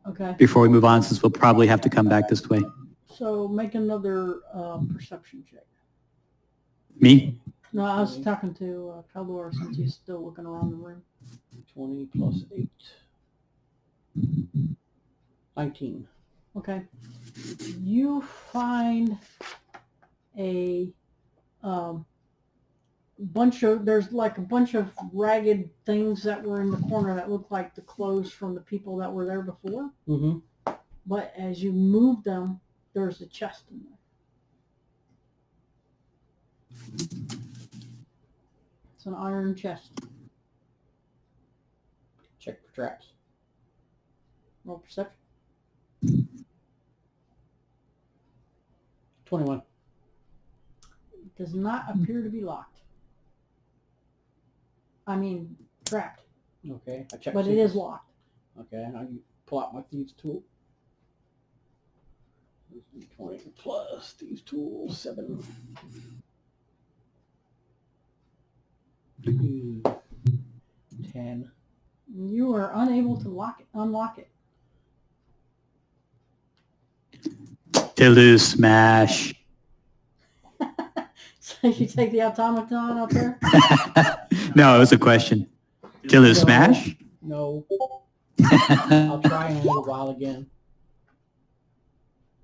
Okay. before we move on, since we'll probably have to come back this way. So make another perception check. Me? No, I was talking to Kaldor since he's still looking around the room. 20 plus 8. 19. Okay. You find a there's like a bunch of ragged things that were in the corner that look like the clothes from the people that were there before. Mm-hmm. But as you move them, there's a chest in there. It's an iron chest. Check for traps. Roll perception. 21. It does not appear to be locked. I mean, trapped. Okay. I checked. But it is locked. Okay. I pull out my thieves tool. 20 plus thieves tool 7. 10. You are unable to unlock it. Tilu smash. So you take the automaton up there? No, it was a question. Tilu smash? No. I'll try in a little while again.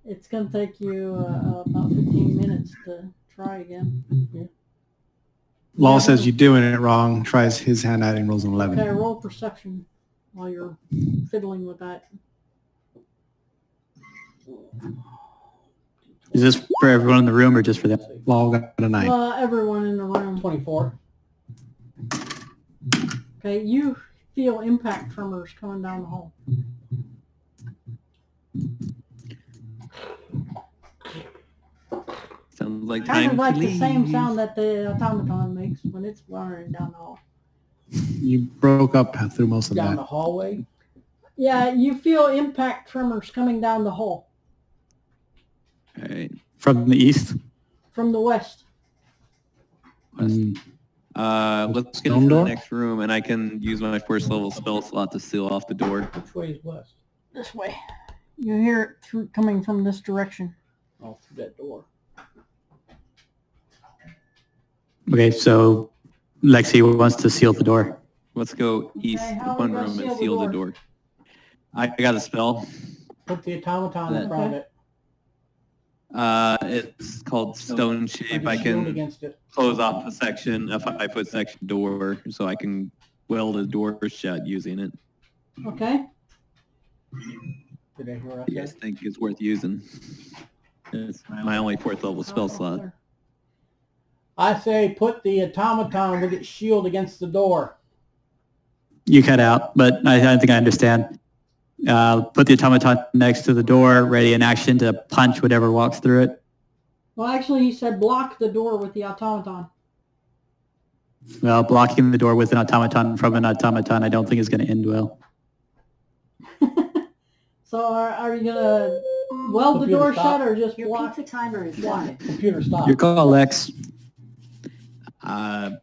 It's going to take you about 15 minutes to try again. Law says you're doing it wrong, tries his hand out and rolls an 11. Okay, roll perception while you're fiddling with that. Is this for everyone in the room or just for them? Law got a 9. Everyone in the room. 24. Okay, you feel impact tremors coming down the hall. Sounds like Kind time of like to the leave. same sound that the automaton makes when it's wiring down the hall. You broke up through most of Down that. the hallway. Yeah, you feel impact tremors coming down the hall All right. From the east? from the west. Mm, Let's get Stone into the door? next room, and I can use my first level spell slot to seal off the door. Which way is west? This way. You hear it coming from this direction. Oh, through that door. okay, so Lexi wants to seal the door. Let's go east how are we one gonna room seal and the seal the door? door. I got a spell. Put the automaton in front of it. It's called stone shape. I Shield can against it. close off a section, a 5-foot section door, so I can weld a door shut using it. Okay. Did I hear You guys think it's worth using? It's my only 4th level spell slot. I say put the automaton with its shield against the door. You cut out, but I think I understand. Put the automaton next to the door, ready in action to punch whatever walks through it. Well, actually, he said block the door with the automaton. Well, blocking the door with an automaton from an automaton I don't think is going to end well. So are you going to weld the door shut or just Your block? pizza timer is done. Computer stop. Your call, Lex. I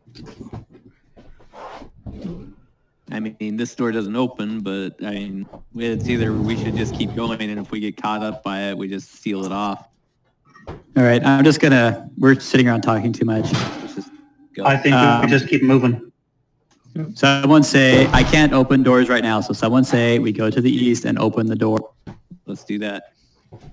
mean, this door doesn't open, but I mean, it's either we should just keep going, and if we get caught up by it, we just seal it off. All right, we're sitting around talking too much. Let's just go. I think we just keep moving. Someone say, I can't open doors right now, so someone say we go to the east and open the door. Let's do that.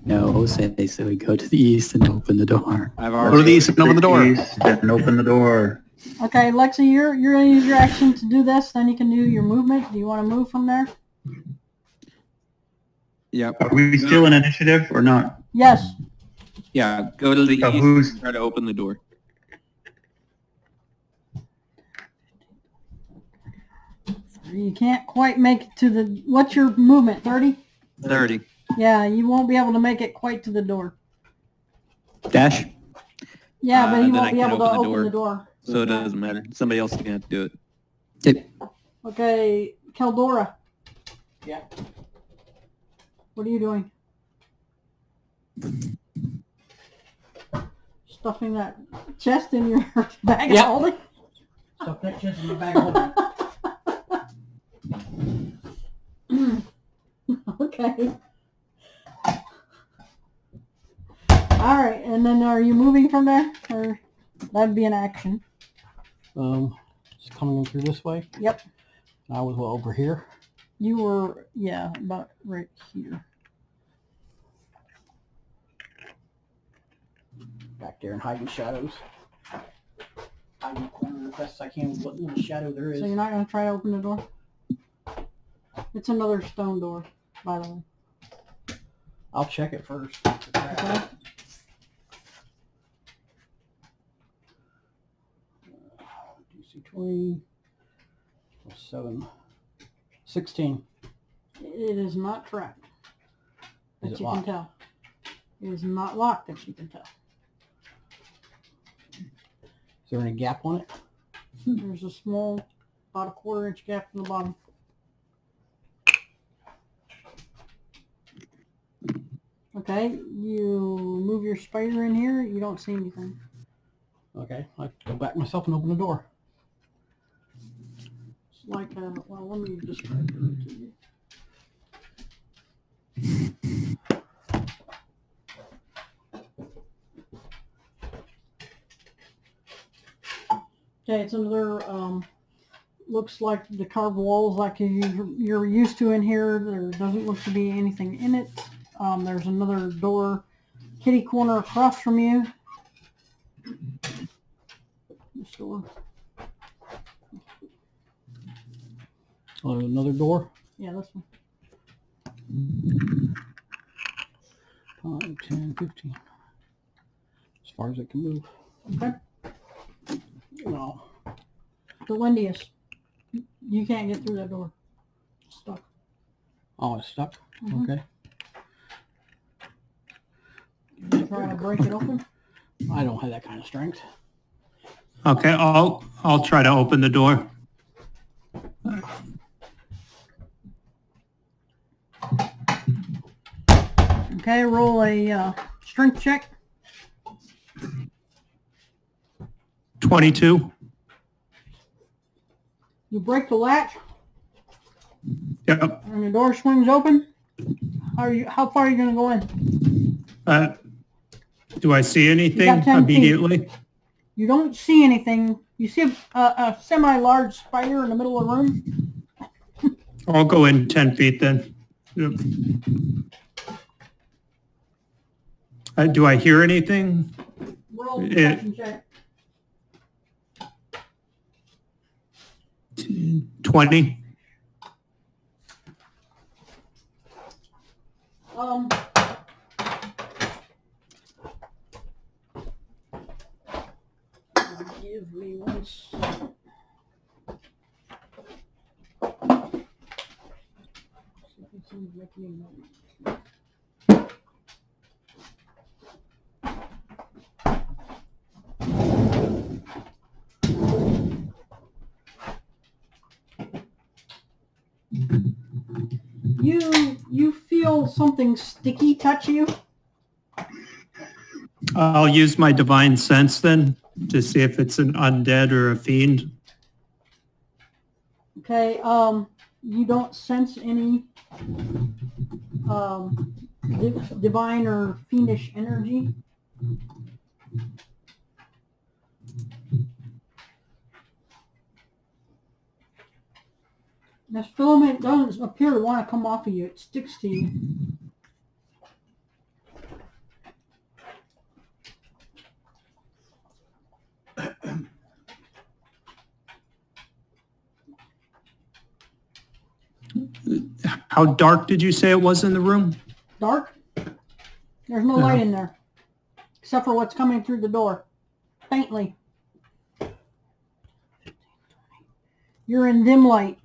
No, say we go to the east and open the door. I've Go to already. the east and open the door. And open the door. Okay, Lexi, you're going to use your action to do this. Then you can do your movement. Do you want to move from there? Yep. Are we still in initiative or not? Yes. Yeah. Go to the So east. who's- And try to open the door. You can't quite make it to the... What's your movement, 30? 30. Yeah, you won't be able to make it quite to the door. Dash? Yeah, but he then won't I be can able to open the open the door. door. So it doesn't matter. Somebody else is gonna have to do it. Yep. Okay, Keldora. Yeah. What are you doing? Stuffing that chest in your bag Yeah. of holding? Stuff that chest in the bag of holding. Okay. All right, and then are you moving from there? Or that'd be an action. It's coming in through this way. Yep. I was over here. You were, yeah, about right here. Back there and hiding shadows. Hiding the corner as best as I can with what little shadow there is. So you're not going to try to open the door? It's another stone door, by the way. I'll check it first. Okay. DC 20. 7. 16. It is not trapped. Is That it you locked? can tell. It is not locked that you can tell. Is there any gap on it? There's a small, about a 1/4-inch gap in the bottom. Okay, you move your spider in here, you don't see anything. Okay, I go back myself and open the door. It's like a, well, let me describe it to you. Okay, it's another, looks like the carved walls like you're used to in here. There doesn't look to be anything in it. There's another door, kitty corner across from you. This door. Oh, another door. Yeah, this one. 5, 10, 15. As far as it can move. Okay. No. The windiest. You can't get through that door. Stuck. Oh, it's stuck? Mhm. Okay. You try to break it open? I don't have that kind of strength. Okay, I'll try to open the door. Okay, roll a strength check. 22. You break the latch Yep. and the door swings open. How far are you going to go in? Do I see anything 10 feet. immediately? You don't see anything. You see a semi-large spider in the middle of the room. I'll go in 10 feet then. Yep. Do I hear anything? Roll perception check. 20. Give me one second. See if it's making a note. You feel something sticky touch you? I'll use my divine sense then to see if it's an undead or a fiend. Okay, you don't sense any divine or fiendish energy. This filament doesn't appear to want to come off of you. It sticks to you. How dark did you say it was in the room? Dark? There's no light in there. Except for what's coming through the door. Faintly. You're in dim light.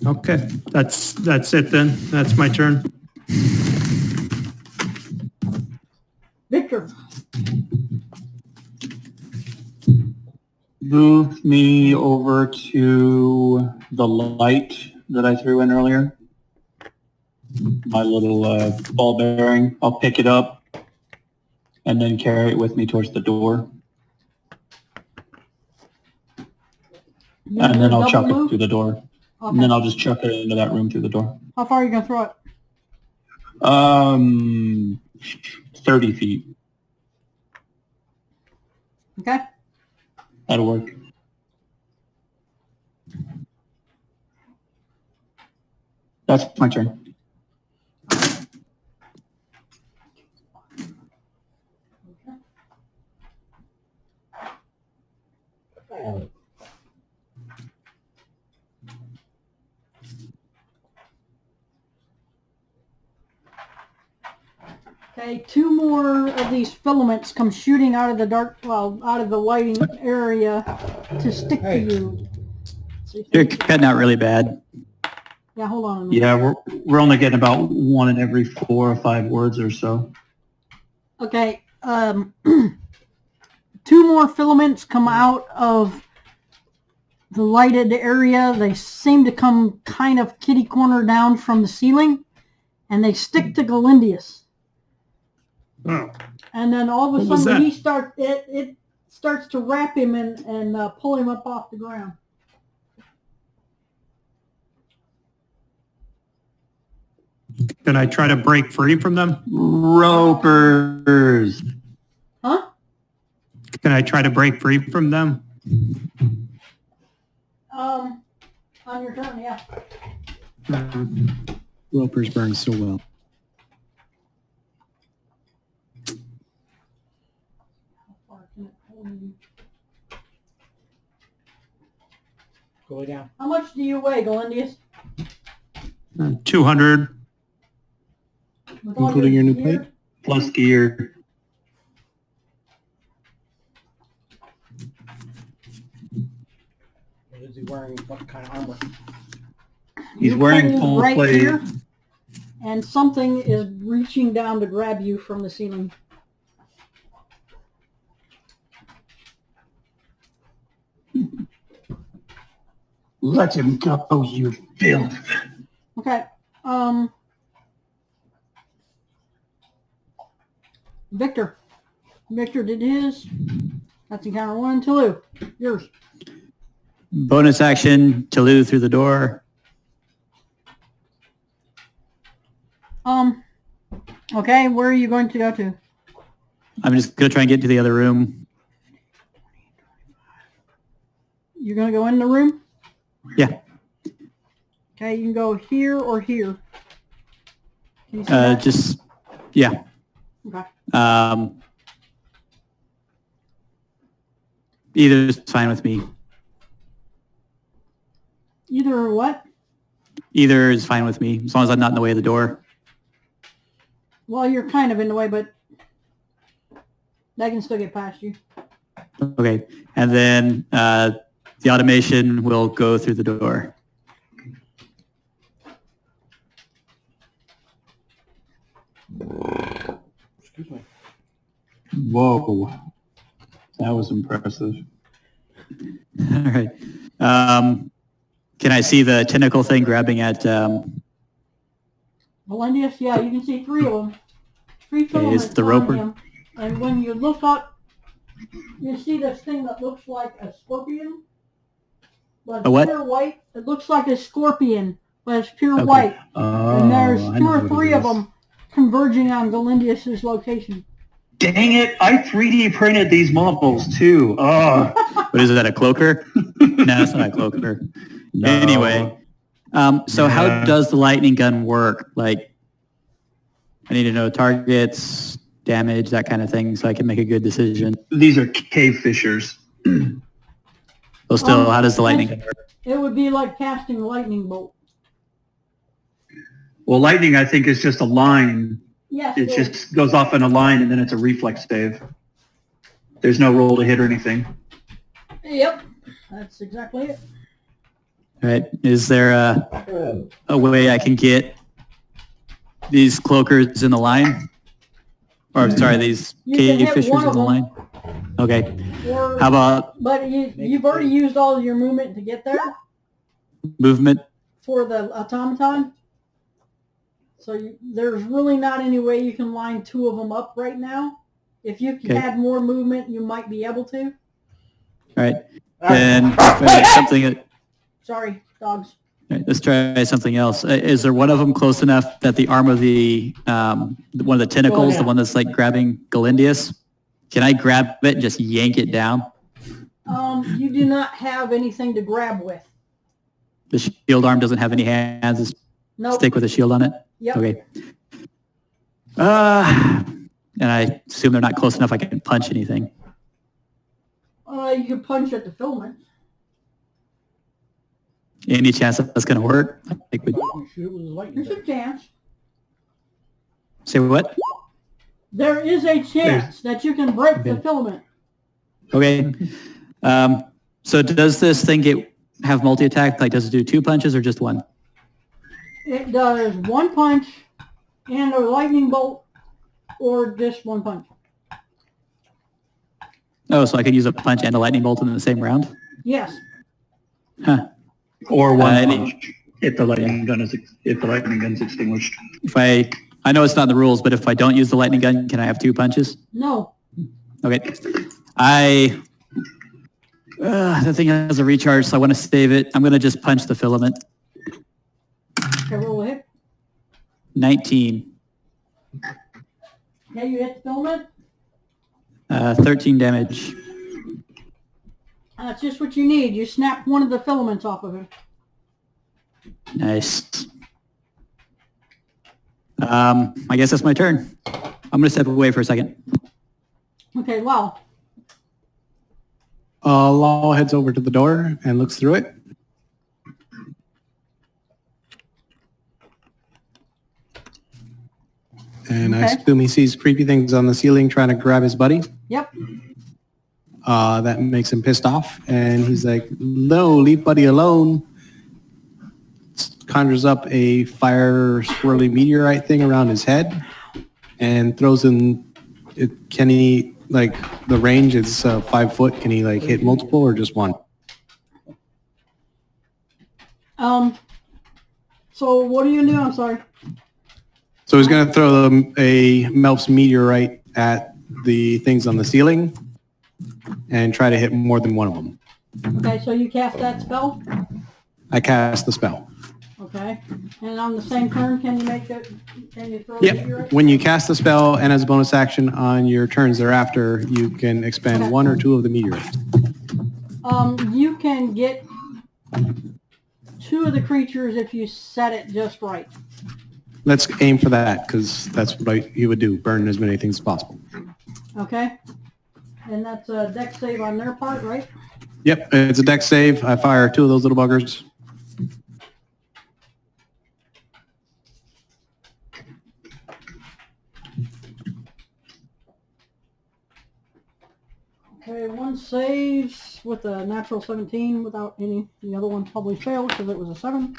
Okay, that's it then. That's my turn. Victor. Move me over to the light that I threw in earlier. My little ball bearing. I'll pick it up and then carry it with me towards the door. And then I'll chuck it through the door. Okay. And then I'll just chuck it into that room through the door. How far are you going to throw it? 30 feet. Okay. That'll work. That's my turn. Okay, 2 more of these filaments come shooting out of the dark, out of the lighting area to stick to you. You're cutting out really bad. Yeah, hold on a minute. Yeah, we're only getting about 1 in every 4 or 5 words or so. Okay, 2 more filaments come out of the lighted area. They seem to come kind of kitty corner down from the ceiling, and they stick to Galindius. Oh. And then all of a What was sudden that? it starts to wrap him and pull him up off the ground. Can I try to break free from them? Ropers. Huh? Can I try to break free from them? On your turn, yeah. Ropers burn so well. How far can it pull you? Go way down. How much do you weigh, Galindius? 200. With all Including your new gear? plate? Plus gear. What is he wearing? What kind of armor? He's You wearing pull full right plate. here, and something is reaching down to grab you from the ceiling. Let him go, you filth. Okay. Victor. Victor did his. That's encounter 1. Toulouse, yours. Bonus action, Toulouse through the door. Okay, where are you going to go to? I'm just going to try and get to the other room. You're going to go in the room? Yeah. Okay, you can go here or here. Can you see that? Just, yeah. Okay. Either is fine with me. Either what? Either is fine with me, as long as I'm not in the way of the door. Well, you're kind of in the way, but that can still get past you. Okay. And then the automation will go through the door. Excuse me. Whoa. That was impressive. All right. Can I see the tentacle thing grabbing at... Melendez, yeah, you can see 3 of them. 3 filaments is the on roper? him. And when you look up, you see this thing that looks like a scorpion. But A what? Pure white. It looks like a scorpion, but it's pure Okay. white. Oh, And there's I 2 know or what 3 it of is. them converging on Galindius's location. Dang it! I 3D printed these models too. Oh. What is that, a cloaker? No, it's not a cloaker. No. Anyway, so how Yeah. does the lightning gun work? Like, I need to know targets, damage, that kind of thing, so I can make a good decision. These are cave fishers. Well, still, how does the lightning gun work? It would be like casting a lightning bolt. Well, lightning, I think, is just a line. Yes. It well, just goes off in a line, and then it's a reflex save. There's no roll to hit or anything. Yep. That's exactly it. All right, is there a way I can get these cloakers in the line? Or, sorry, these You can cave hit fishers one in of the them. line? Okay. Or, How about but you've already used all of your movement to get there movement? for the automaton. So there's really not any way you can line 2 of them up right now. If you Okay. had more movement, you might be able to. All right. Then something... Sorry, dogs. All right, let's try something else. Is there one of them close enough that the arm of the one of the tentacles, the one that's like grabbing Galindius, can I grab it and just yank it down? You do not have anything to grab with. The shield arm doesn't have any hands. Just Nope. stick with a shield on it. Yep. Okay. And I assume they're not close enough I can punch anything. You can punch at the filament. Any chance that that's going to work? I think we You shoot it with a lightning There's a bolt. chance. say what? There is a chance that you can break the filament. Okay. So does this thing have multi-attack? Like, does it do 2 punches or just 1? It does 1 punch and a lightning bolt, or just 1 punch. Oh, so I can use a punch and a lightning bolt in the same round? Yes. Huh. Or one any- punch if the lightning gun is extinguished. If I know it's not in the rules, but if I don't use the lightning gun, can I have 2 punches? No. Okay. The thing has a recharge, so I want to save it. I'm going to just punch the filament. Okay, roll a hit. 19. Okay, you hit the filament. 13 damage. That's just what you need. You snap one of the filaments off of it. Nice. I guess that's my turn. I'm going to step away for a second. Okay, wow. Law heads over to the door and looks through it. And I Okay. assume he sees creepy things on the ceiling trying to grab his buddy. Yep. That makes him pissed off. And he's like, no, leave buddy alone. Conjures up a fire swirly meteorite thing around his head and throws in, can he, like, the range is 5 foot. Can he, like, hit multiple or just one? So what are you gonna do? I'm sorry. So he's going to throw a Melf's meteorite at the things on the ceiling and try to hit more than one of them. Okay, so you cast that spell? I cast the spell. Okay. Okay. And on the same turn, can you make it? Can you throw a Yep. meteorite? When you cast the spell and as a bonus action on your turns thereafter, you can expend Okay. 1 or 2 of the meteorites. You can get 2 of the creatures if you set it just right. Let's aim for that because that's what you would do. Burn as many things as possible. Okay. And that's a dex save on their part, right? Yep. It's a dex save. I fire 2 of those little buggers. Okay, one saves with a natural 17 without any. The other one probably failed because it was a 7.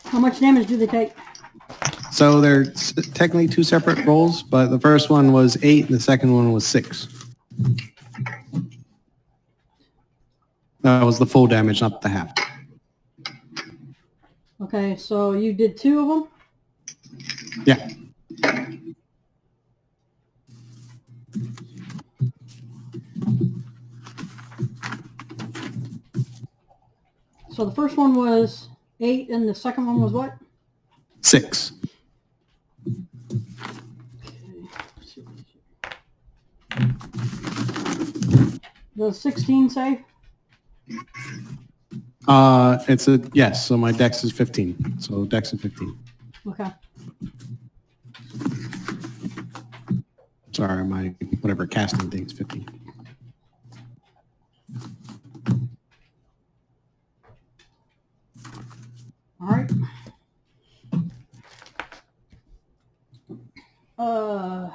How much damage do they take? So they're technically 2 separate rolls, but the first one was 8 and the second one was 6. That was the full damage, not the half. Okay, so you did 2 of them? Yeah. So the first one was 8 and the second one was what? 6. Does 16 save? It's a yes. So my dex is 15. So dex is 15. Okay. Sorry, my whatever casting thing is 15. All right.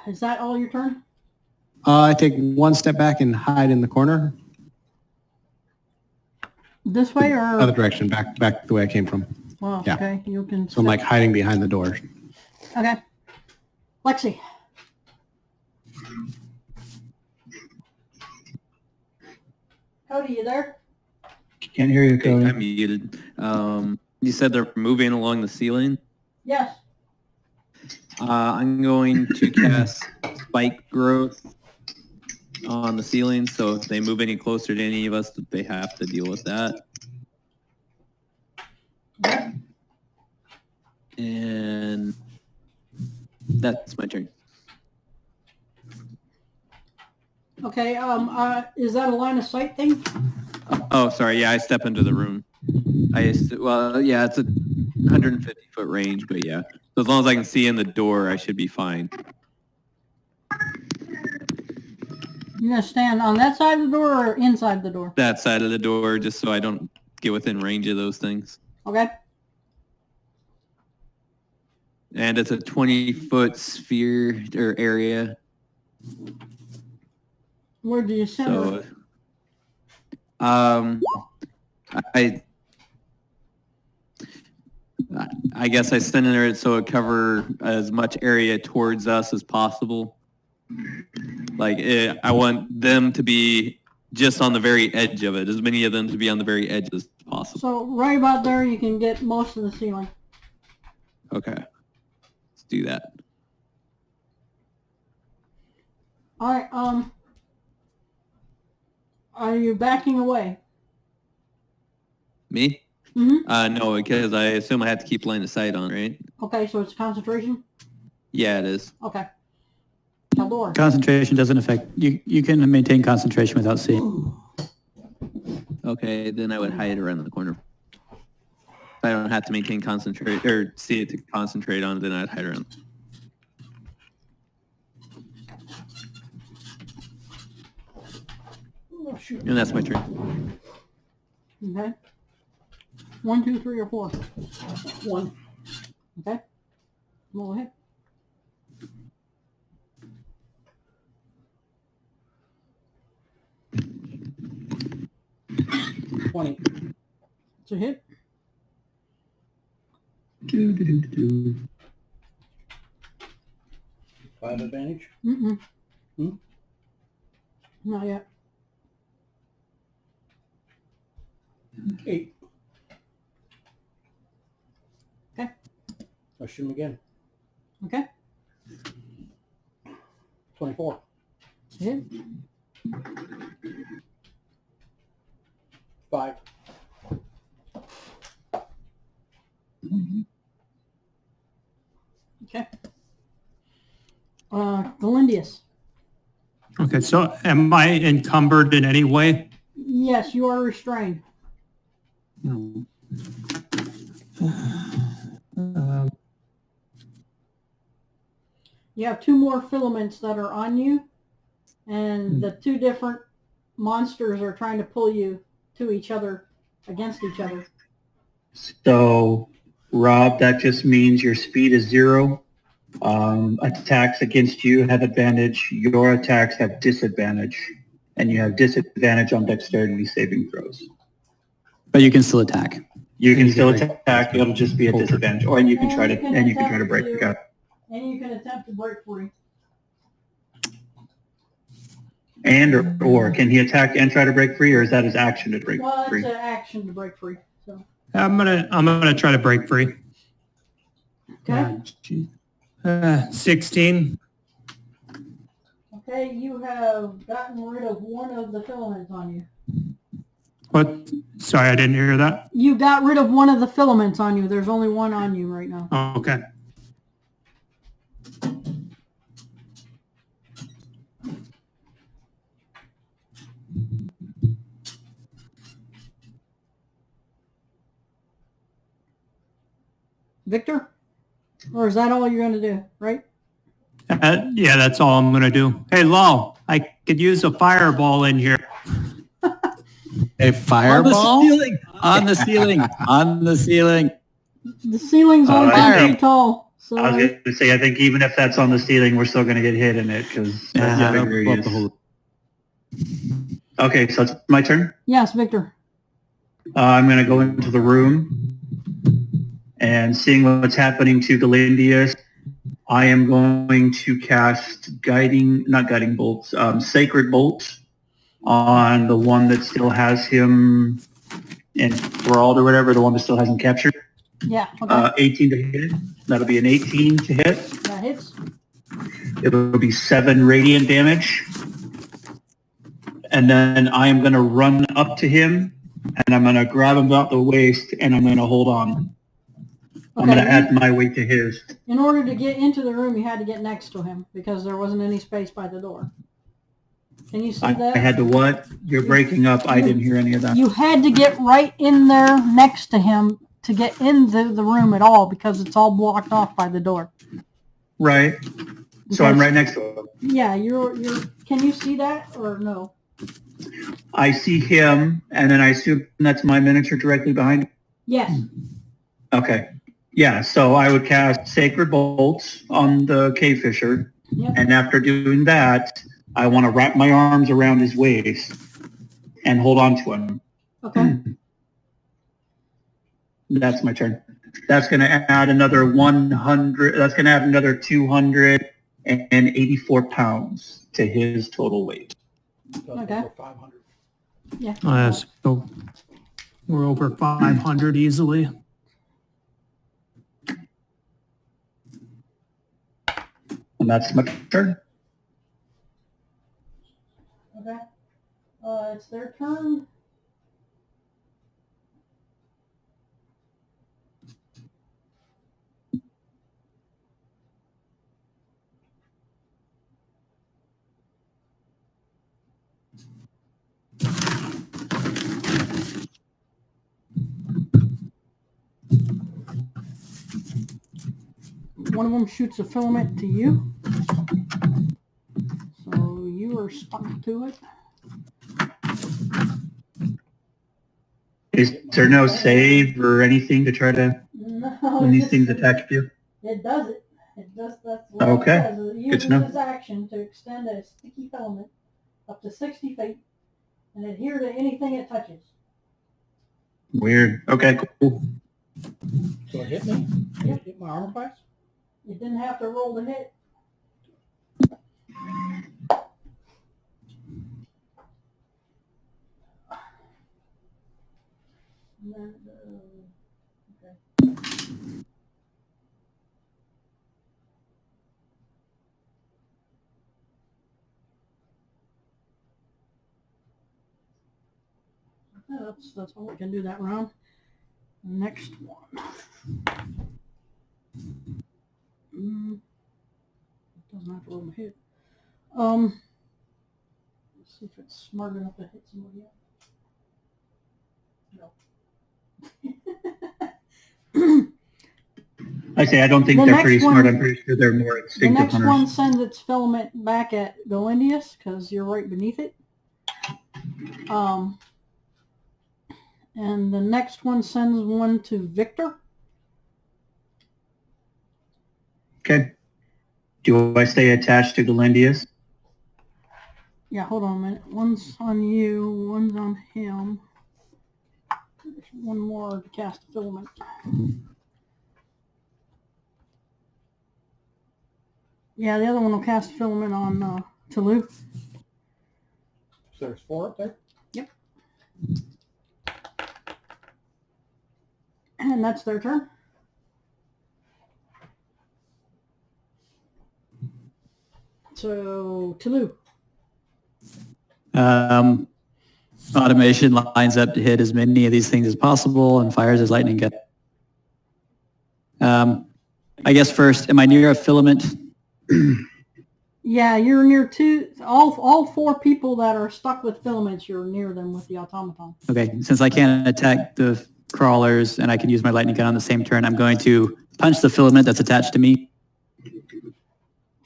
Is that all your turn? I take 1 step back and hide in the corner. This way or? Other direction, back the way I came from. Well, Yeah. okay. You can. So I'm like hiding behind the door. Okay. Lexi. Cody, you there? Can't hear you, Okay, Cody. I'm muted. You said they're moving along the ceiling. Yes. I'm going to cast spike growth on the ceiling, so if they move any closer to any of us, they have to deal with that. Yep. And that's my turn. Okay. Is that a line of sight thing? Oh, sorry. Yeah, I step into the room. Well, yeah, it's a 150-foot range, but yeah. So as long as I can see in the door, I should be fine. You're gonna stand on that side of the door or inside the door? That side of the door, just so I don't get within range of those things. Okay. And it's a 20-foot sphere or area. Where do you center it? So, I guess I center it so it cover as much area towards us as possible. Like I want them to be just on the very edge of it, as many of them to be on the very edge as possible. So right about there, you can get most of the ceiling. Okay, let's do that. All right. Are you backing away? Me? Mm-hmm. No, because I assume I have to keep line of sight on, right? Okay, so it's concentration? Yeah, it is. Okay. Taldor. Concentration doesn't affect you. You can maintain concentration without seeing. Okay, then I would hide around the corner. If I don't have to maintain concentrate or see it to concentrate on, then I'd hide around. Oh, shoot. And that's my turn. Okay. 1, 2, 3, or 4? 1. Okay. Go ahead. It's a hit. Five advantage. Mm-mm. Hmm? Not yet. 8. Okay. I'll shoot him again. Okay. 24. Hit. 5. Okay. Galindius. Okay, so am I encumbered in any way? Yes, you are restrained. You have 2 more filaments that are on you, and the 2 different monsters are trying to pull you to each other, against each other. So, Rob, that just means your speed is 0. Attacks against you have advantage. Your attacks have disadvantage. And you have disadvantage on dexterity saving throws. But you can still attack. You can still attack. It'll just be a disadvantage. Or you can try to break the gut. And you can attempt to break free. And or can he attack and try to break free, or is that his action to break Well, free? it's an action to break free. So I'm gonna try to break free. okay. 16. Okay, you have gotten rid of one of the filaments on you. What? Sorry, I didn't hear that. You got rid of one of the filaments on you. There's only one on you right now. Oh, okay. Victor? Or is that all you're going to do, right? Yeah, that's all I'm gonna do. Hey, Lol, I could use a fireball in here. A fireball? On the ceiling. On the ceiling. The ceiling's only 10 feet tall. So I was going to say, I think even if that's on the ceiling, we're still going to get hit in it because that's how bigger it is. Okay, so it's my turn. yes, Victor. I'm going to go into the room and seeing what's happening to Galindius, I am going to cast sacred bolts on the one that still has him enthralled or whatever, the one that still hasn't captured. Yeah, okay. 18 to hit. That'll be an 18 to hit. That hits. It'll be 7 radiant damage. And then I am going to run up to him, and I'm going to grab him about the waist, and I'm going to hold on. I'm going to add my weight to his. In order to get into the room, you had to get next to him because there wasn't any space by the door. Can you see that? I had to what? You're breaking up. I didn't hear any of that. You had to get right in there next to him to get in the room at all because it's all blocked off by the door. Right. So I'm right next to him. Yeah, you're. Can you see that or no? I see him, and then I assume that's my miniature directly behind him? Yes. Okay. Yeah, so I would cast Sacred Bolts on the cave fisher, Yep. and after doing that, I want to wrap my arms around his waist and hold on to him. Okay. That's my turn. That's going to add another 100, that's going to add another 284 pounds to his total weight. Okay. Over 500. Yeah. So we're over 500 easily. And that's my turn. Okay. It's their turn. One of them shoots a filament to you. So you are stuck to it. Is there no save or anything to try to, No, when these things attack you? It does it. It does. That's what Okay. it does. It Good uses to know. its action to extend a sticky filament up to 60 feet and adhere to anything it touches. Weird. Okay, cool. So it hit me? Yep. It hit my armor class? You didn't have to roll to hit. And then, okay. That's all we can do that round. Next one. Doesn't have to roll my hit. Let's see if it's smart enough to hit somebody else. No. I say I don't think The they're next pretty one- smart. I'm pretty sure they're more The instinctive next hunters. one sends its filament back at Galindius because you're right beneath it. And the next one sends one to Victor. Okay. Do I stay attached to Galindius? Yeah, hold on a minute. One's on you, one's on him. There's one more to cast a filament. Yeah, the other one will cast a filament on Toulouse. So there's 4 up there? Yep. And that's their turn. So, Toulouse. Automation lines up to hit as many of these things as possible and fires as lightning gun. I guess first, am I near a filament? Yeah, you're near all 4 people that are stuck with filaments, you're near them with the automaton. Okay, since I can't attack the crawlers and I can use my lightning gun on the same turn, I'm going to punch the filament that's attached to me.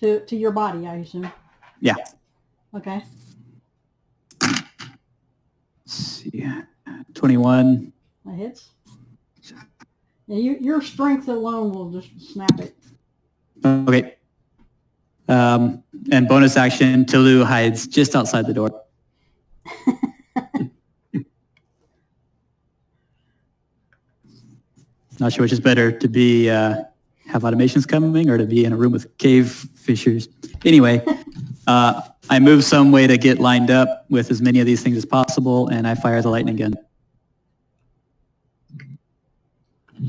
To your body, I assume. Yeah. Okay. Let's see. 21. That hits. Yeah, your strength alone will just snap it. Okay. And bonus action, Toulouse hides just outside the door. Not sure which is better, to be have automations coming or to be in a room with cave fissures. Anyway, I move some way to get lined up with as many of these things as possible, and I fire the lightning gun.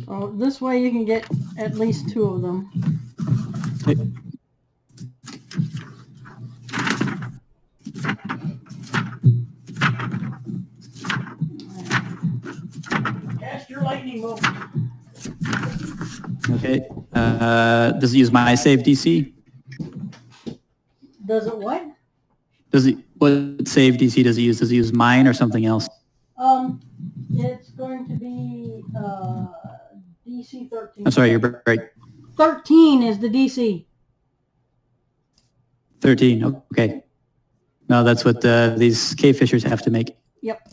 So this way you can get at least 2 of them. Okay. Cast your lightning bolt. Okay. Does it use my save DC? Does it what? What save DC does it use? Does it use mine or something else? It's going to be DC 13. I'm sorry, you're right. 13 is the DC. 13. Okay. No, that's what these cave fishers have to make. Yep.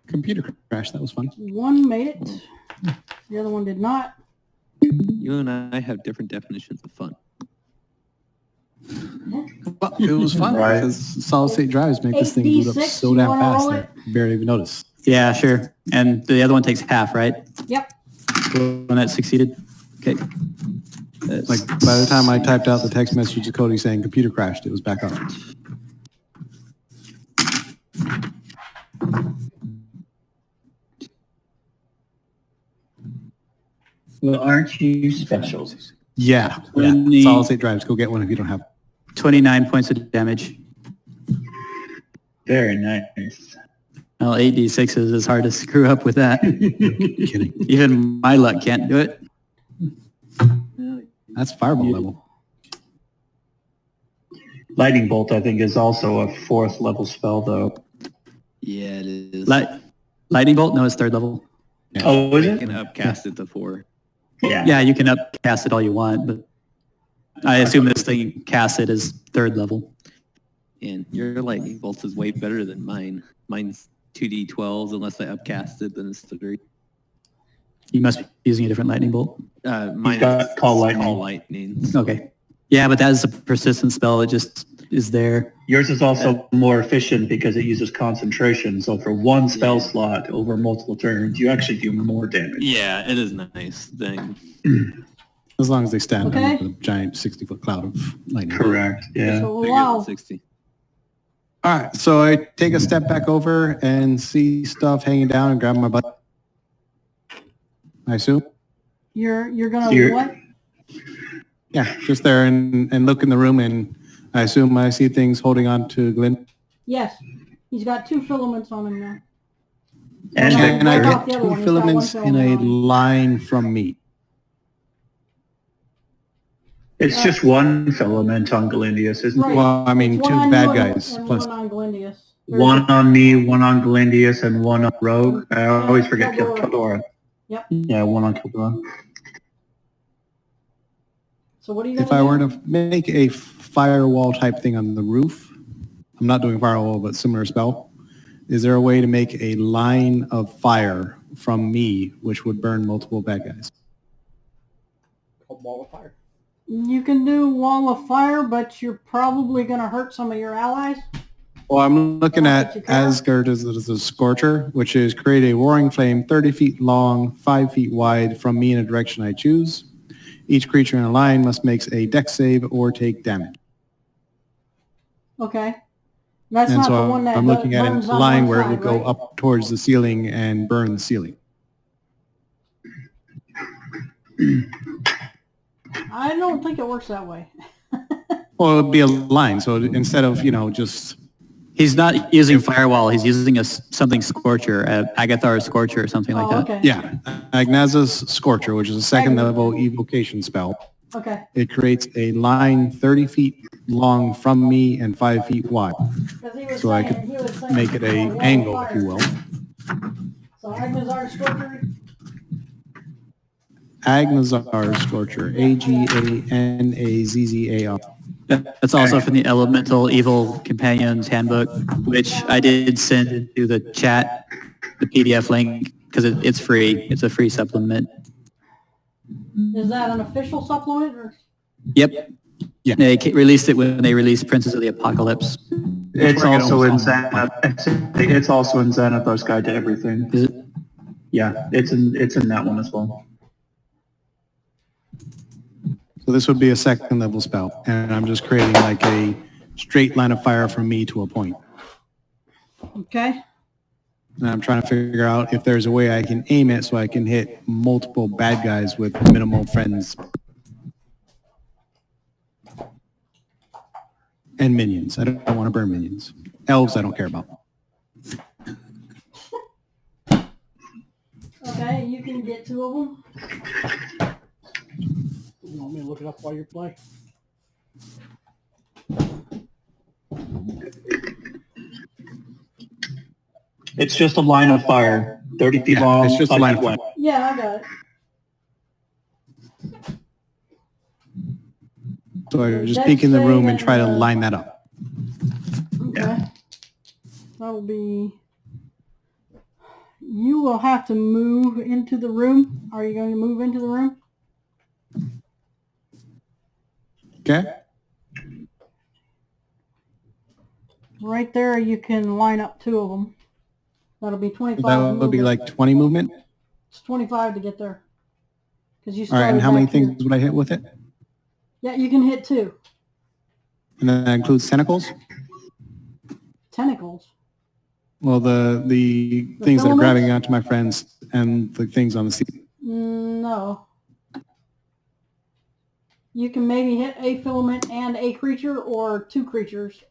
Computer crash. That was fun. One made it. The other one did not. You and I have different definitions of fun. Well, it was fun Right. because solid state drives make this thing boot up 8d6, so you damn wanna fast roll that you barely even notice. Yeah, sure. And the other one takes half, right? Yep. The one that succeeded. Okay. Like by the time I typed out the text message to Cody saying computer crashed, it was back on. Well, aren't you special? Yeah, When yeah. the- Solid state drives. Go get one if you don't have. 29 points of damage. Very nice. Well, 8d6s is hard to screw up with that. Kidding. Even my luck can't do it. That's fireball level. Lightning bolt, I think, is also a 4th level spell, though. Yeah, it is. Lightning bolt? No, it's 3rd level. Oh, is You it? can upcast it to 4. Yeah. Yeah, you can upcast it all you want, but I assume this thing casts it as 3rd level. And your lightning bolt is way better than mine. Mine's 2d12s. Unless I upcast it, then it's 3. You must be using a different lightning bolt. Mine got is call lightning. Call lightning. Okay. Yeah, but that is a persistent spell. It just is there. Yours is also more efficient because it uses concentration. So for one spell slot over multiple turns, you actually do more damage. Yeah, it is nice thing. As long as they stand Okay. under the giant 60-foot cloud of lightning. Correct. Yeah. So Bigger wow. than 60. All right, so I take a step back over and see stuff hanging down and grab my butt. I assume. You're gonna So you're- what? Yeah, just there and look in the room and I assume I see things holding on to Glenn. Yes. He's got 2 filaments on him now. And Can I Victor. get The other 2 one, he's got filaments one in a filament on. line from me? it's just one filament on Galindius, isn't it? Right. Well, I mean, It's 2 one on bad you guys and plus. one on Glendius. One on me, one on Galindius, and one on Rogue. I always forget Kildora. Kildora. Yep. Yeah, one on Kildora. So what are you going If to I do? were to make a firewall type thing on the roof, I'm not doing firewall, but similar spell, is there a way to make a line of fire from me, which would burn multiple bad guys? Called Wall of Fire. You can do wall of fire, but you're probably going to hurt some of your allies. Well, I'm looking Don't you at care? Asgard as a scorcher, which is create a roaring flame 30 feet long, 5 feet wide from me in a direction I choose. Each creature in a line must make a dex save or take damage. Okay. That's And not so the one that I'm looking at a burns on line one where it side, would go right? up towards the ceiling and burn the ceiling. I don't think it works that way. Well, it would be a line, so instead of, just... He's not using firewall. He's using something scorcher, Agathar's scorcher or something like Oh, that. okay. Yeah, Agnaza's Scorcher, which is a second Agnaza. level evocation spell. Okay. It creates a line 30 feet long from me and 5 feet wide. 'Cause he was So I saying- could he was saying make it wall a of angle, fire. if you will. So Agnazar Scorcher. Agnazar Scorcher, Aganazzar. That's also from the Elemental Evil Companions Handbook, which I did send to the chat, the PDF link, because it's free. It's a free supplement. Is that an official supplement? Or? Yep. Yeah. They released it when they released Princes of the Apocalypse. It's where I get also in almost all Xanath. It's also in Xanathar's Guide to Everything. Is it? Yeah, it's in that one as well. So this would be a second level spell, and I'm just creating like a straight line of fire from me to a point. Okay. And I'm trying to figure out if there's a way I can aim it so I can hit multiple bad guys with minimal friends. And minions. I don't want to burn minions. Elves I don't care about. Okay, you can get 2 of them. You want me to look it up while you're playing? It's just a line of fire, 30 feet Yeah, long, it's just a 5 line feet of wide. Yeah, I got it. So I just peek in the room and try to line that up. Okay. That'll be... You will have to move into the room. Are you going to move into the room? Okay? Right there, you can line up 2 of them. That'll be 25. That would be movement. like 20 movement. It's 25 to get there. Because you All right, and started how many back here. things would I hit with it? Yeah, you can hit 2 And that includes tentacles? tentacles. Well, the things that are filaments? grabbing onto my friends and the things on the ceiling. No. You can maybe hit a filament and a creature, or 2 creatures.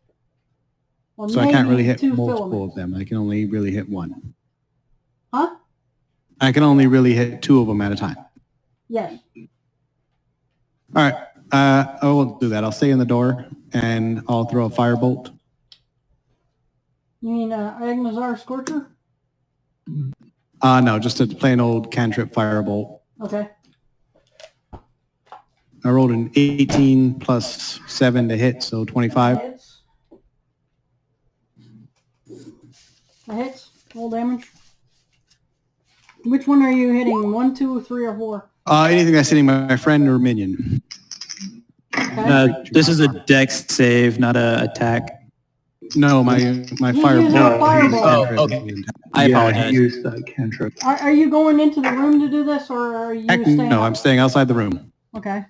Or So I can't really maybe hit 2 multiple filaments. of them. I can only really hit one. Huh? I can only really hit 2 of them at a time. Yes. All right. I won't do that. I'll stay in the door and I'll throw a firebolt. You mean Agnazar Scorcher? No, just a plain old cantrip firebolt. Okay. I rolled an 18 plus 7 to hit, so 25. Hits. That hits. Roll damage. Which one are you hitting? 1, 2, 3, or 4? Anything that's hitting my friend or minion. Okay. This is a dex save, not a attack. No, my You firebolt. used a fireball. Oh, okay. I Yeah, apologize. he used that cantrip. Are you going into the room to do this, or are you Heck, staying no, out? I'm staying outside the room. Okay.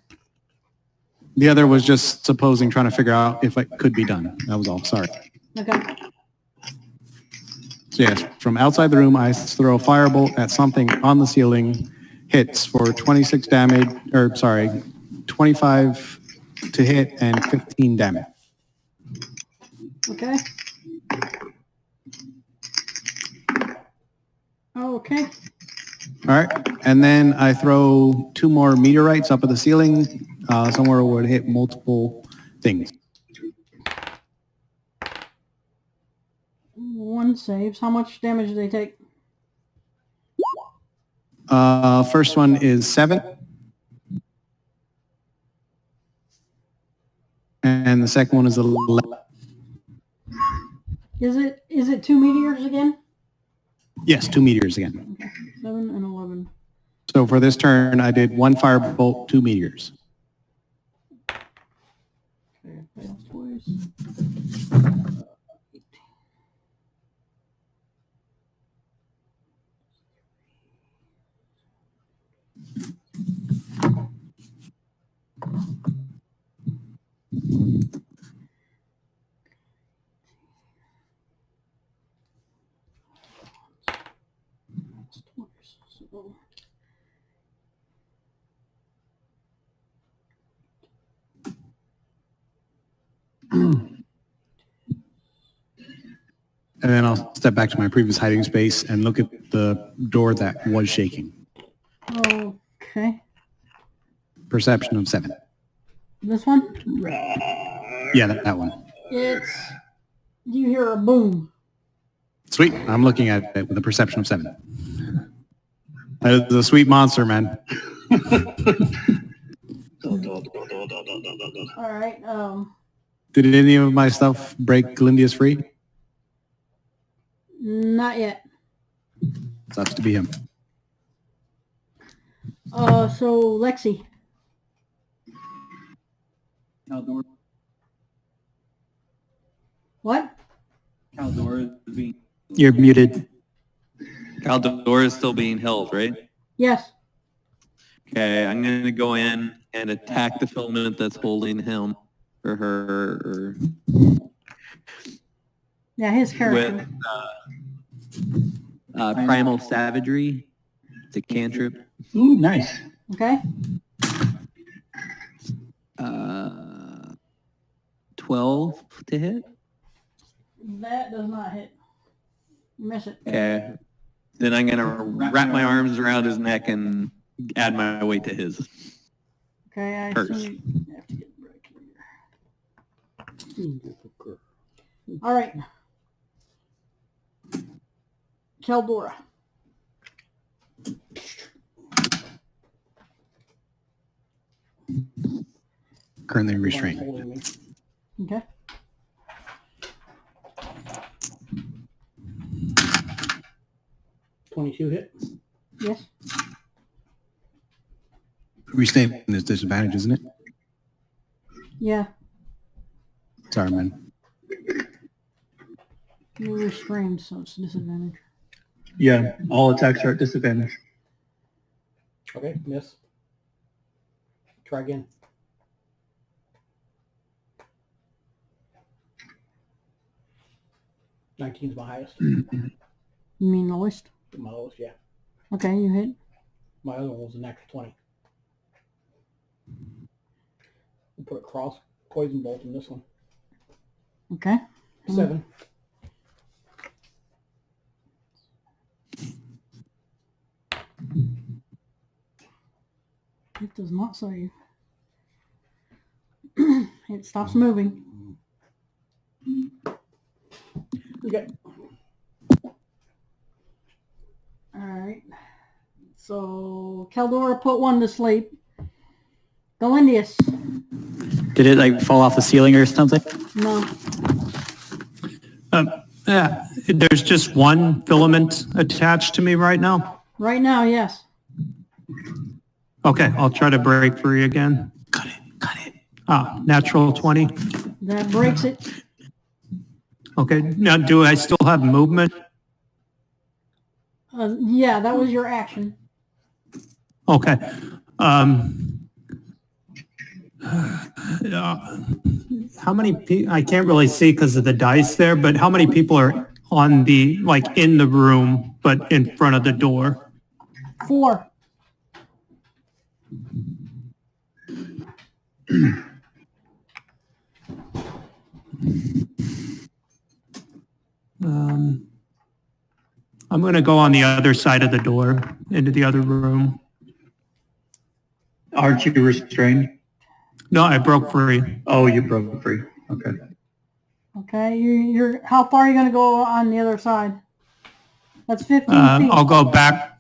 The other was just supposing, trying to figure out if it could be done. That was all. Sorry. Okay. So yes, from outside the room, I throw a firebolt at something on the ceiling, hits for 26 damage, 25 to hit and 15 damage. Okay. Okay. All right. And then I throw 2 more meteorites up at the ceiling, somewhere where it hit multiple things. 1 saves. How much damage do they take? First one is 7. And the second one is 11. Is it 2 meteors again? Yes, 2 meteors again. Okay. 7 and 11. So for this turn, I did 1 firebolt, 2 meteors. Okay, fails twice. So, And then I'll step back to my previous hiding space and look at the door that was shaking. okay. Perception of 7. This one? Yeah, that one. You hear a boom. Sweet. I'm looking at it with a perception of 7. That is a sweet monster, man. All right. Did any of my stuff break Glindius free? Not yet. Sucks to be him. So Lexi. Caldor. What? Caldor is being. You're muted. Caldor is still being held, right? Yes. Okay, I'm going to go in and attack the filament that's holding him or her or Yeah, his character. with Primal Savagery. It's a cantrip. Ooh, nice. Okay. 12 to hit. That does not hit. Miss it. Okay. Then I'm going to wrap my arms around his neck and add my weight to his. Okay, I Hurts. assume you have to get back here. All right. Keldora. Currently restrained. Holding me. Okay. $22 hit. Yes. Restrained is disadvantage, isn't it? Yeah. Sorry, man. You're restrained, so it's disadvantage. Yeah, all attacks are at disadvantage. Okay, miss. Try again. $19's my highest. You mean lowest? My lowest, yeah. Okay, you hit. My other one was a natural 20. We'll put a cross poison bolt in this one. Okay. 7. It does not save. It stops moving. Okay. All right. So Keldora put one to sleep. Galindius. Did it like fall off the ceiling or something? No. Yeah, there's just one filament attached to me right now. Right now, yes. Okay, I'll try to break free again. Cut it. Natural 20. That breaks it. Okay, now do I still have movement? Yeah, that was your action. Okay. How many people, I can't really see because of the dice there, but how many people are on the, like in the room, but in front of the door? 4. I'm going to go on the other side of the door into the other room. Aren't you restrained? No, I broke free. Oh, you broke free. Okay. Okay, you're how far are you going to go on the other side? That's 15 feet. I'll go back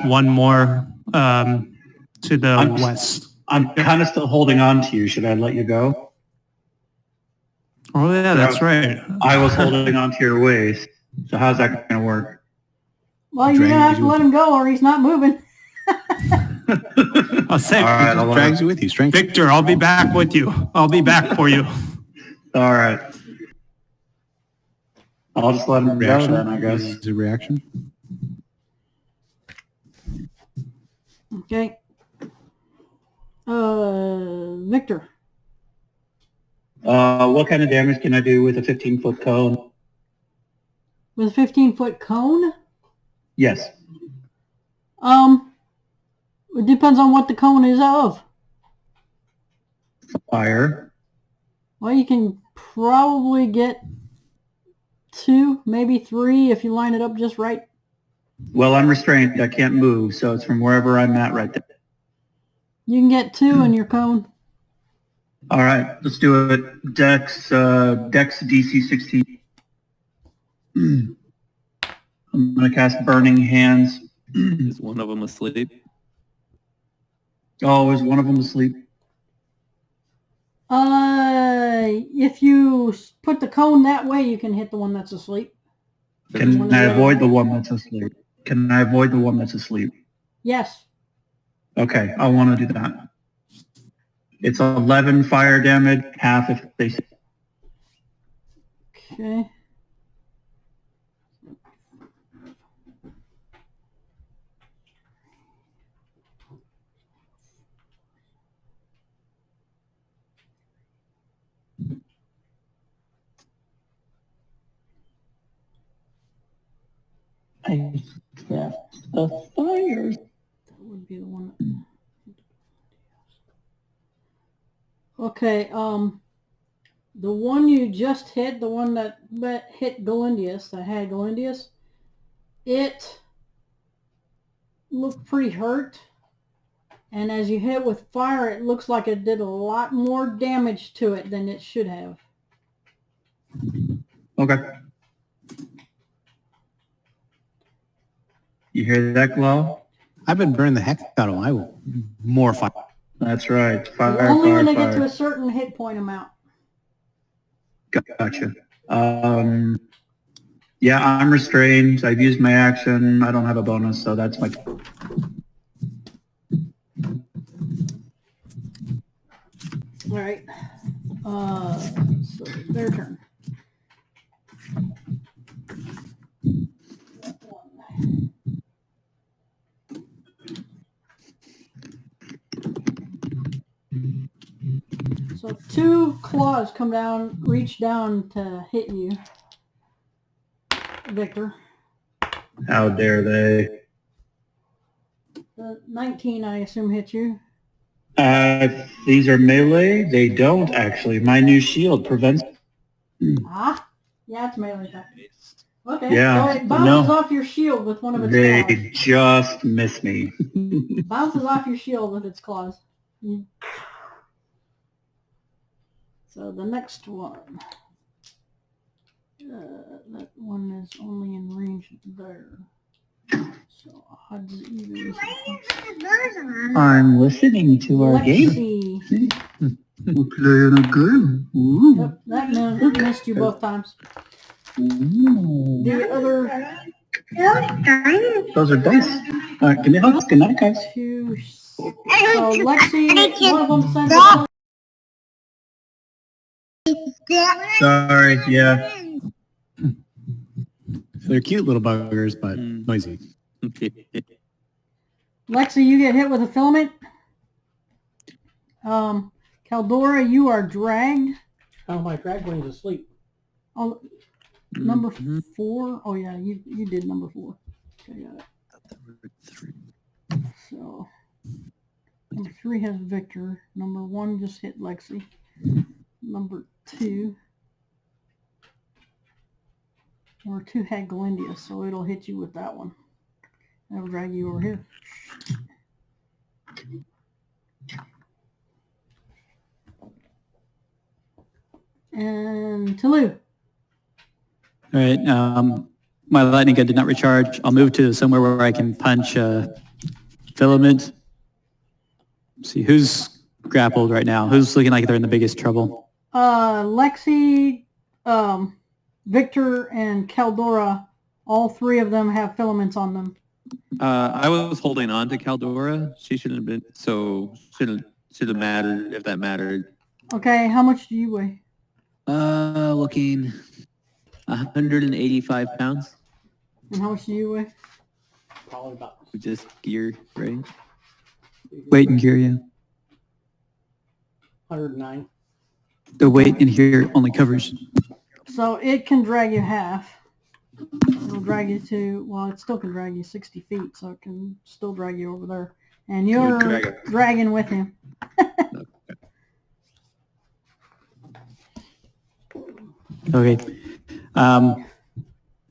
one more to the west. I'm kind of still holding on to you. Should I let you go? Oh yeah, that's right. I was holding on to your waist. So how's that going to work? Well, you're going to have to let him go or he's not moving. I'll say, All right, Drags you with you, strength. Victor, I'll be back with you. I'll be back for you. All right. I'll just let him go Reaction? then, I guess. Is it a reaction? Okay. Victor. What kind of damage can I do with a 15-foot cone? With a 15-foot cone? Yes. It depends on what the cone is of. Fire. Well, you can probably get 2, maybe 3 if you line it up just right. Well, I'm restrained. I can't move, so it's from wherever I'm at right there. You can get 2 in your cone. All right, let's do it. Dex DC 16. I'm going to cast Burning Hands. Is one of them asleep? Oh, is one of them asleep? If you put the cone that way, you can hit the one that's asleep. Can I avoid the one that's asleep? Can I avoid the one that's asleep? Yes. Okay, I want to do that. It's 11 fire damage, half if they... Okay. I cast the fire. That would be the one. Okay, the one you just hit, the one that hit Galindius, that had Galindius, it looked pretty hurt. And as you hit with fire, it looks like it did a lot more damage to it than it should have. Okay. You hear that, Glow? I've been burning the heck out of my more fire. That's right. Fire, Only fire, when they fire. get to a certain hit point amount. Gotcha. Yeah, I'm restrained. I've used my action. I don't have a bonus, so that's my... All right. So their turn. So 2 claws come down, reach down to hit you, Victor. How dare they? The 19, I assume, hit you. These are melee. They don't, actually. My new shield prevents... Ah, yeah, it's melee attack. Okay, Yeah, so it bounces off your shield with one of its They claws. just miss me. Bounces off your shield with its claws. So the next one. That one is only in range there. So odds even. I'm listening to our game. Lexi. We're playing a game. Ooh. Yep, that missed you both times. Ooh. The other Those are dice. All right, give me hugs. Good night, guys. 2. So Lexi, one of them sends a Sorry, yeah. They're cute little buggers, but noisy. Lexi, you get hit with a filament. Caldora, you are dragged. Oh, my drag wing's asleep. Oh, number 4. Oh yeah, you did number 4. Okay, got it. So number 3 has Victor. Number 1 just hit Lexi. Number 2 Or 2 had Galindia, so it'll hit you with that one. That'll drag you over here. And Toulouse. All right. My lightning gun did not recharge. I'll move to somewhere where I can punch filament. Let's see who's grappled right now. Who's looking like they're in the biggest trouble? Lexi, Victor, and Caldora. All 3 of them have filaments on them. I was holding on to Caldora. She shouldn't have been, so should have mattered if that mattered. Okay, how much do you weigh? Looking 185 pounds. And how much do you weigh? Probably about Just gear, right? Weight and gear, yeah. 109. The weight in here only covers. So it can drag you half. It'll drag you to, well, it still can drag you 60 feet, so it can still drag you over there. And you're dragging with him. Okay.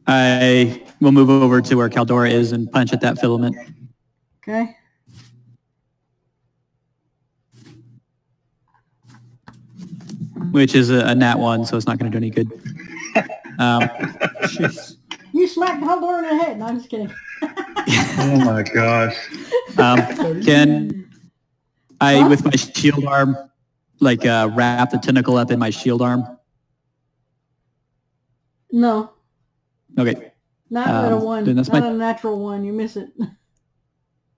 I will move over to where Caldora is and punch at that filament. Okay. Which is a nat 1, so it's not going to do any good. You smacked Caldora in the head. No, I'm just kidding. Oh my gosh. Can I, with my shield arm, like wrap the tentacle up in my shield arm? No. Okay. Not a 1. Then that's Not my- a natural 1. You miss it.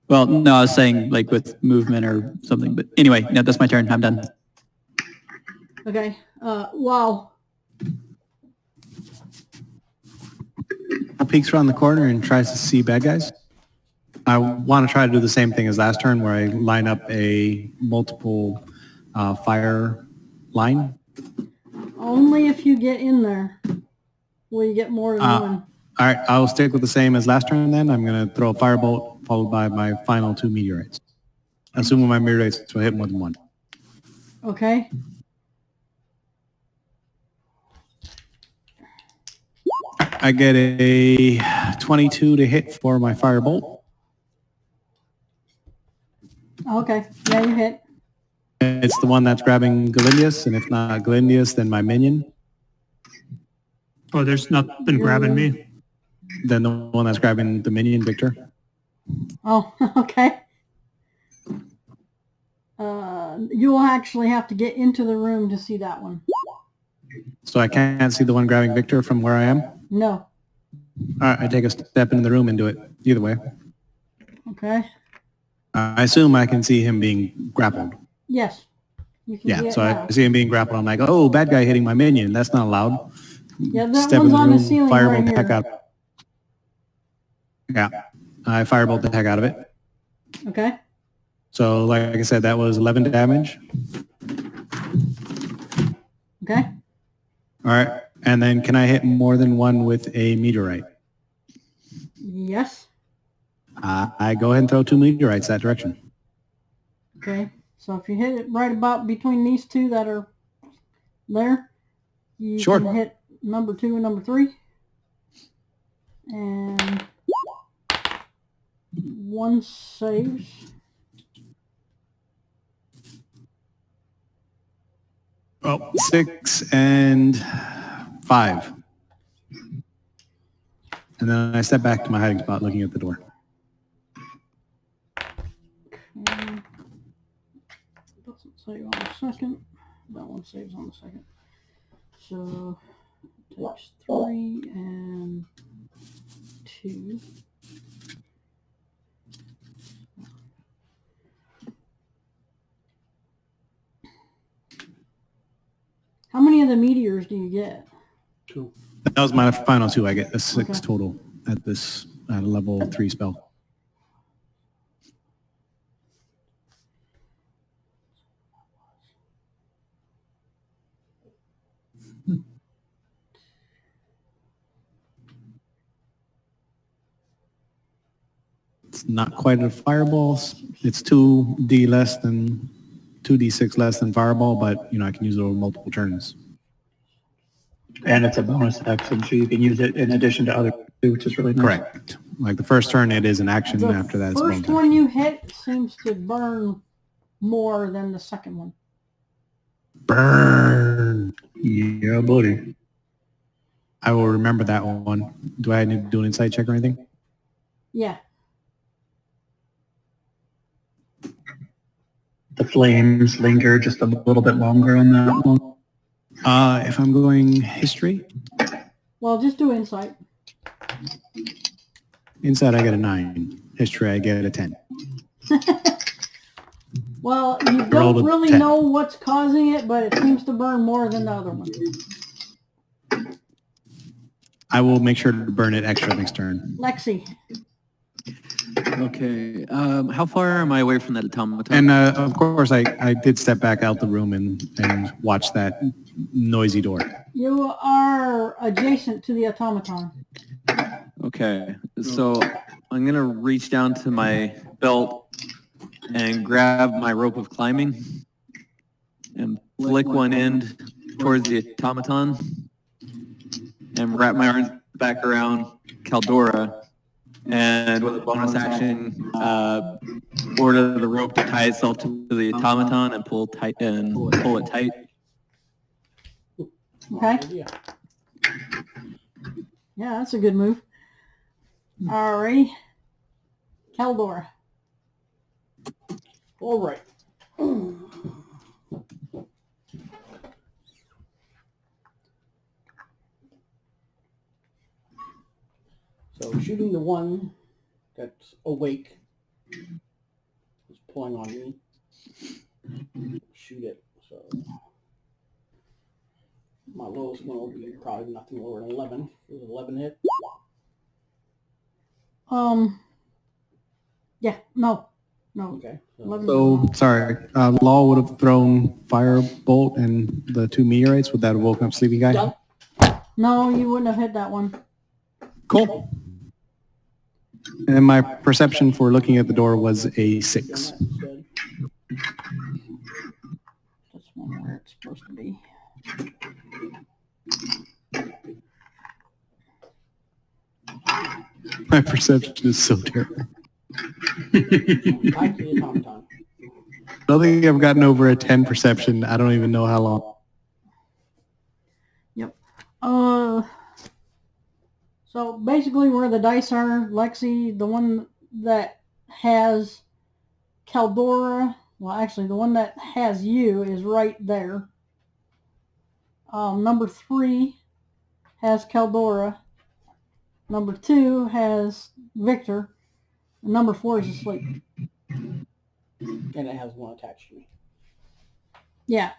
Well, no, I was saying like with movement or something. But anyway, no, that's my turn. I'm done. Okay. Wow. Peeks around the corner and tries to see bad guys. I want to try to do the same thing as last turn where I line up a multiple fire line. Only if you get in there will you get more than 1. All right, I'll stick with the same as last turn then. I'm going to throw a firebolt followed by my final 2 meteorites. Assuming my meteorites will hit more than 1. Okay. I get a 22 to hit for my firebolt. Okay. Yeah, you hit. It's the one that's grabbing Galindius, and if not Galindius, then my minion. Oh, there's nothing grabbing me. Then the one that's grabbing the minion, Victor. Oh, okay. You will actually have to get into the room to see that one. So I can't see the one grabbing Victor from where I am? No. All right, I take a step into the room and do it either way. Okay. I assume I can see him being grappled. Yes. You can Yeah, get so now. I see him being grappled. I'm like, oh, bad guy hitting my minion. That's not allowed. Yeah, that Step one's in the on the room, ceiling firebolt right the heck here. out of it. Yeah, I firebolt the heck out of it. Okay. So like I said, that was 11 damage. Okay. All right, and then can I hit more than one with a meteorite? Yes. I go ahead and throw 2 meteorites that direction. Okay. So if you hit it right about between these 2 that are there, you Sure. can hit number 2 and number 3. And 1 saves. Oh, 6 and 5. And then I step back to my hiding spot looking at the door. Okay. Doesn't save on the second. That one saves on the second. So takes 3 and 2. How many of the meteors do you get? 2. That was my final 2. I get a 6 Okay. total at this level 3 spell. It's not quite a fireball. It's 2d less than 2d6 less than fireball, but you know I can use it over multiple turns. And it's a bonus action, so you can use it in addition to other, which is really nice. Correct. Like the first turn, it is an action, The and after that, it's a first bonus. one you hit seems to burn more than the second one. Burn. Yeah, buddy. I will remember that one. Do I need to do an insight check or anything? Yeah. The flames linger just a little bit longer on that one. If I'm going history, Well, just do insight. inside I get a 9. History I get a 10. Well, you Roll don't a really 10. know what's causing it, but it seems to burn more than the other one. I will make sure to burn it extra next turn. Lexi. Okay. How far am I away from that automaton? And of course, I did step back out the room and watch that noisy door. You are adjacent to the automaton. Okay. So I'm going to reach down to my belt and grab my rope of climbing and flick one end towards the automaton and wrap my arms back around Caldora, and with a bonus action, order the rope to tie itself to the automaton and pull it tight. Okay. Yeah. Yeah, that's a good move. Alrighty. Caldora. All right. So shooting the one that's awake is pulling on me. Shoot it. So my lowest one will be probably nothing lower than 11. It was 11 hit. Yeah, no. Okay. So 11. So, sorry, Law would have thrown Firebolt and the 2 meteorites. Would that have woken up Sleepy Guy? Done. No, you wouldn't have hit that one. Cool. And my perception for looking at the door was a 6. Instead. That's one where it's supposed to be. My perception is so terrible. Tied to the automaton. I don't think I've gotten over a 10 perception. I don't even know how long. Yep. So basically where the dice are, Lexi, the one that has Caldora, well actually the one that has you is right there. Number 3 has Caldora. Number 2 has Victor. And number 4 is asleep. And it has one attached to me. Yeah.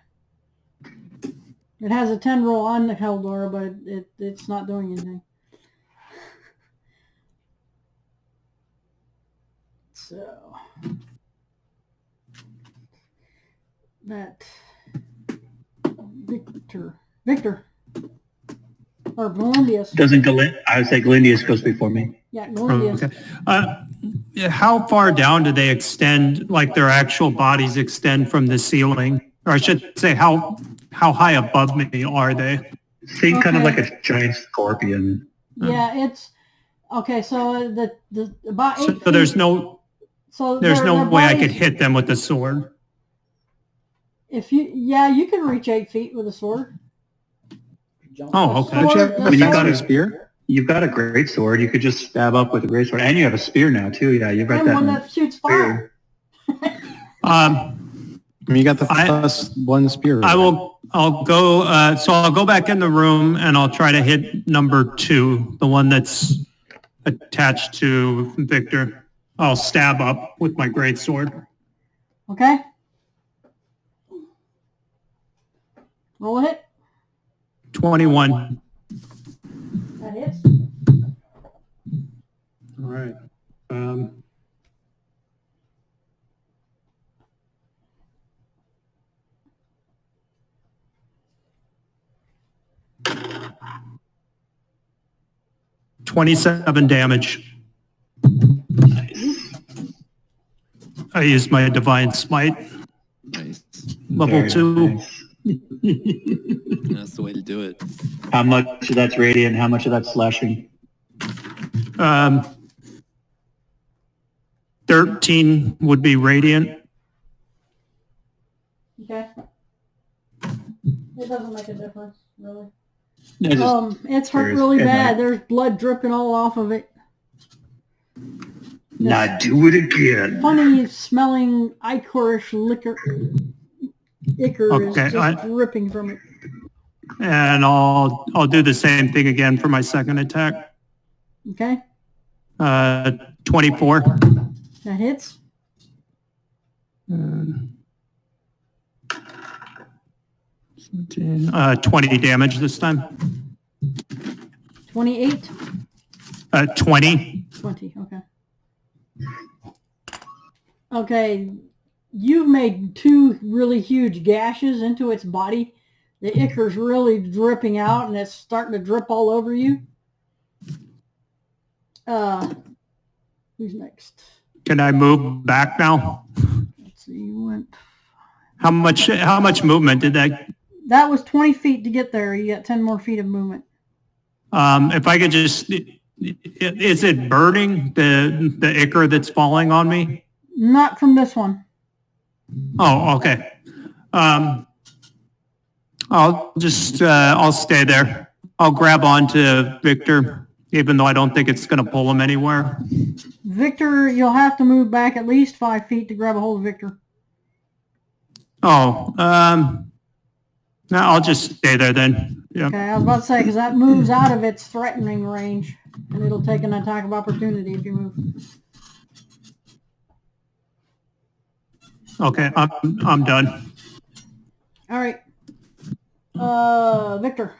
It has a 10 roll on the Caldora, but it's not doing anything. So that Victor or Galindius. Doesn't I would say Galindius goes before me. Yeah, Galindius. Okay. How far down do they extend, like their actual bodies extend from the ceiling? Or I should say, how high above me are they? Think kind of like a giant scorpion. Yeah, it's okay. So the about 8 So feet, there's no their way I bodies- could hit them with the sword. If you can reach 8 feet with a sword. Jump. Oh, okay. Sword- Don't you have the a you've sword- got faster spear? You've got a great sword. You could just stab up with a great sword, and you have a spear now too. Yeah, you've got and that. one that shoots fire. I mean, you got the I- +1 spear. I'll go, so I'll go back in the room and I'll try to hit number 2, the one that's attached to Victor. I'll stab up with my great sword. Okay. Roll a hit. 21. That hits. All right. 27 damage. I used my divine smite, Nice. level Very 2. nice. That's the way to do it. How much of that's radiant? How much of that's slashing? 13 would be radiant. Okay. It doesn't make a difference, really. Yeah, It's hurt curious. really And, bad. like- There's blood dripping all off of it. Now do it again. Funny smelling ichorish liquor. Ichor is Okay, just dripping from it. And I'll do the same thing again for my second attack. Okay. 24. That hits. 20 damage this time. 28. 20. 20, okay. Okay, you've made 2 really huge gashes into its body. The ichor's really dripping out, and it's starting to drip all over you. Who's next? Can I move back now? Let's see, you went... How much movement did that? That was 20 feet to get there. You got 10 more feet of movement. If I could just, is it burning the ichor that's falling on me? Not from this one. Oh, okay. I'll just, I'll stay there. I'll grab onto Victor, even though I don't think it's going to pull him anywhere. Victor, you'll have to move back at least 5 feet to grab a hold of Victor. Oh, no, I'll just stay there then. Yeah. Okay, I was about to say, because that moves out of its threatening range, and it'll take an attack of opportunity if you move. Okay, I'm done. All right. Victor.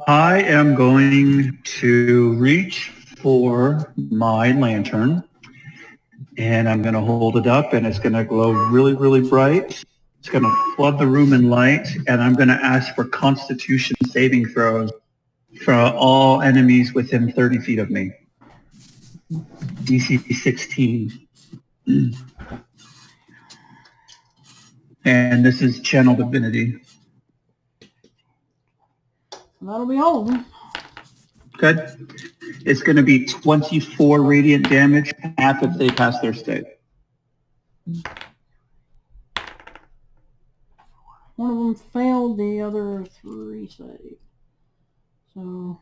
I am going to reach for my lantern, and I'm going to hold it up, and it's going to glow really, really bright. It's going to flood the room in light, and I'm going to ask for Constitution saving throws for all enemies within 30 feet of me. DC 16. And this is Channel Divinity. That'll be all of them. Good. It's going to be 24 radiant damage, half if they pass their state. One of them failed, the other 3 saved. So,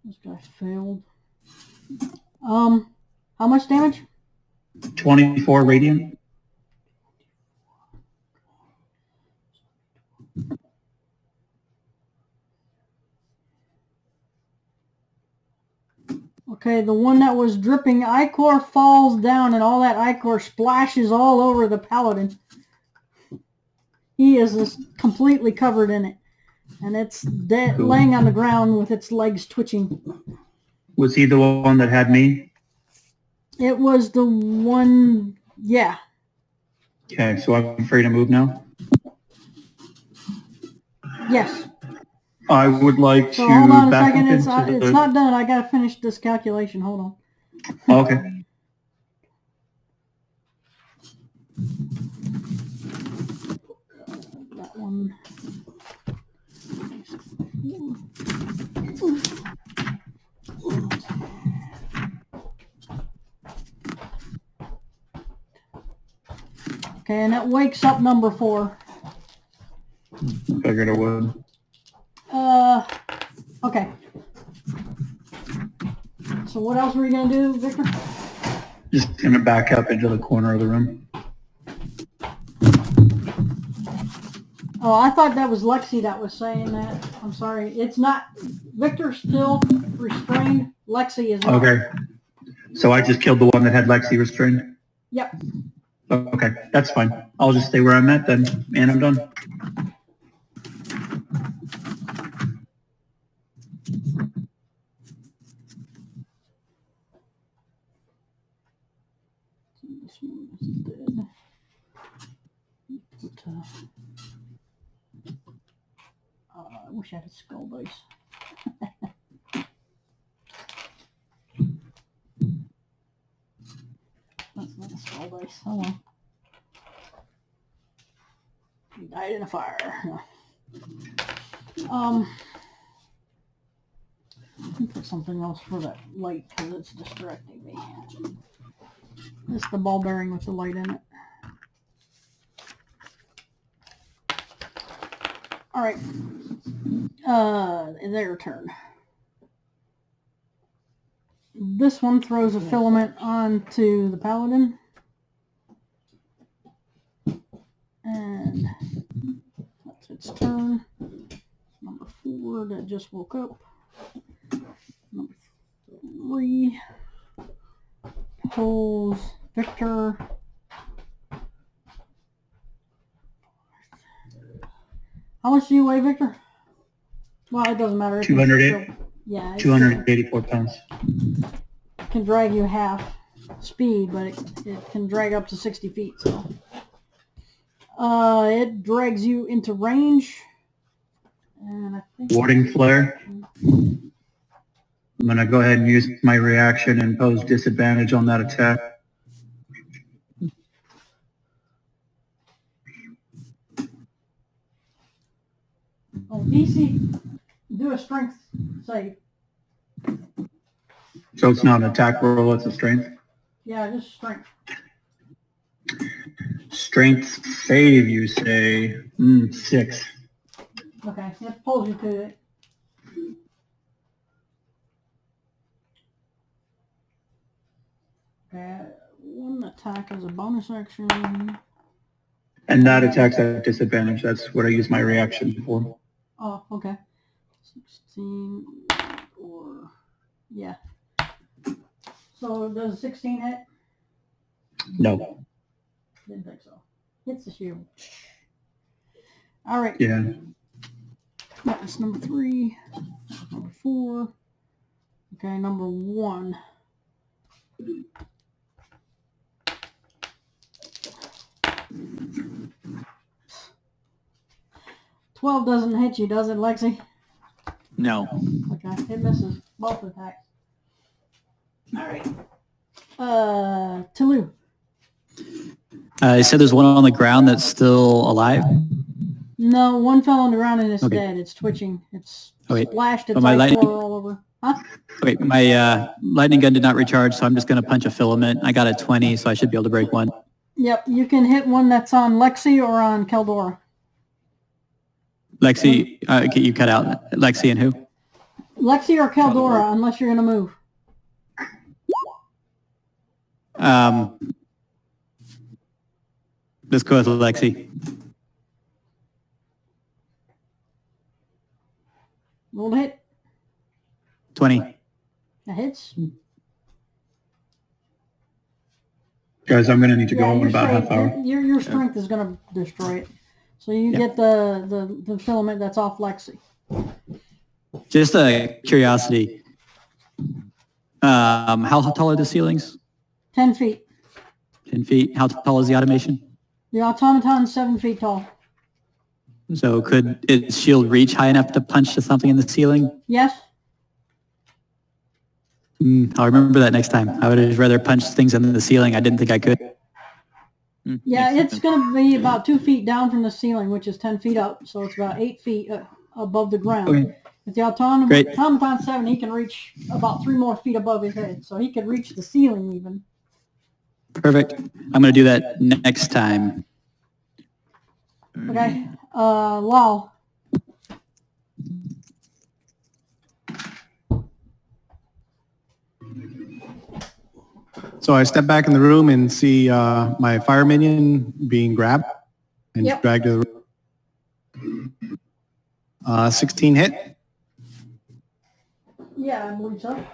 this guy failed. How much damage? 24 radiant. Okay, the one that was dripping ichor falls down, and all that ichor splashes all over the paladin. He is just completely covered in it, and it's dead, Cool. laying on the ground with its legs twitching. Was he the one that had me? It was the one, yeah. Okay, so I'm free to move now. Yes. I would like So to hold on a back second. up It's into the... not done. I gotta finish this calculation. Hold on. Okay. That one. Okay, and it wakes up number 4. Figured it would. Okay. So what else were you gonna do, Victor? Just gonna back up into the corner of the room. Oh, I thought that was Lexi that was saying that. I'm sorry. It's not. Victor's still restrained. Lexi is not. Okay. So I just killed the one that had Lexi restrained? Yep. Okay, that's fine. I'll just stay where I'm at then, and I'm done. This one is dead. But, I wish I had a skull dice. That's not a skull dice. Oh well. Hide in a fire. Put something else for that light because it's distracting me. It's the ball bearing with the light in it. All right. Their turn. This one throws a filament onto the paladin. And that's its turn. Number 4 that just woke up. Number 3 pulls Victor. How much do you weigh, Victor? Well, it doesn't matter. 208. Yeah. 284 pounds. It can drag you half speed, but it can drag up to 60 feet. So, it drags you into range. And I think Warding flare. I'm going to go ahead and use my reaction and impose disadvantage on that attack. Oh, DC, do a strength save. So it's not an attack roll, it's a strength. Yeah, just strength. Strength save, you say? 6. Okay, it pulls you to it. One attack as a bonus action. And that attack's at disadvantage. That's what I use my reaction for. Oh, okay. 16 or, yeah. So does 16 hit? No. Didn't think so. Hits the shield. All right. Yeah. That's number 3. Number 4. Okay, number 1. $12 doesn't hit you, does it, Lexi? No. Okay, it misses both attacks. All right. Tulu. You said there's one on the ground that's still alive? No, one fell on the ground and it's Okay. dead. It's twitching. It's Okay. splashed its Oh, my ice lightning- water all over. Huh? Okay, my lightning gun did not recharge, so I'm just going to punch a filament. I got a 20, so I should be able to break one. Yep, you can hit one that's on Lexi or on Keldora. Lexi, you cut out. Lexi and who? Lexi or Keldora, unless you're going to move. Let's go with Lexi. Roll to hit. 20. That hits. Guys, I'm going to need to go in your about half strength, hour. your strength is going to destroy it. So you get the filament that's off Lexi. Just a curiosity. How tall are the ceilings? 10 feet. 10 feet. How tall is the automation? The automaton's 7 feet tall. So could its shield reach high enough to punch something in the ceiling? Yes? I'll remember that next time. I would have rather punched things in the ceiling. I didn't think I could. Yeah, it's going to be about 2 feet down from the ceiling, which is 10 feet up. So it's about 8 feet above the ground. Okay. With the Great. automaton 7, he can reach about 3 more feet above his head. So he could reach the ceiling even. Perfect. I'm going to do that next time. Okay. Wow. So I step back in the room and see my fire minion being grabbed and Yep. dragged to the room. 16 hit. Yeah, I believe so.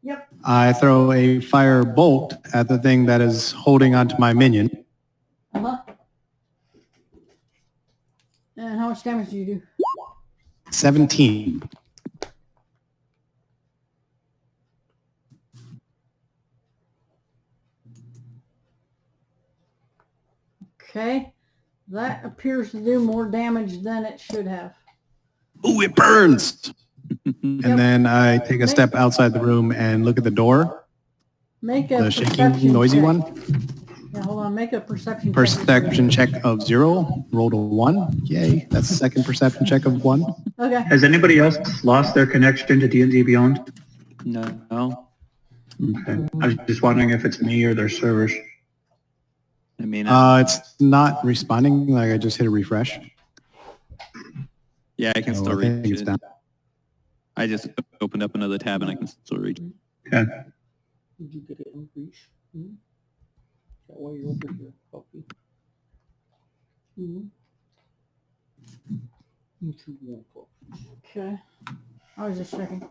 Yep. I throw a fire bolt at the thing that is holding onto my minion. Uh-huh. And how much damage do you do? 17. Okay. That appears to do more damage than it should have. Ooh, it burns! And then I take a step outside the room and look at the door, Make a the shaking, perception noisy check. one. Yeah, hold on. Make a perception check. Perception check of 0. Rolled a 1. Yay. That's the second perception check of 1. Okay. Has anybody else lost their connection to D&D Beyond? No. Okay. I was just wondering if it's me or their servers. I mean, It's not responding. Like I just hit a refresh. yeah, I can So still I think reach it's it. down. I just opened up another tab and I can still reach it. Okay. Did you get it in Greece? That way you're over here, copy. Okay. I was just checking.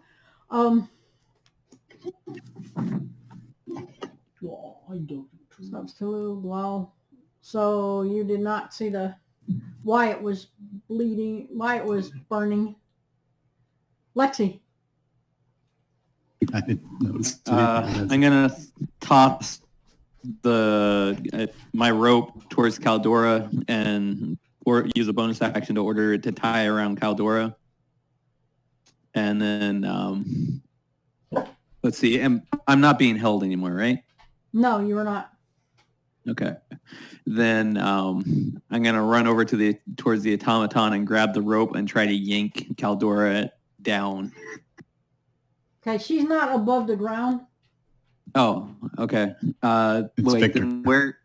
Subs to well. So you did not see why it was bleeding, why it was burning. Lexi. I didn't notice. I'm gonna toss my rope towards Caldora or use a bonus action to order it to tie around Caldora, and then let's see. I'm not being held anymore, right? No, you were not. Okay. Then I'm gonna run over towards the automaton and grab the rope and try to yank Caldora down. Okay, she's not above the ground. Oh, okay. It's wait, Victor. then where?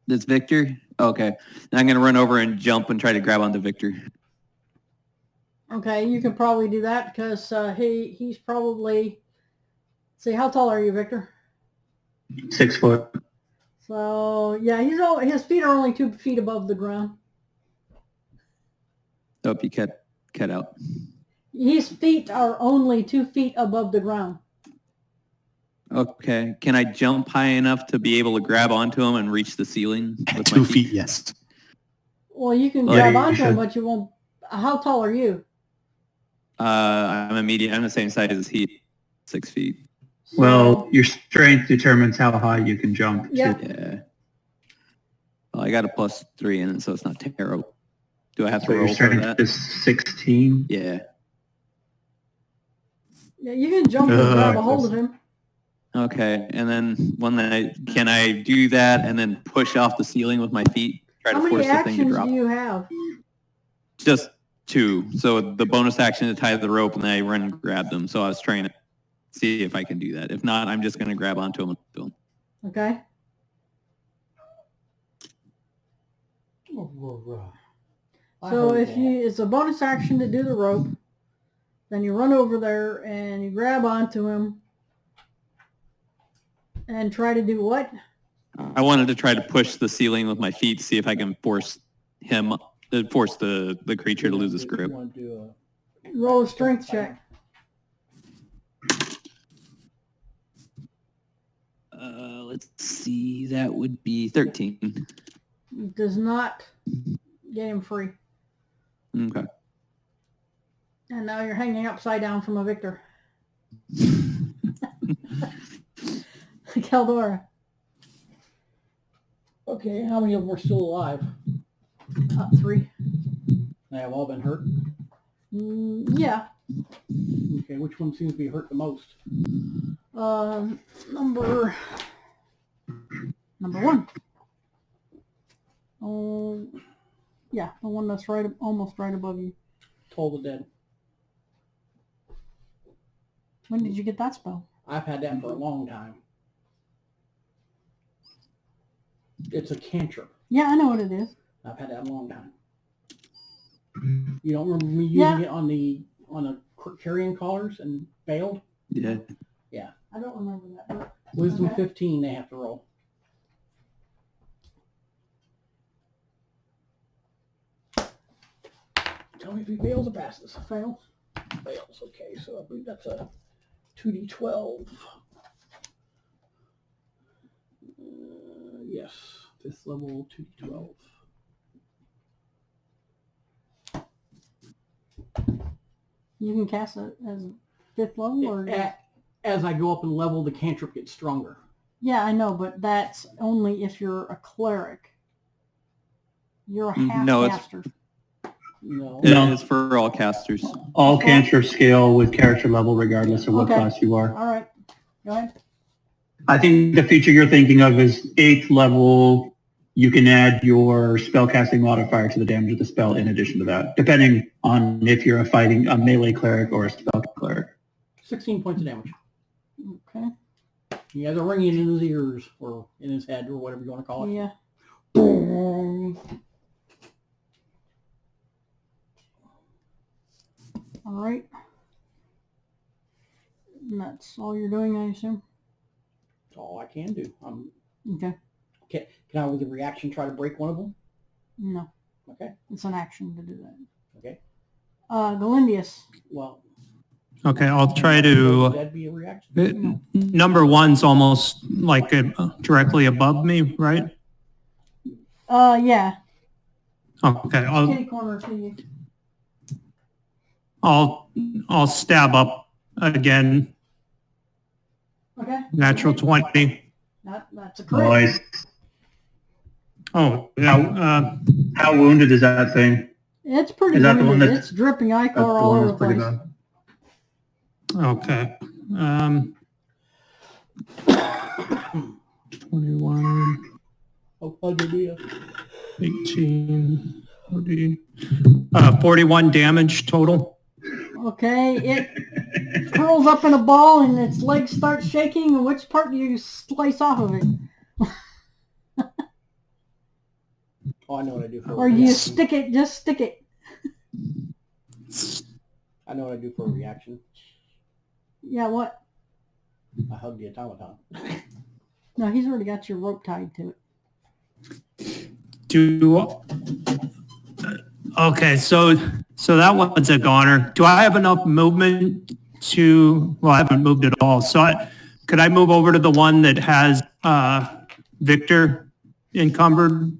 That's Victor? Okay. Now I'm gonna run over and jump and try to grab onto Victor. Okay, you can probably do that because he's probably. See, how tall are you, Victor? 6 foot. So yeah, his feet are only 2 feet above the ground. Hope you cut out. His feet are only 2 feet above the ground. Okay. Can I jump high enough to be able to grab onto him and reach the ceiling with 2 my feet, yes. Well, you can Well, grab you onto him, should. but you won't. How tall are you? I'm I'm the same size as he. 6 feet. Well, your strength determines how high you can jump. Yeah. Yeah. Well, I got a +3 in it, so it's not terrible. Do I have to So your roll for strength that? is 16. Yeah. Yeah, you can jump and grab a hold of him. Okay. And then can I do that and then push off the ceiling with my feet? Try How to many force the thing to actions drop. do you have? Just 2. So the bonus action to tie the rope and then I run and grab them. So I was trying to see if I can do that. If not, I'm just going to grab onto him and pull him. Okay. So if it's a bonus action to do the rope, then you run over there and you grab onto him and try to do what? I wanted to try to push the ceiling with my feet to see if I can force the creature to lose its grip. Roll a strength check. Let's see. That would be 13. Does not get him free. Okay. And now you're hanging upside down from a victor. Caldora. Okay, how many of them are still alive? 3. They have all been hurt? Yeah. Okay, which one seems to be hurt the most? Number 1. Oh, yeah, the one that's almost right above you. Toll the Dead. When did you get that spell? I've had that for a long time. It's a cantrip. Yeah, I know what it is. I've had that a long time. You don't remember me using it on the carrion collars and failed? Yeah. Yeah. I don't remember that. Wisdom Okay. 15 they have to roll. Tell me if he fails or passes. Fail. Fails, okay, so I believe that's a 2d12. Yes, 5th level 2d12. You can cast it as 5th level or... As I go up in level, the cantrip gets stronger. Yeah, I know, but that's only if you're a cleric. You're a half No, caster. No. No. It's for all casters. All cantrips scale with character level regardless of what Okay. class you are. All right. Go ahead. I think the feature you're thinking of is 8th level. You can add your spellcasting modifier to the damage of the spell in addition to that, depending on if you're fighting a melee cleric or a spell cleric. 16 points of damage. Okay. He has a ringing in his ears or in his head or whatever you want to call it. Yeah. All right. And that's all you're doing, I assume? That's all I can do. Okay. Can I, with a reaction, try to break one of them? No. Okay. It's an action to do that. Okay. Galindius. Well. Okay, I'll try to. Would that be a reaction? Number 1's almost like directly above me, right? Yeah. Okay, Kitty corner to you. I'll stab up again. Okay. Natural 20. That's a crit. Nice. Oh, yeah. How wounded is that thing? It's pretty Is that the one wounded. that's- It's dripping ichor That's the all one over that's the pretty place. bad. Okay. 21, Oh, dear. 18, 40, 41 damage total. Okay, it curls up in a ball and its legs start shaking. And which part do you slice off of it? Oh, I know what I do for a Or you reaction. stick it, just stick it. I know what I do for a reaction. Yeah, what? I hug the automaton. No, he's already got your rope tied to it. Okay, so that one's a goner. Do I have enough movement to, well, I haven't moved at all. So could I move over to the one that has Victor encumbered?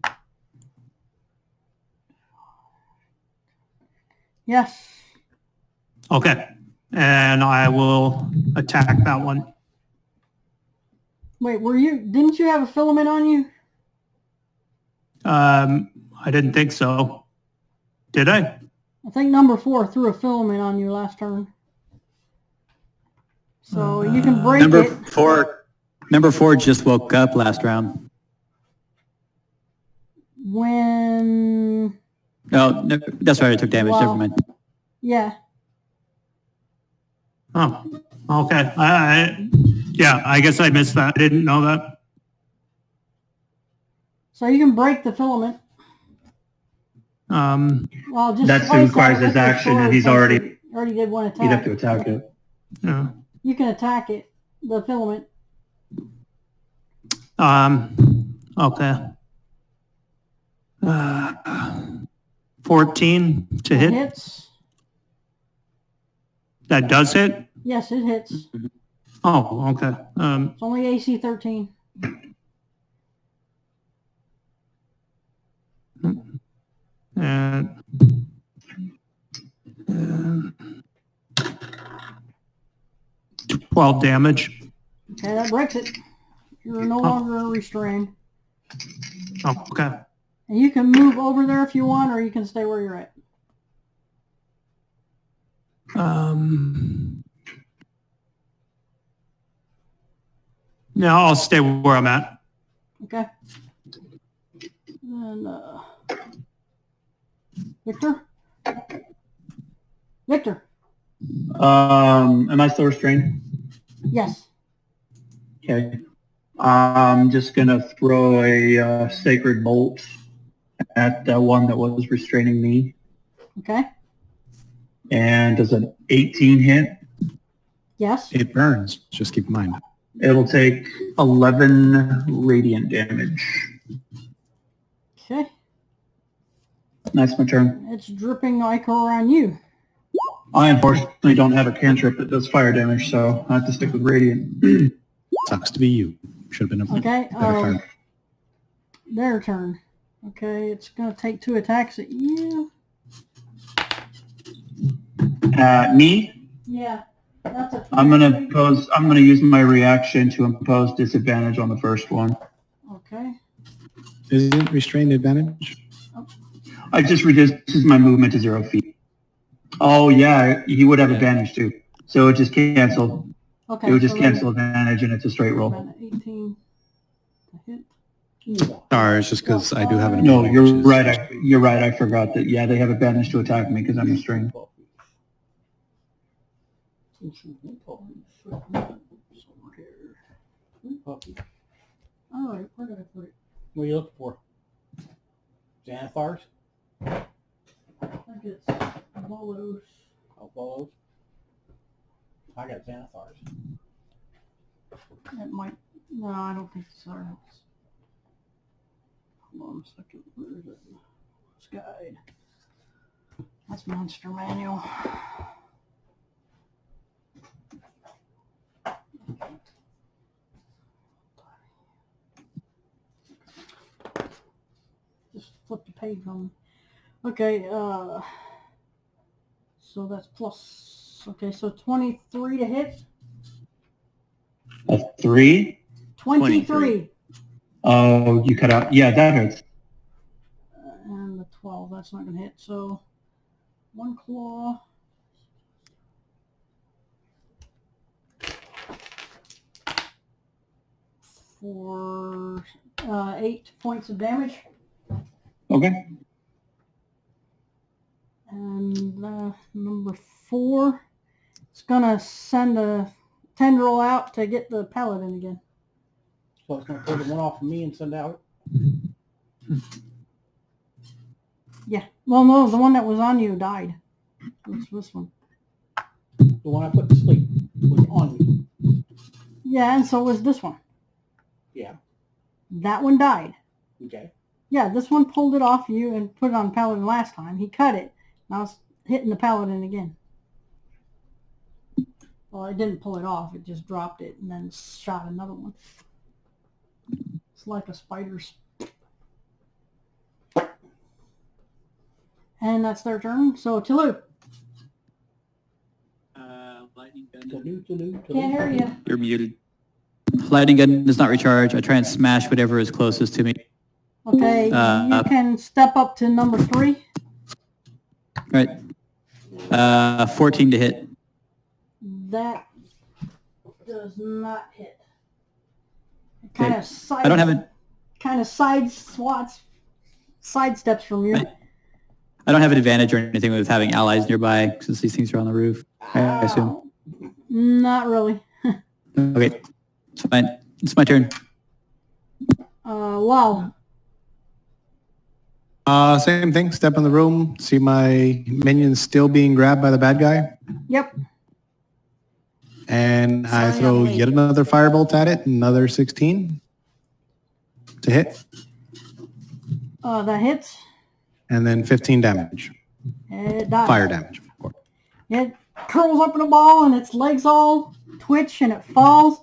Yes. Okay, and I will attack that one. Wait, didn't you have a filament on you? I didn't think so. Did I? I think number 4 threw a filament on you last turn. So you can break Number it. Number 4 just woke up last round. When... No, that's right. I took damage. Wow. Never mind. Yeah. Oh, okay. Yeah, I guess I missed that. I didn't know that. So you can break the filament. Well, just That slice requires it his with your action, and sword he's since already. you already did one attack. You'd have to attack it. Yeah. You can attack it, the filament. Okay. 14 to It hit. hits. That does hit? Yes, it hits. Oh, okay. It's only AC 13. And 12 damage. Okay, that breaks it. You're no longer restrained. Oh, okay. And you can move over there if you want, or you can stay where you're at. No, I'll stay where I'm at. Okay. And, Victor? Victor? Am I still restrained? Yes. Okay. I'm just gonna throw a sacred bolt at the one that was restraining me. Okay. And does an 18 hit? Yes. It burns. Just keep in mind. It'll take 11 radiant damage. Okay. That's my turn. It's dripping ichor on you. I unfortunately don't have a cantrip that does fire damage, so I have to stick with radiant. Sucks to be you. Should have been a Okay. better fire. Their turn. Okay, it's going to take 2 attacks at you. Me? Yeah. That's a I'm gonna use my reaction to impose disadvantage on the first one. Okay. Isn't restrained advantage? I just reduces my movement to 0 feet. Oh yeah, he would have advantage too. So it just canceled. Okay. It would just so then- cancel advantage and it's a straight roll. 18 to hit. Sorry, it's just because I do have an No, advantage, you're which is- right. You're right. I forgot that. Yeah, they have advantage to attack me because I'm restrained. All right, where did I put it? What are you looking for? Xanathars? I think it's Volos. Oh, Bolos? I got Xanathars. It might. No, I don't think so. Hold on a second. Where is it? It's guide. That's monster manual. Just flip the page on. Okay, so that's plus, okay, so 23 to hit. A 3? 23. Oh, you cut out. Yeah, that hurts. And the 12, that's not going to hit. So, one claw. For 8 points of damage. Okay. And number 4, it's going to send a tendril out to get the paladin again. So it's going to take one off of me and send out. Yeah. Well, no, the one that was on you died. It's this one. The one I put to sleep was on me. Yeah, and so was this one. Yeah. That one died. Okay. Yeah, this one pulled it off you and put it on paladin last time. He cut it. Now it's hitting the paladin again. Well, it didn't pull it off. It just dropped it and then shot another one. It's like a spider's. And that's their turn. So, Toulouse. Lightning gun. Can't hear you. You're muted. Lightning gun does not recharge. I try and smash whatever is closest to me. Okay, you can step up to number 3. Right. 14 to hit. That does not hit. It kind of I don't have it. Kind of sidesteps from you. I don't have an advantage or anything with having allies nearby since these things are on the roof, I assume. Not really. Okay, it's fine. It's my turn. Wow. Same thing. Step in the room. See my minions still being grabbed by the bad guy. Yep. And I Sorry, throw I'm late. yet another firebolt at it. Another 16 to hit. That hits. And then 15 damage. It dies. Fire damage, of course. It curls up in a ball and its legs all twitch and it falls.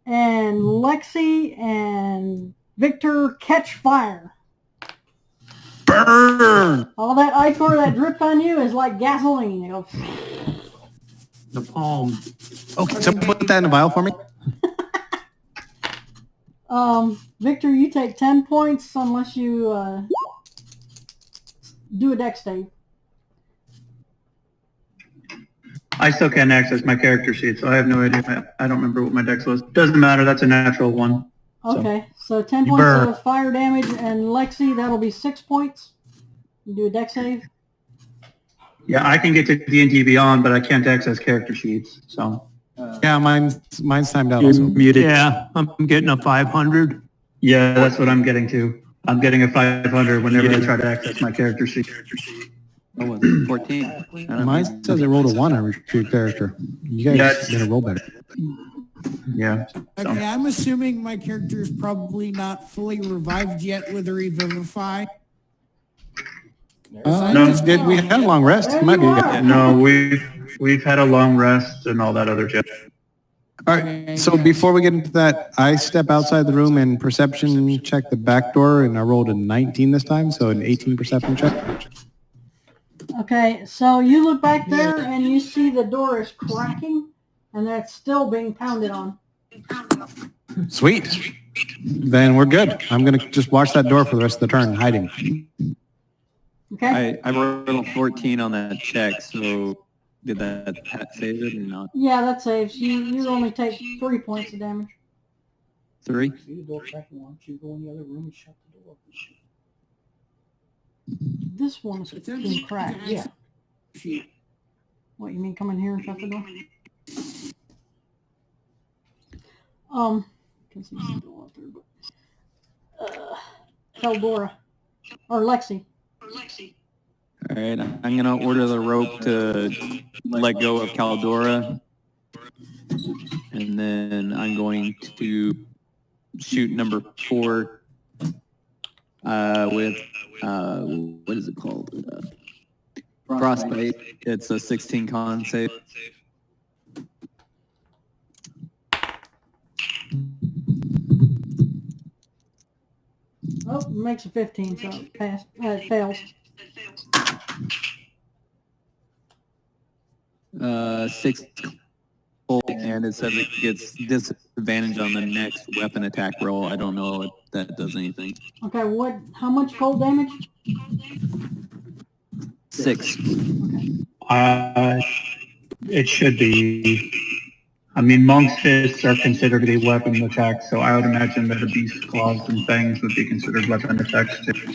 And Lexi and Victor catch fire. Burn! All that ichor that dripped on you is like gasoline. It goes. The palm. Okay, so put that in a vial for me. Victor, you take 10 points unless you do a dex save. I still can't access my character sheet, so I have no idea. I don't remember what my dex was. Doesn't matter. That's a natural 1. Okay, so 10 You points burn. of fire damage, and Lexi, that'll be 6 points. You do a dex save. Yeah, I can get to D&D Beyond, but I can't access character sheets. So Yeah, mine's timed out You're also. muted. Yeah, I'm getting a 500. yeah, that's what I'm getting to. I'm getting a 500 whenever I try to access my character sheet. What was it? 14? I don't Mine know. says I rolled a 1 on your character. You guys Yes. better roll better. Yeah. Okay, I'm assuming my character is probably not fully revived yet with a revivify. No. We had a long rest. There Might be. you are. No, we've had a long rest and all that other jazz. All right. So before we get into that, I step outside the room and perception check the back door, and I rolled a 19 this time, so an 18 perception check. Okay, so you look back there and you see the door is cracking and that's still being pounded on. Sweet. Then we're good. I'm gonna just watch that door for the rest of the turn, hiding. Okay? I rolled a 14 on that check, so Did that save it or not? Yeah, that saves. You only take 3 points of damage. 3? See the door cracking. Why don't you go in the other room and shut the door? This one is being cracked. Yeah. What, you mean come in here and shut the door? Because he's still up there, but... Caldora. Or Lexi. All right, I'm gonna order the rope to let go of Caldora, and then I'm going to shoot number 4 with what is it called? Frostbite. It's a 16 con save. Oh, makes a 15, so it fails. 6 and it says it gets disadvantage on the next weapon attack roll. I don't know if that does anything. Okay, how much cold damage? 6. It should be. I mean, monk's fists are considered to be weapon attacks, so I would imagine that the beast claws and fangs would be considered weapon attacks too.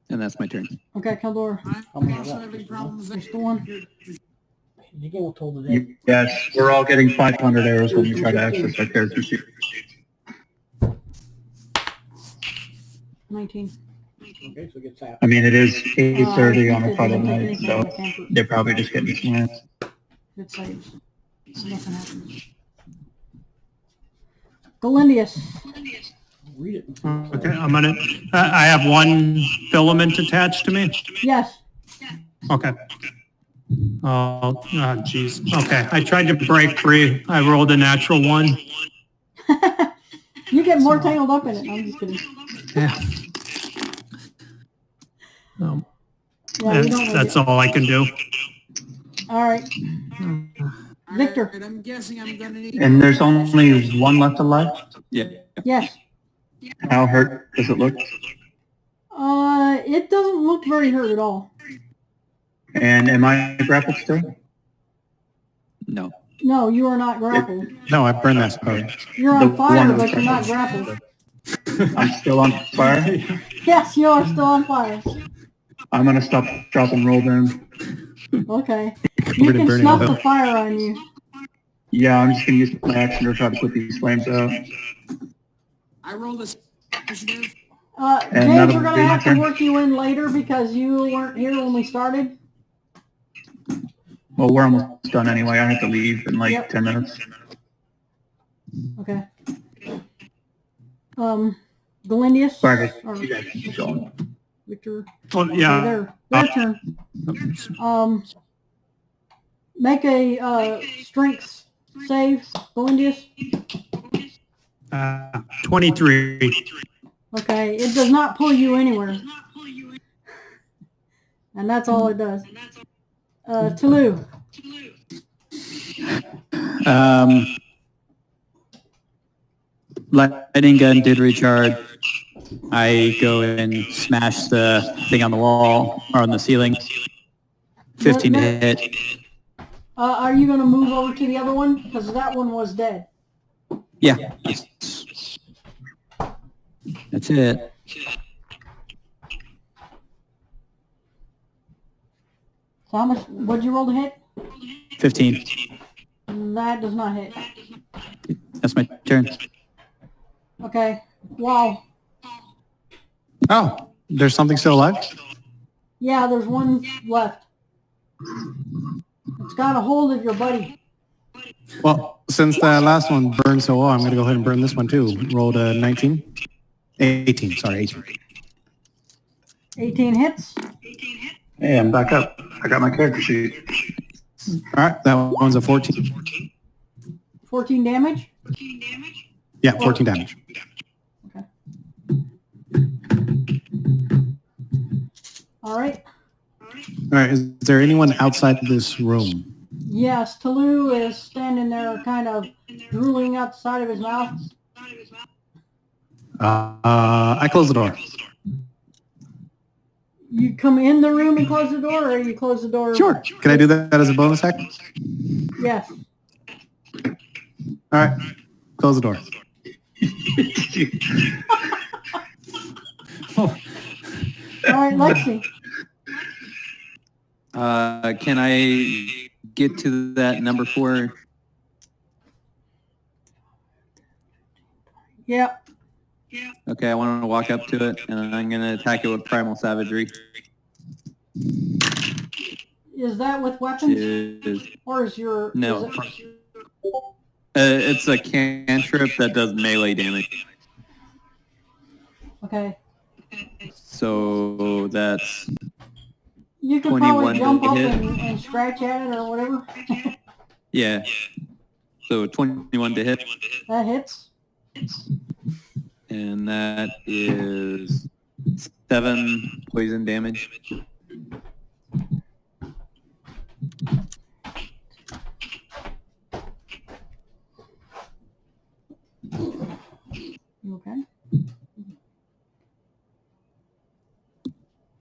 And that's my turn. Okay, Caldor. I'm also having problems. Just the one. You get what told today. Yes, we're all getting 500 arrows when we try to access our character sheet. 19. Okay, so it gets out. I mean, it is 8:30 on a Friday night, anything, so I can't they're probably just getting slammed. It saves. Nothing happens. Galindius. Read it. Okay, I'm gonna, I have 1 filament attached to me. Yes. Okay. Oh, jeez. Okay, I tried to break free. I rolled a natural 1. You get more tangled up in it. I'm just kidding. Yeah. Yeah, you don't That's all I can do. All right. Victor. Alright, I'm guessing I'm gonna need. And there's only 1 left alive? Yeah. Yes. How hurt does it look? It doesn't look very hurt at all. And am I grappled still? No. No, you are not grappled. No, I burned that spell. You're on The fire, one but you're not grappled. grappled. I'm still on fire? Yes, you are still on fire. I'm gonna stop, drop, and roll then. Okay. You Covered in can burning snuff oil. the fire on you. Yeah, I'm just gonna use my action to try to put these flames out. I rolled a initiative. And James, that'll we're going be to my have to turn. work you in later because you weren't here when we started. Well, we're almost done anyway. I have to leave in like Yep. 10 minutes. Okay. Galindius? Sorry, Or you guys keep going. Victor? Oh, Okay, yeah. their turn. Make a strength save, Galindius. 23. Okay, it does not pull you anywhere. And that's all it does. Tulu. Lightning gun did recharge. I go and smash the thing on the wall or on the ceiling. 15 to hit. Are you going to move over to the other one? Because that one was dead. Yeah. That's it. So how much, what'd you roll to hit? 15. That does not hit. That's my turn. Okay. Wow. Oh, there's something still alive? Yeah, there's one left. It's got a hold of your buddy. Well, since the last one burned so well, I'm going to go ahead and burn this one too. Rolled a 19? 18, sorry, 18. 18 hits. Hey, I'm back up. I got my character sheet. All right, that one's a 14. 14 damage. Yeah, 14 damage. Okay. All right. All right, is there anyone outside this room? Yes, Tulu is standing there kind of drooling out the side of his mouth. I close the door. You come in the room and close the door, or you close the door? Sure. Can I do that as a bonus action? Yes. All right. Close the door. All right, Lexi. Can I get to that number 4? Yep. Okay, I want to walk up to it, and I'm going to attack it with Primal Savagery. Is that with weapons? Or is your... No. Is it, It's a cantrip that does melee damage. okay. So that's... You can 21 probably jump to up hit. and scratch at it or whatever. Yeah. So 21 to hit. That hits. And that is 7 poison damage. Okay.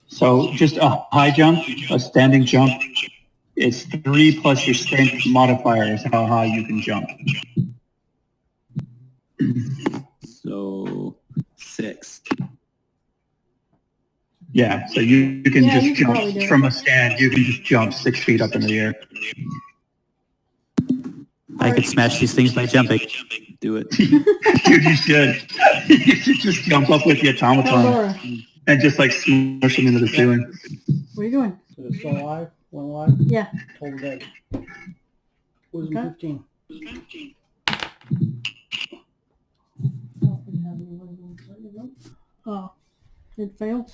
So just a high jump, a standing jump. It's 3 plus your strength modifier is how high you can jump. So 6. Yeah, so you can Yeah, just you can probably do jump it. from a stand. You can just jump 6 feet up in the air. I could smash these things by jumping. Do it. Dude, you should. You should just jump up with the automaton Pandora, and just like smush them into the ceiling. what are you doing? So it's still alive? One alive? Yeah. Total dead. Wisdom Okay. 15. Oh, it failed.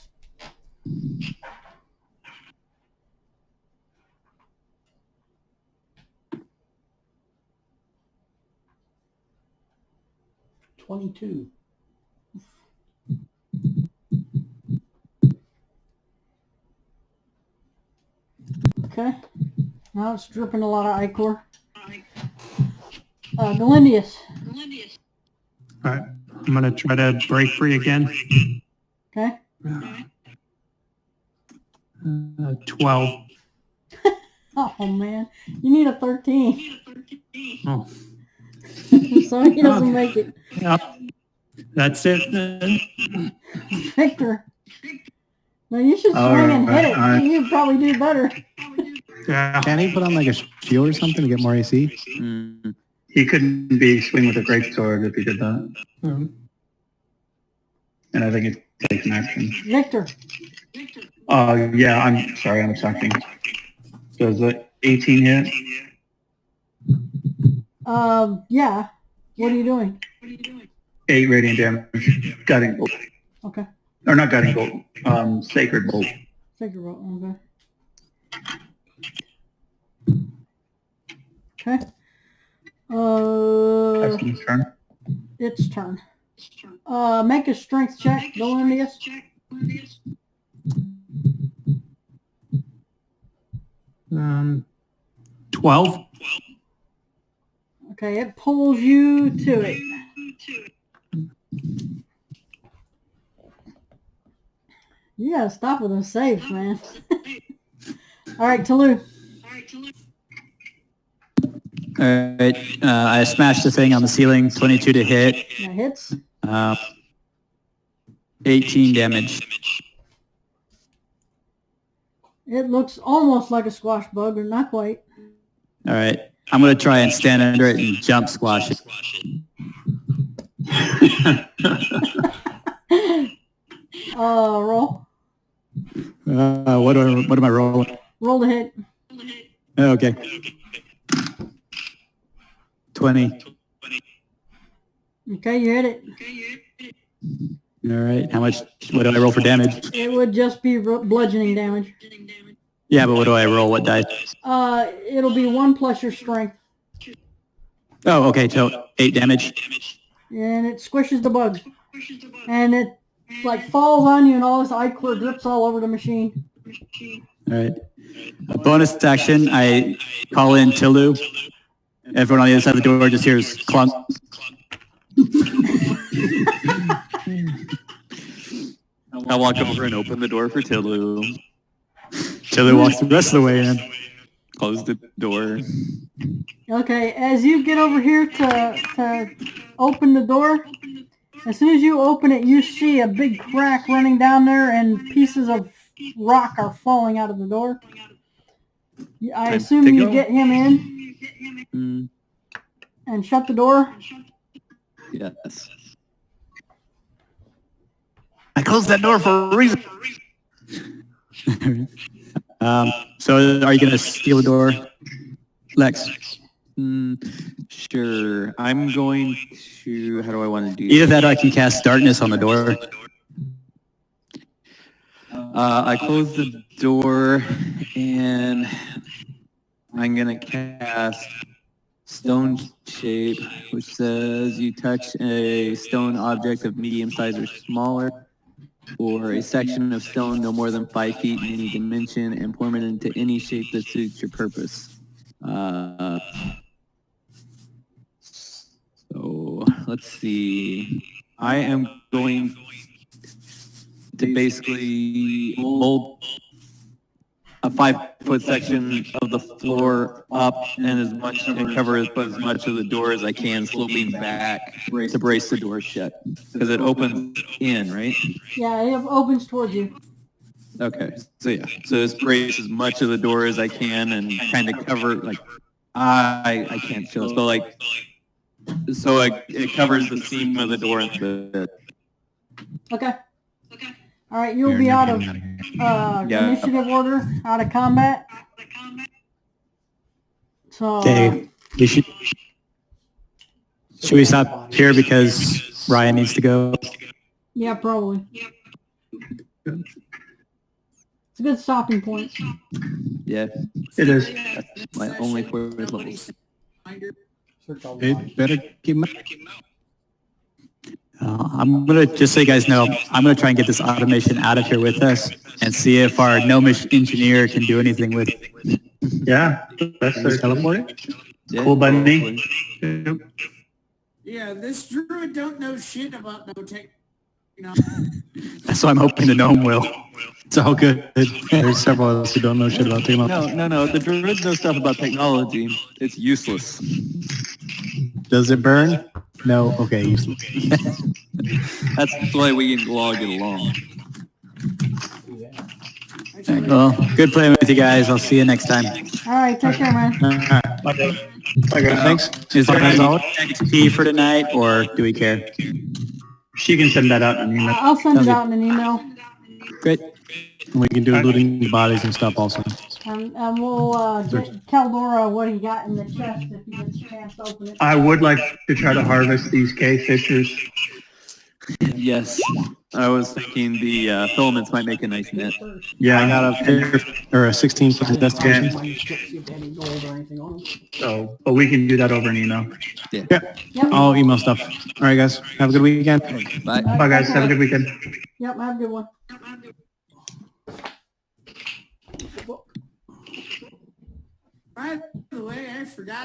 $22. Okay. Now it's dripping a lot of ichor. Galindius. All right. I'm going to try to break free again. Okay. 12. Oh man, you need a 13. Oh, So he doesn't make it. yep. That's it then. Victor. Now you should swing and hit it. Alright. You'd probably do better. Yeah. Can he put on like a shield or something to get more AC? Mm. He couldn't be swing with a greatsword if he did that. Mm. And I think it takes an action. Victor. Yeah, I'm sorry, I'm attacking. Does it 18 hit? Yeah. What are you doing? 8 radiant damage. Guiding bolt. Okay. Or not guiding bolt. Sacred bolt. Take your roll. Okay. Okay. Excellent turn. Its turn. Make a strength check, Galindius. 12. Okay, it pulls you to it. You gotta stop with those saves, man. All right, Toulouse. All right. I smashed the thing on the ceiling. 22 to hit. That hits. 18 damage. It looks almost like a squash bug, but not quite. All right. I'm going to try and stand under it and jump squash it. Roll. What am I rolling? Roll to hit. Okay. 20. Okay, you hit it. All right. What do I roll for damage? It would just be bludgeoning damage. Yeah, but what do I roll? What dice? It'll be 1 plus your strength. Oh, okay. So 8 damage. And it squishes the bug. And it like falls on you and all this ichor drips all over the machine. All right. A bonus action, I call in Tilu. Everyone on the other side of the door just hears clunk. I walk over and open the door for Tilu. Tilly walks the rest of the way in. Close the door. Okay, as you get over here to open the door, as soon as you open it, you see a big crack running down there and pieces of rock are falling out of the door. I assume you get him in and shut the door. Yes. I closed that door for a reason. So are you going to steal the door, Lex? Sure. I'm going to. How do I want to do Either this? that or I can cast darkness on the door. I close the door and I'm going to cast Stone Shape, which says you touch a stone object of medium size or smaller, or a section of stone no more than 5 feet in any dimension, and form it into any shape that suits your purpose. So let's see. I am going to basically mold a 5-foot section of the floor up and cover as much of the door as I can, sloping back to brace the door shut, because it opens in, right? Yeah, it opens towards you. Okay, so yeah, so just brace as much of the door as I can and kind of cover, like, I can't show this, but like, so it covers the seam of the door a bit. Okay. All right, you'll be out of initiative order, out of combat. So. Okay, should we stop here because Ryan needs to go? Yeah, probably. It's a good stopping point. Yeah, It is. that's my only 4 levels. It better keep out. I'm going to, just so you guys know, I'm going to try and get this automation out of here with us and see if our gnomish engineer can do anything with it. Yeah, that's Just teleport it? Yeah, cool by me. Yeah, this druid don't know shit about no tech. That's what I'm hoping the gnome will. It's all good. There's several of us who don't know shit about technology. No. The druids know stuff about technology. It's useless. Does it burn? No. Okay, useless. That's the way we can all get along. Well, good playing with you guys. I'll see you next time. All right, take care, man. Thanks. Is there any XP for tonight, or do we care? She can send that out in an email. I'll send it out in an email. Great. We can do looting the bodies and stuff also. And we'll get Caldora what he got in the chest if he gets a chance to open it. I would like to try to harvest these cave fishers. Yes, I was thinking the filaments might make a nice net. Yeah, I got a 16 for investigation. So, but we can do that over an email. Yep. I'll email stuff. All right, guys. Have a good weekend. Bye. Bye, guys. Have a good weekend. Yep, have a good one. By the way, I forgot